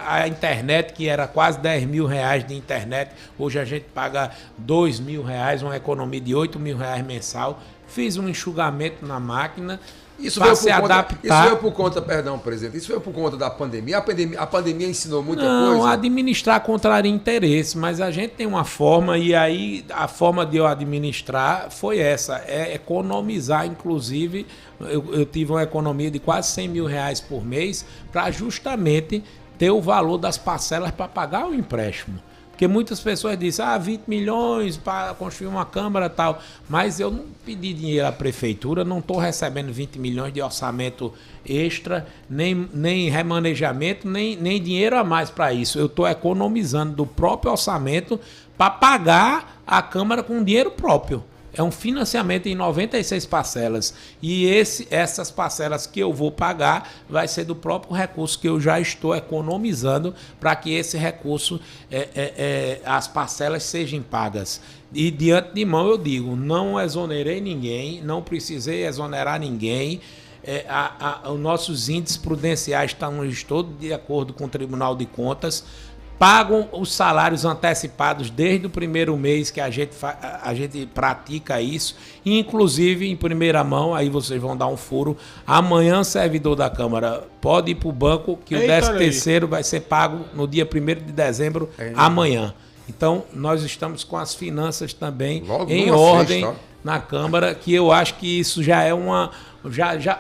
a internet, que era quase 10 mil reais de internet. Hoje a gente paga 2 mil reais, uma economia de 8 mil reais mensal. Fiz um enxugamento na máquina. Isso veio por conta, perdão, presidente, isso veio por conta da pandemia. A pandemia ensinou muita coisa. Não, administrar contraria interesse, mas a gente tem uma forma, e aí a forma de eu administrar foi essa, é economizar. Inclusive, eu tive uma economia de quase 100 mil reais por mês para justamente ter o valor das parcelas para pagar o empréstimo. Porque muitas pessoas dizem, 20 milhões para construir uma câmara e tal. Mas eu não pedi dinheiro à prefeitura, não estou recebendo 20 milhões de orçamento extra, nem remanejamento, nem dinheiro a mais para isso. Eu estou economizando do próprio orçamento para pagar a câmara com dinheiro próprio. É um financiamento em 96 parcelas. E essas parcelas que eu vou pagar vai ser do próprio recurso que eu já estou economizando para que esse recurso, as parcelas sejam pagas. E de antemão eu digo, não exonerei ninguém, não precisei exonerar ninguém. Os nossos índices prudenciais estão todos de acordo com o Tribunal de Contas. Pagam os salários antecipados desde o primeiro mês que a gente pratica isso. Inclusive, em primeira mão, aí vocês vão dar um furo. Amanhã, servidor da Câmara pode ir para o banco, que o 13º vai ser pago no dia 1º de dezembro, amanhã. Então, nós estamos com as finanças também em ordem na Câmara, que eu acho que isso já é uma...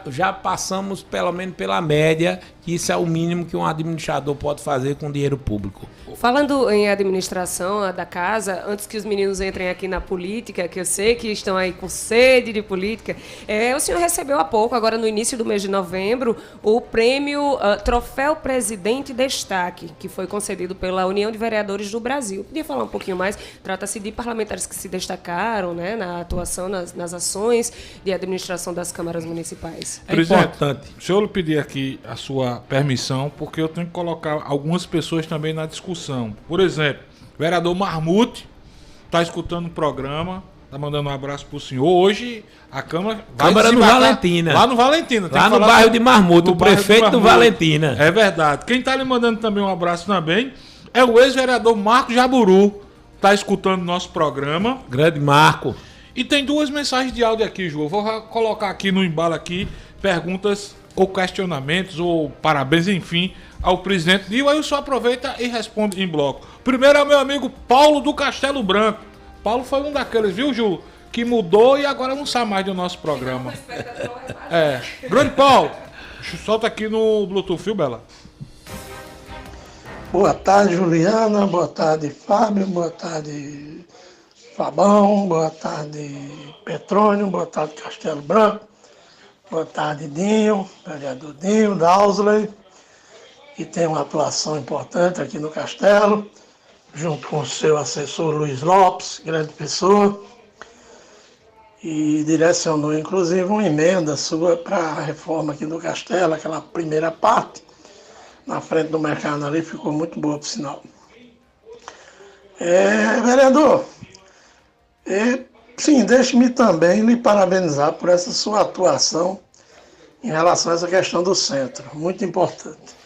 Já passamos pelo menos pela média, que isso é o mínimo que um administrador pode fazer com dinheiro público. Falando em administração da casa, antes que os meninos entrem aqui na política, que eu sei que estão aí com sede de política, o senhor recebeu há pouco, agora no início do mês de novembro, o prêmio Troféu Presidente Destaque, que foi concedido pela União de Vereadores do Brasil. Podia falar um pouquinho mais? Trata-se de parlamentares que se destacaram, né, na atuação, nas ações de administração das câmaras municipais. Presidente, se eu lhe pedir aqui a sua permissão, porque eu tenho que colocar algumas pessoas também na discussão. Por exemplo, o vereador Marmute está escutando o programa, está mandando um abraço para o senhor. Hoje a Câmara vai no Valentina. Lá no Valentina. Lá no bairro de Marmute, o prefeito do Valentina. É verdade. Quem está lhe mandando também um abraço também é o ex-vereador Marco Jaburu. Está escutando o nosso programa. Grande Marco. E tem duas mensagens de áudio aqui, Ju. Eu vou colocar aqui no embalo aqui perguntas ou questionamentos ou parabéns, enfim, ao presidente. E aí o senhor aproveita e responde em bloco. Primeiro é o meu amigo Paulo do Castelo Branco. Paulo foi um daqueles, viu, Ju? Que mudou e agora não sai mais do nosso programa. Grande Paulo. Solta aqui no Bluetooth, viu, Bela? Boa tarde, Juliana. Boa tarde, Fábio. Boa tarde, Fabão. Boa tarde, Petrônio. Boa tarde, Castelo Branco. Boa tarde, Dinho, vereador Dinho, Dausley, que tem uma atuação importante aqui no Castelo, junto com o seu assessor Luiz Lopes, grande pessoa, e direcionou inclusive uma emenda sua para a reforma aqui do Castelo, aquela primeira parte, na frente do mercado ali, ficou muito boa, por sinal. Vereador, sim, deixe-me também lhe parabenizar por essa sua atuação em relação a essa questão do centro, muito importante.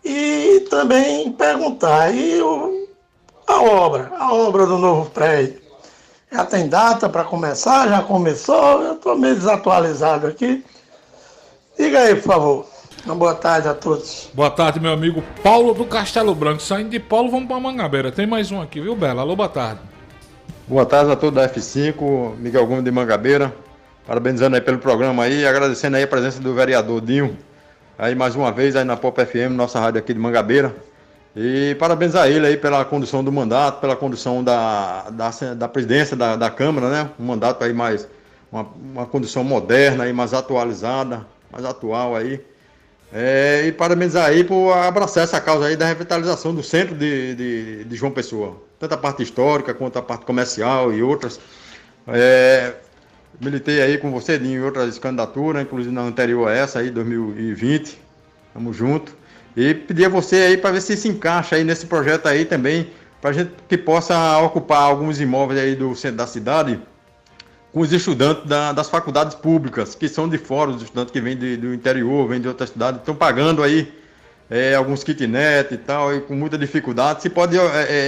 E também perguntar, a obra do novo prédio, já tem data para começar? Já começou? Eu estou meio desatualizado aqui. Diga aí, por favor. Uma boa tarde a todos. Boa tarde, meu amigo Paulo do Castelo Branco. Saindo de Paulo, vamos para Mangabeira. Tem mais um aqui, viu, Bela? Alô, boa tarde. Boa tarde a todos da F5, Miguel Gomes de Mangabeira, parabenizando aí pelo programa aí, agradecendo aí a presença do vereador Dinho, aí mais uma vez aí na Pop FM, nossa rádio aqui de Mangabeira, e parabenizar ele aí pela condução do mandato, pela condução da presidência da Câmara, né, um mandato aí mais, uma condução moderna aí, mais atualizada, mais atual aí, e parabenizar aí por abraçar essa causa aí da revitalização do centro de João Pessoa. Tanto a parte histórica quanto a parte comercial e outras. militei aí com você em outras candidaturas, inclusive na anterior a essa aí, 2020. Tamo junto. E pedir a você aí para ver se encaixa aí nesse projeto aí também, para a gente que possa ocupar alguns imóveis aí do centro da cidade com os estudantes das faculdades públicas, que são de fora, os estudantes que vêm do interior, vêm de outras cidades, estão pagando aí alguns kitnet e tal, e com muita dificuldade. Se pode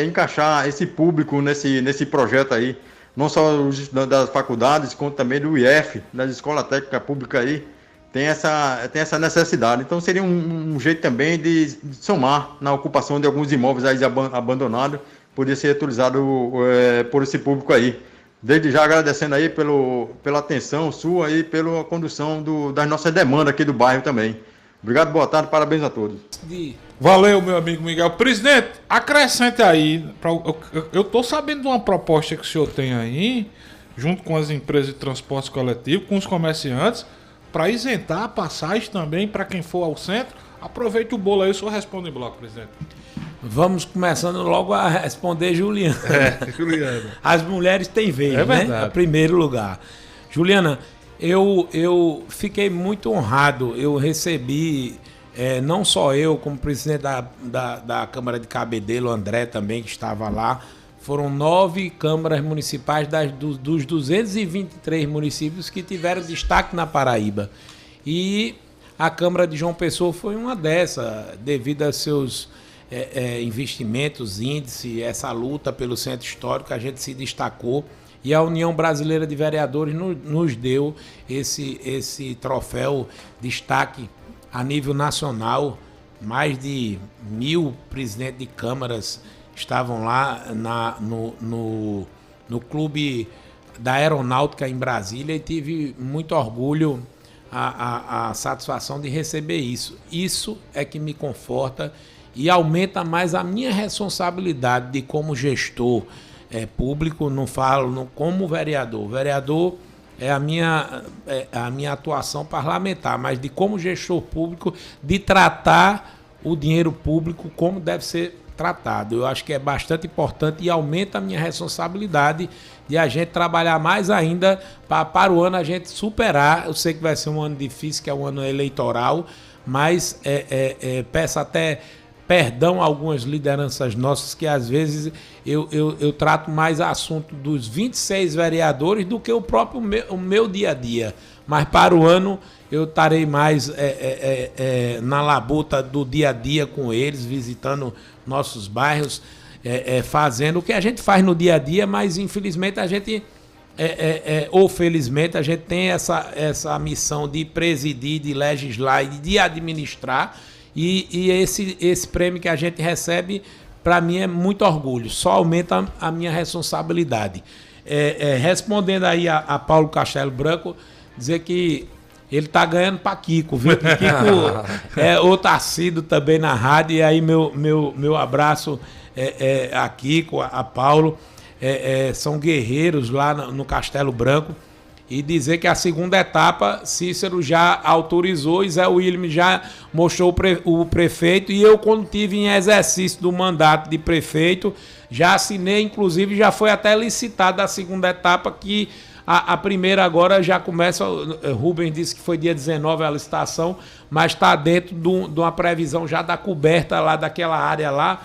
encaixar esse público nesse projeto aí, não só os estudantes das faculdades, como também do IF, das escolas técnicas públicas aí, tem essa necessidade. Então seria um jeito também de somar na ocupação de alguns imóveis aí abandonados, poder ser utilizado por esse público aí. Desde já agradecendo aí pela atenção sua e pela condução das nossas demandas aqui do bairro também. Obrigado, boa tarde, parabéns a todos. Valeu, meu amigo Miguel. Presidente, acrescente aí, eu tô sabendo de uma proposta que o senhor tem aí, junto com as empresas de transporte coletivo, com os comerciantes, para isentar a passagem também para quem for ao centro. Aproveita o bolo aí, o senhor responde em bloco, presidente. Vamos começando logo a responder, Juliana. Juliana. As mulheres têm vez, né? Em primeiro lugar. Juliana, eu fiquei muito honrado. Eu recebi, não só eu, como presidente da Câmara de Cabedelo, André também, que estava lá. Foram 9 câmaras municipais dos 223 municípios que tiveram destaque na Paraíba. E a Câmara de João Pessoa foi uma dessas, devido a seus investimentos, índice, essa luta pelo centro histórico, a gente se destacou. E a União Brasileira de Vereadores nos deu esse troféu destaque a nível nacional. Mais de 1.000 presidentes de câmaras estavam lá no clube da Aeronáutica em Brasília e tive muito orgulho, a satisfação de receber isso. Isso é que me conforta e aumenta mais a minha responsabilidade de como gestor público, não falo como vereador. Vereador é a minha atuação parlamentar, mas de como gestor público, de tratar o dinheiro público como deve ser tratado. Eu acho que é bastante importante e aumenta a minha responsabilidade de a gente trabalhar mais ainda para o ano a gente superar. Eu sei que vai ser um ano difícil, que é um ano eleitoral, mas peço até perdão a algumas lideranças nossas que às vezes eu trato mais assunto dos 26 vereadores do que o próprio meu dia a dia. Mas para o ano eu estarei mais na labuta do dia a dia com eles, visitando nossos bairros, fazendo o que a gente faz no dia a dia, mas infelizmente a gente, ou felizmente, a gente tem essa missão de presidir, de legislar e de administrar. E esse prêmio que a gente recebe, para mim, é muito orgulho. Só aumenta a minha responsabilidade. Respondendo aí a Paulo Castelo Branco, dizer que ele tá ganhando para Kiko, viu? Porque Kiko é outro assíduo também na rádio. E aí meu abraço a Kiko, a Paulo. São guerreiros lá no Castelo Branco. E dizer que a segunda etapa, Cícero já autorizou, e Zé William já mostrou o prefeito, e eu, quando tive em exercício do mandato de prefeito, já assinei, inclusive já foi até licitada a segunda etapa, que a primeira agora já começa, Rubens disse que foi dia 19 a licitação, mas está dentro de uma previsão já da coberta lá daquela área lá,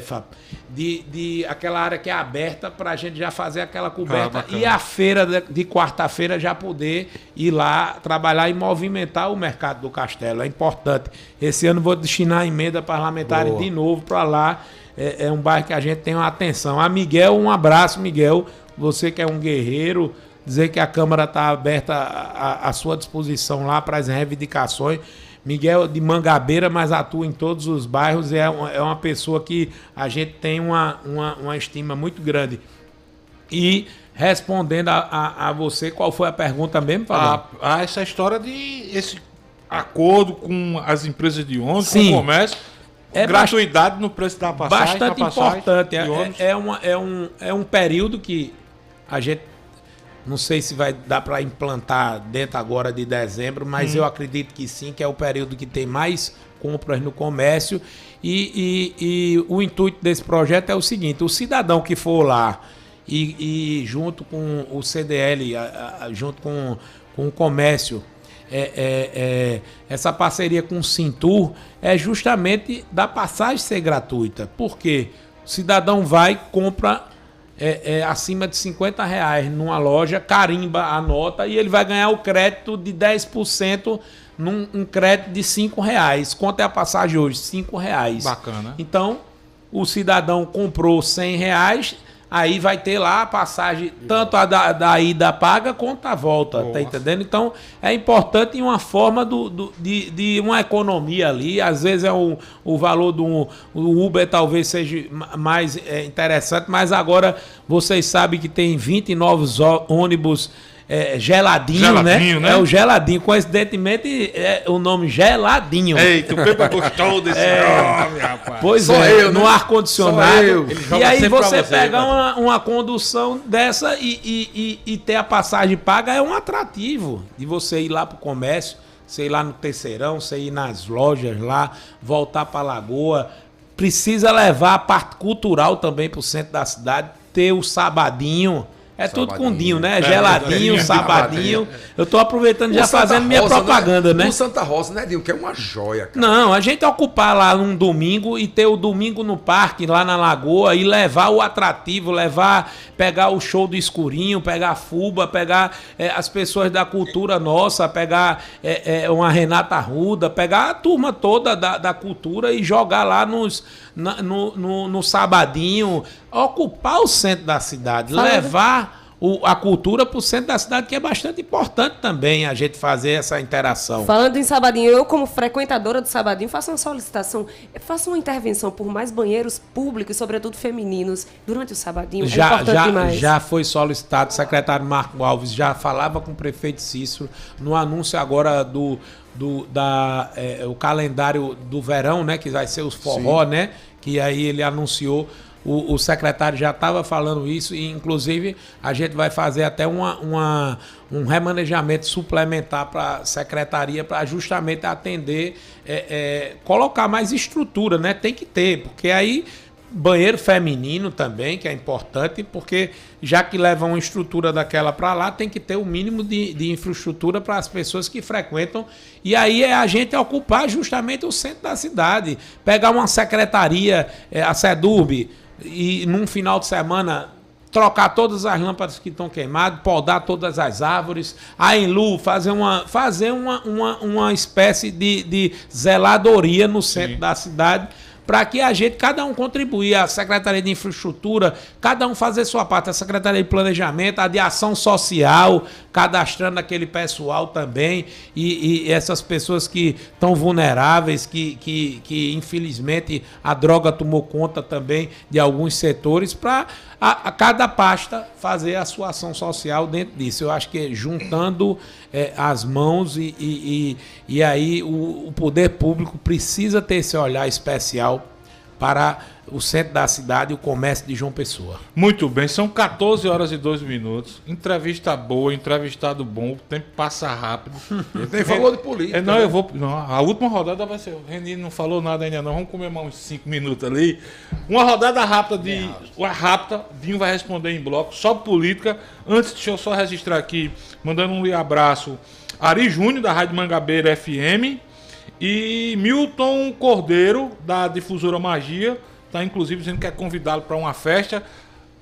Fábio, de aquela área que é aberta para a gente já fazer aquela coberta e a feira de quarta-feira já poder ir lá trabalhar e movimentar o mercado do Castelo. É importante. Esse ano vou destinar a emenda parlamentar de novo para lá. É um bairro que a gente tem uma atenção. A Miguel, um abraço, Miguel. Você que é um guerreiro, dizer que a Câmara está aberta à sua disposição lá para as reivindicações. Miguel de Mangabeira, mas atua em todos os bairros, é uma pessoa que a gente tem uma estima muito grande. E respondendo a você, qual foi a pergunta mesmo, Fabio? Essa história de esse acordo com as empresas de ônibus, com o comércio, gratuidade no preço da passagem. Bastante importante. É um período que a gente... Não sei se vai dar para implantar dentro agora de dezembro, mas eu acredito que sim, que é o período que tem mais compras no comércio. E o intuito desse projeto é o seguinte: o cidadão que for lá e junto com o CDL, junto com o comércio, essa parceria com o Cintur é justamente da passagem ser gratuita. Por quê? O cidadão vai, compra acima de R$50 numa loja, carimba a nota e ele vai ganhar o crédito de 10% num crédito de R$5. Quanto é a passagem hoje? R$5. Bacana. Então, o cidadão comprou R$100, aí vai ter lá a passagem, tanto a da ida paga quanto a volta, tá entendendo? Então, é importante em uma forma de uma economia ali. Às vezes o valor do Uber talvez seja mais interessante, mas agora vocês sabem que tem 20 novos ônibus geladinho, né? É o geladinho. Coincidentemente, o nome geladinho. Eita, o Pepa gostou desse nome, rapaz. Pois no ar-condicionado. E aí você pegar uma condução dessa e ter a passagem paga é um atrativo de você ir lá pro comércio, você ir lá no Terceirão, você ir nas lojas lá, voltar pra Lagoa. Precisa levar a parte cultural também pro centro da cidade, ter o sabadinho. Tudo com Dinho, né? Geladinho, sabadinho. Eu tô aproveitando já fazendo minha propaganda, né? O Santa Rosa, né, Dinho? Que é uma joia, cara. Não, a gente ocupar lá um domingo e ter o domingo no parque, lá na Lagoa, e levar o atrativo, pegar o show do Escurinho, pegar a Fuba, pegar as pessoas da cultura nossa, pegar uma Renata Arruda, pegar a turma toda da cultura e jogar lá no sabadinho, ocupar o centro da cidade, levar a cultura para o centro da cidade, que é bastante importante também a gente fazer essa interação. Falando em Sabadinho, eu como frequentadora do Sabadinho faço uma solicitação, faço uma intervenção por mais banheiros públicos, sobretudo femininos, durante o Sabadinho. Já foi solicitado, o secretário Marco Alves já falava com o prefeito Cícero no anúncio agora o calendário do verão, né, que vai ser os forró, sim, né, que aí ele anunciou. O secretário já estava falando isso e, inclusive, a gente vai fazer até um remanejamento suplementar para a secretaria para justamente atender, colocar mais estrutura, né? Tem que ter, porque aí banheiro feminino também, que é importante, porque já que leva uma estrutura daquela para lá, tem que ter o mínimo de infraestrutura para as pessoas que frequentam. E aí é a gente ocupar justamente o centro da cidade. Pegar uma secretaria, a SEDURB, e num final de semana trocar todas as lâmpadas que estão queimadas, podar todas as árvores, a Enlu fazer uma espécie de zeladoria no centro, sim, da cidade, para que cada um contribuir, a Secretaria de Infraestrutura, cada um fazer sua parte, a Secretaria de Planejamento, a de Ação Social, cadastrando aquele pessoal também, e essas pessoas que estão vulneráveis, que infelizmente a droga tomou conta também de alguns setores, para a cada pasta fazer a sua ação social dentro disso. Eu acho que juntando as mãos e aí o poder público precisa ter esse olhar especial para o centro da cidade e o comércio de João Pessoa. Muito bem, são 14h02. Entrevista boa, entrevistado bom, o tempo passa rápido. Ele nem falou de política. Não, a última rodada vai ser. O Reni não falou nada ainda não. Vamos comer mais uns 5 minutos ali. Uma rodada rápida Dinho vai responder em bloco, só política. Antes, deixa eu só registrar aqui, mandando um abraço. Ari Júnior, da Rádio Mangabeira FM. E Milton Cordeiro, da Difusora Magia, está inclusive dizendo que quer convidá-lo para uma festa.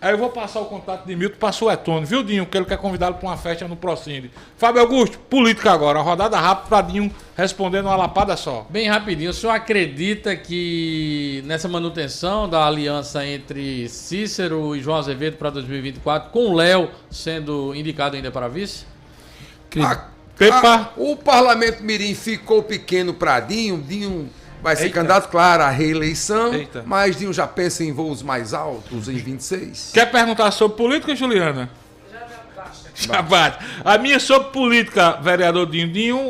Aí eu vou passar o contato de Milton para Suetônio, viu, Dinho? Que ele quer convidá-lo para uma festa no Procinde. Fábio Augusto, política agora. Uma rodada rápida para Dinho responder numa lapada só. Bem rapidinho. O senhor acredita que nessa manutenção da aliança entre Cícero e João Azevedo para 2024, com o Léo sendo indicado ainda para vice? O Parlamento Mirim ficou pequeno para Dinho. Dinho vai ser candidato, claro, à reeleição. Mas Dinho já pensa em voos mais altos em 26. Quer perguntar sobre política, Juliana? Já bate. A minha sobre política, vereador Dinho. Dinho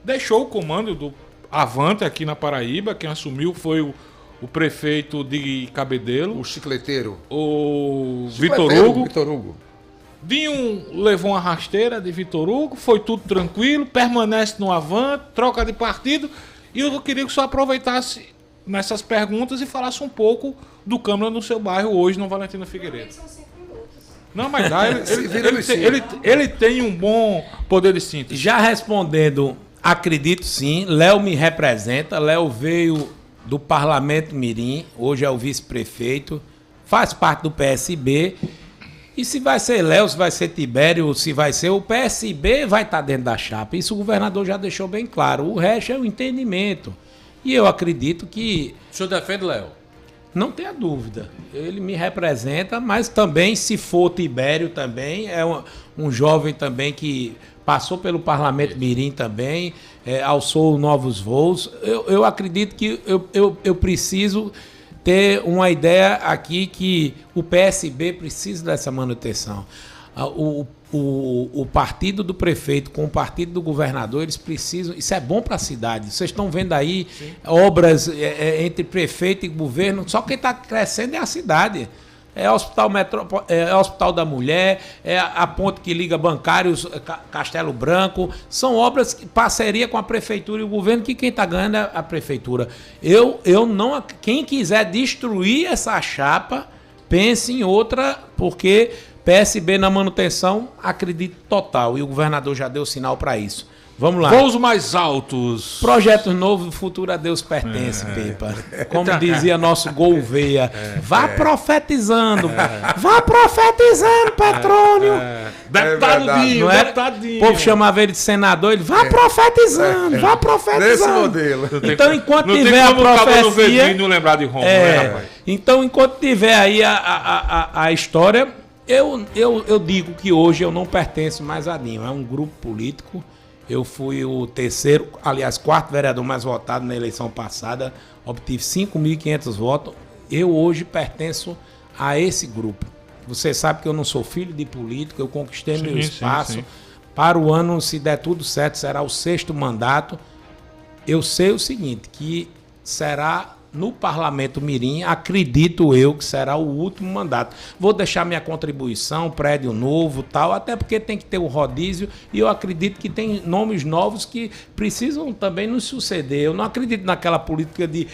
deixou o comando do Avante aqui na Paraíba. Quem assumiu foi o prefeito de Cabedelo. O chicleteiro. O Vitor Hugo. Dinho levou uma rasteira de Vitor Hugo, foi tudo tranquilo, permanece no Avante, troca de partido. E eu queria que o senhor aproveitasse nessas perguntas e falasse um pouco do Câmara no seu bairro hoje no Valentina Figueiredo. Não, mas dá, ele tem um bom poder de síntese. Já respondendo, acredito sim, Léo me representa, Léo veio do Parlamento Mirim, hoje é o vice-prefeito, faz parte do PSB, e se vai ser Léo, se vai ser Tibério, se vai ser o PSB, vai estar dentro da chapa. Isso o governador já deixou bem claro, o resto é o entendimento. E eu acredito que... O senhor defende Léo? Não tenha dúvida. Ele me representa, mas também, se for Tibério também, é um jovem também que passou pelo Parlamento Mirim também, alçou novos voos. Eu acredito que eu preciso ter uma ideia aqui que o PSB precisa dessa manutenção. O partido do prefeito com o partido do governador, eles precisam... Isso é bom para a cidade. Vocês estão vendo aí obras entre prefeito e governo. Só quem está crescendo é a cidade. É o Hospital da Mulher, é a ponte que liga Bancários, Castelo Branco. São obras de parceria com a prefeitura e o governo, que quem está ganhando é a prefeitura. Quem quiser destruir essa chapa, pense em outra, porque... PSB na manutenção, acredito total. E o governador já deu sinal para isso. Vamos lá. Voos mais altos. Projeto novo, o futuro a Deus pertence, Pepa. Como dizia nosso Gouveia. Vá profetizando. Vá profetizando, Petrônio. Deputadinho, deputadinho. O povo chamava ele de senador. Ele, vá profetizando, vá profetizando. Nesse modelo. Então, enquanto tiver a profecia... Não lembrar de Roma, né, rapaz? Então, enquanto tiver aí a história... Eu digo que hoje eu não pertenço mais a nenhum. É um grupo político. Eu fui o quarto vereador mais votado na eleição passada. Obtive 5.500 votos. Eu hoje pertenço a esse grupo. Você sabe que eu não sou filho de político. Eu conquistei meu espaço. Sim. Para o ano, se der tudo certo, será o 6º mandato. Eu sei o seguinte, que será... No Parlamento Mirim, acredito eu que será o último mandato. Vou deixar minha contribuição, prédio novo, tal, até porque tem que ter o rodízio e eu acredito que tem nomes novos que precisam também nos suceder. Eu não acredito naquela política de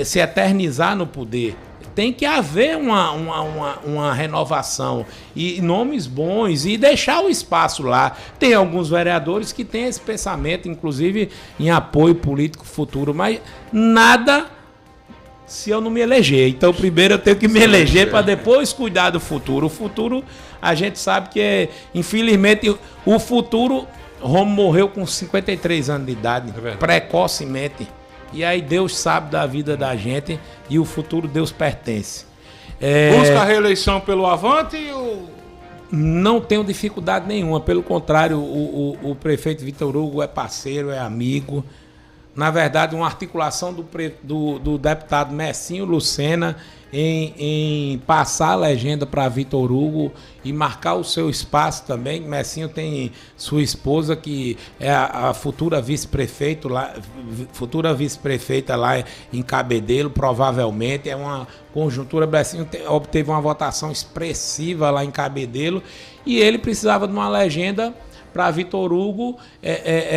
se eternizar no poder. Tem que haver uma renovação e nomes bons e deixar o espaço lá. Tem alguns vereadores que têm esse pensamento, inclusive em apoio político futuro, mas nada se eu não me eleger. Então, primeiro eu tenho que me eleger para depois cuidar do futuro. O futuro, a gente sabe que infelizmente, o futuro... Romo morreu com 53 anos de idade, precocemente. E aí Deus sabe da vida da gente e o futuro Deus pertence. Busca a reeleição pelo Avante ou... Não tenho dificuldade nenhuma, pelo contrário, o prefeito Vitor Hugo é parceiro, é amigo. Na verdade, uma articulação do deputado Messinho Lucena em passar a legenda para Vitor Hugo e marcar o seu espaço também. Messinho tem sua esposa, que é a futura vice-prefeita lá em Cabedelo, provavelmente. É uma conjuntura. Messinho obteve uma votação expressiva lá em Cabedelo e ele precisava de uma legenda para Vitor Hugo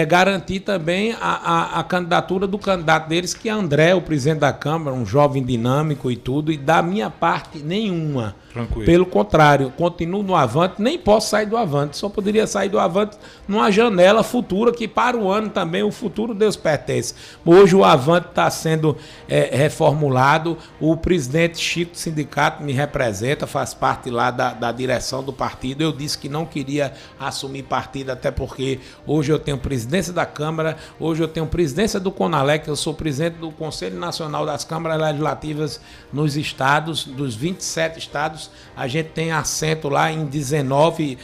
garantir também a candidatura do candidato deles, que é André, o presidente da Câmara, um jovem dinâmico e tudo, e da minha parte nenhuma. Tranquilo. Pelo contrário, continuo no Avante, nem posso sair do Avante, só poderia sair do Avante numa janela futura, que para o ano também o futuro Deus pertence. Hoje o Avante está sendo reformulado, o presidente Chico do sindicato me representa, faz parte lá da direção do partido. Eu disse que não queria assumir partido, até porque hoje eu tenho presidência da Câmara, hoje eu tenho presidência do CONALEC, eu sou presidente do Conselho Nacional das Câmaras Legislativas nos estados, dos 27 estados, a gente tem assento lá em 19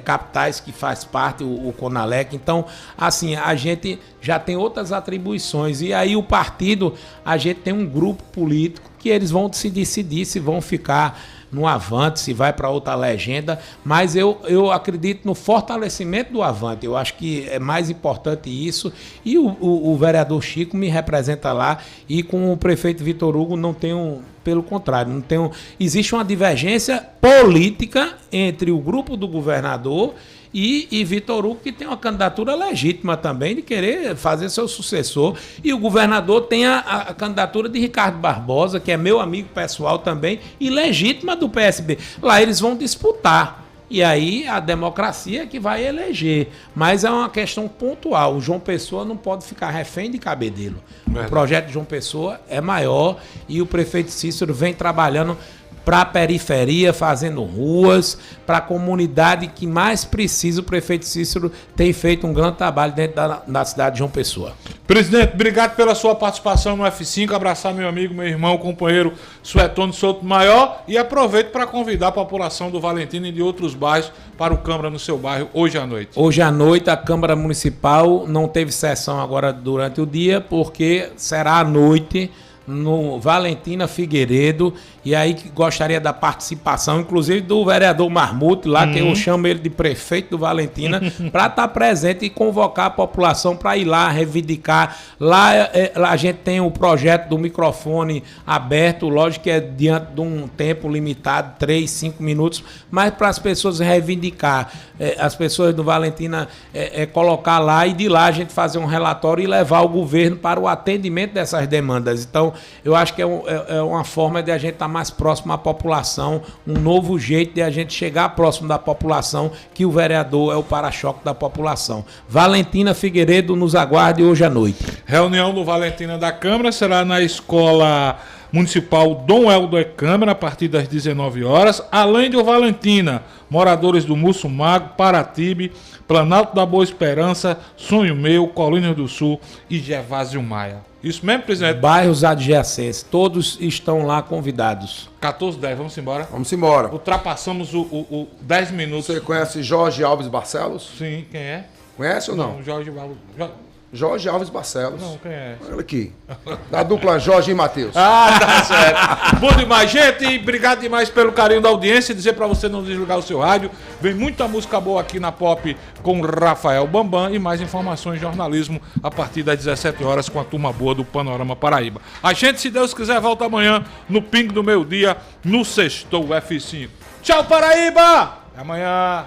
capitais que faz parte o CONALEC. Então, assim, a gente já tem outras atribuições. E aí o partido, a gente tem um grupo político que eles vão se decidir se vão ficar no Avante, se vai para outra legenda, mas eu acredito no fortalecimento do Avante. Eu acho que é mais importante isso, e o vereador Chico me representa lá, e com o prefeito Vitor Hugo não tenho, pelo contrário, não tenho, existe uma divergência política entre o grupo do governador e Vitor Hugo, que tem uma candidatura legítima também de querer fazer seu sucessor. E o governador tem a candidatura de Ricardo Barbosa, que é meu amigo pessoal também, e legítima do PSB. Lá eles vão disputar. E aí a democracia é que vai eleger. Mas é uma questão pontual. O João Pessoa não pode ficar refém de Cabedelo. O projeto de João Pessoa é maior e o prefeito Cícero vem trabalhando para a periferia, fazendo ruas, para a comunidade que mais precisa. O prefeito Cícero tem feito um grande trabalho dentro da cidade de João Pessoa. Presidente, obrigado pela sua participação no F5, abraçar meu amigo, meu irmão, companheiro Suetônio Souto Maior, e aproveito para convidar a população do Valentina e de outros bairros para o Câmara no seu bairro hoje à noite. Hoje à noite a Câmara Municipal não teve sessão agora durante o dia, porque será à noite no Valentina Figueiredo, e aí que gostaria da participação, inclusive do vereador Marmute, lá que eu chamo ele de prefeito do Valentina, para estar presente e convocar a população para ir lá reivindicar. Lá a gente tem o projeto do microfone aberto, lógico que é diante de um tempo limitado, 3, 5 minutos, mas para as pessoas reivindicar, as pessoas do Valentina colocar lá, e de lá a gente fazer um relatório e levar o governo para o atendimento dessas demandas. Então, eu acho que é uma forma de a gente estar mais próximo à população, um novo jeito de a gente chegar próximo da população, que o vereador é o para-choque da população. Valentina Figueiredo nos aguarde hoje à noite. Reunião do Valentina da Câmara será na Escola Municipal Dom Helder Câmara, a partir das 19 horas, além de o Valentina, moradores do Mussumago, Paratibe, Planalto da Boa Esperança, Sonho Meu, Colinas do Sul e Gervásio Maia. Isso mesmo, presidente? Bairros adjacentes, todos estão lá convidados. 14h10, vamos embora? Vamos embora. Ultrapassamos o 10 minutos. Você conhece Jorge Alves Barcelos? Sim, quem é? Conhece ou não? Jorge Alves Barcelos. Não, quem é? Olha aqui. Da dupla Jorge e Matheus. Ah, tá certo. Bom demais, gente. Obrigado demais pelo carinho da audiência. Dizer pra você não desligar o seu rádio. Vem muita música boa aqui na Pop com Rafael Bambam e mais informações de jornalismo a partir das 17 horas com a turma boa do Panorama Paraíba. A gente, se Deus quiser, volta amanhã no Ping do Meio Dia, no Sextou F5. Tchau, Paraíba! Até amanhã.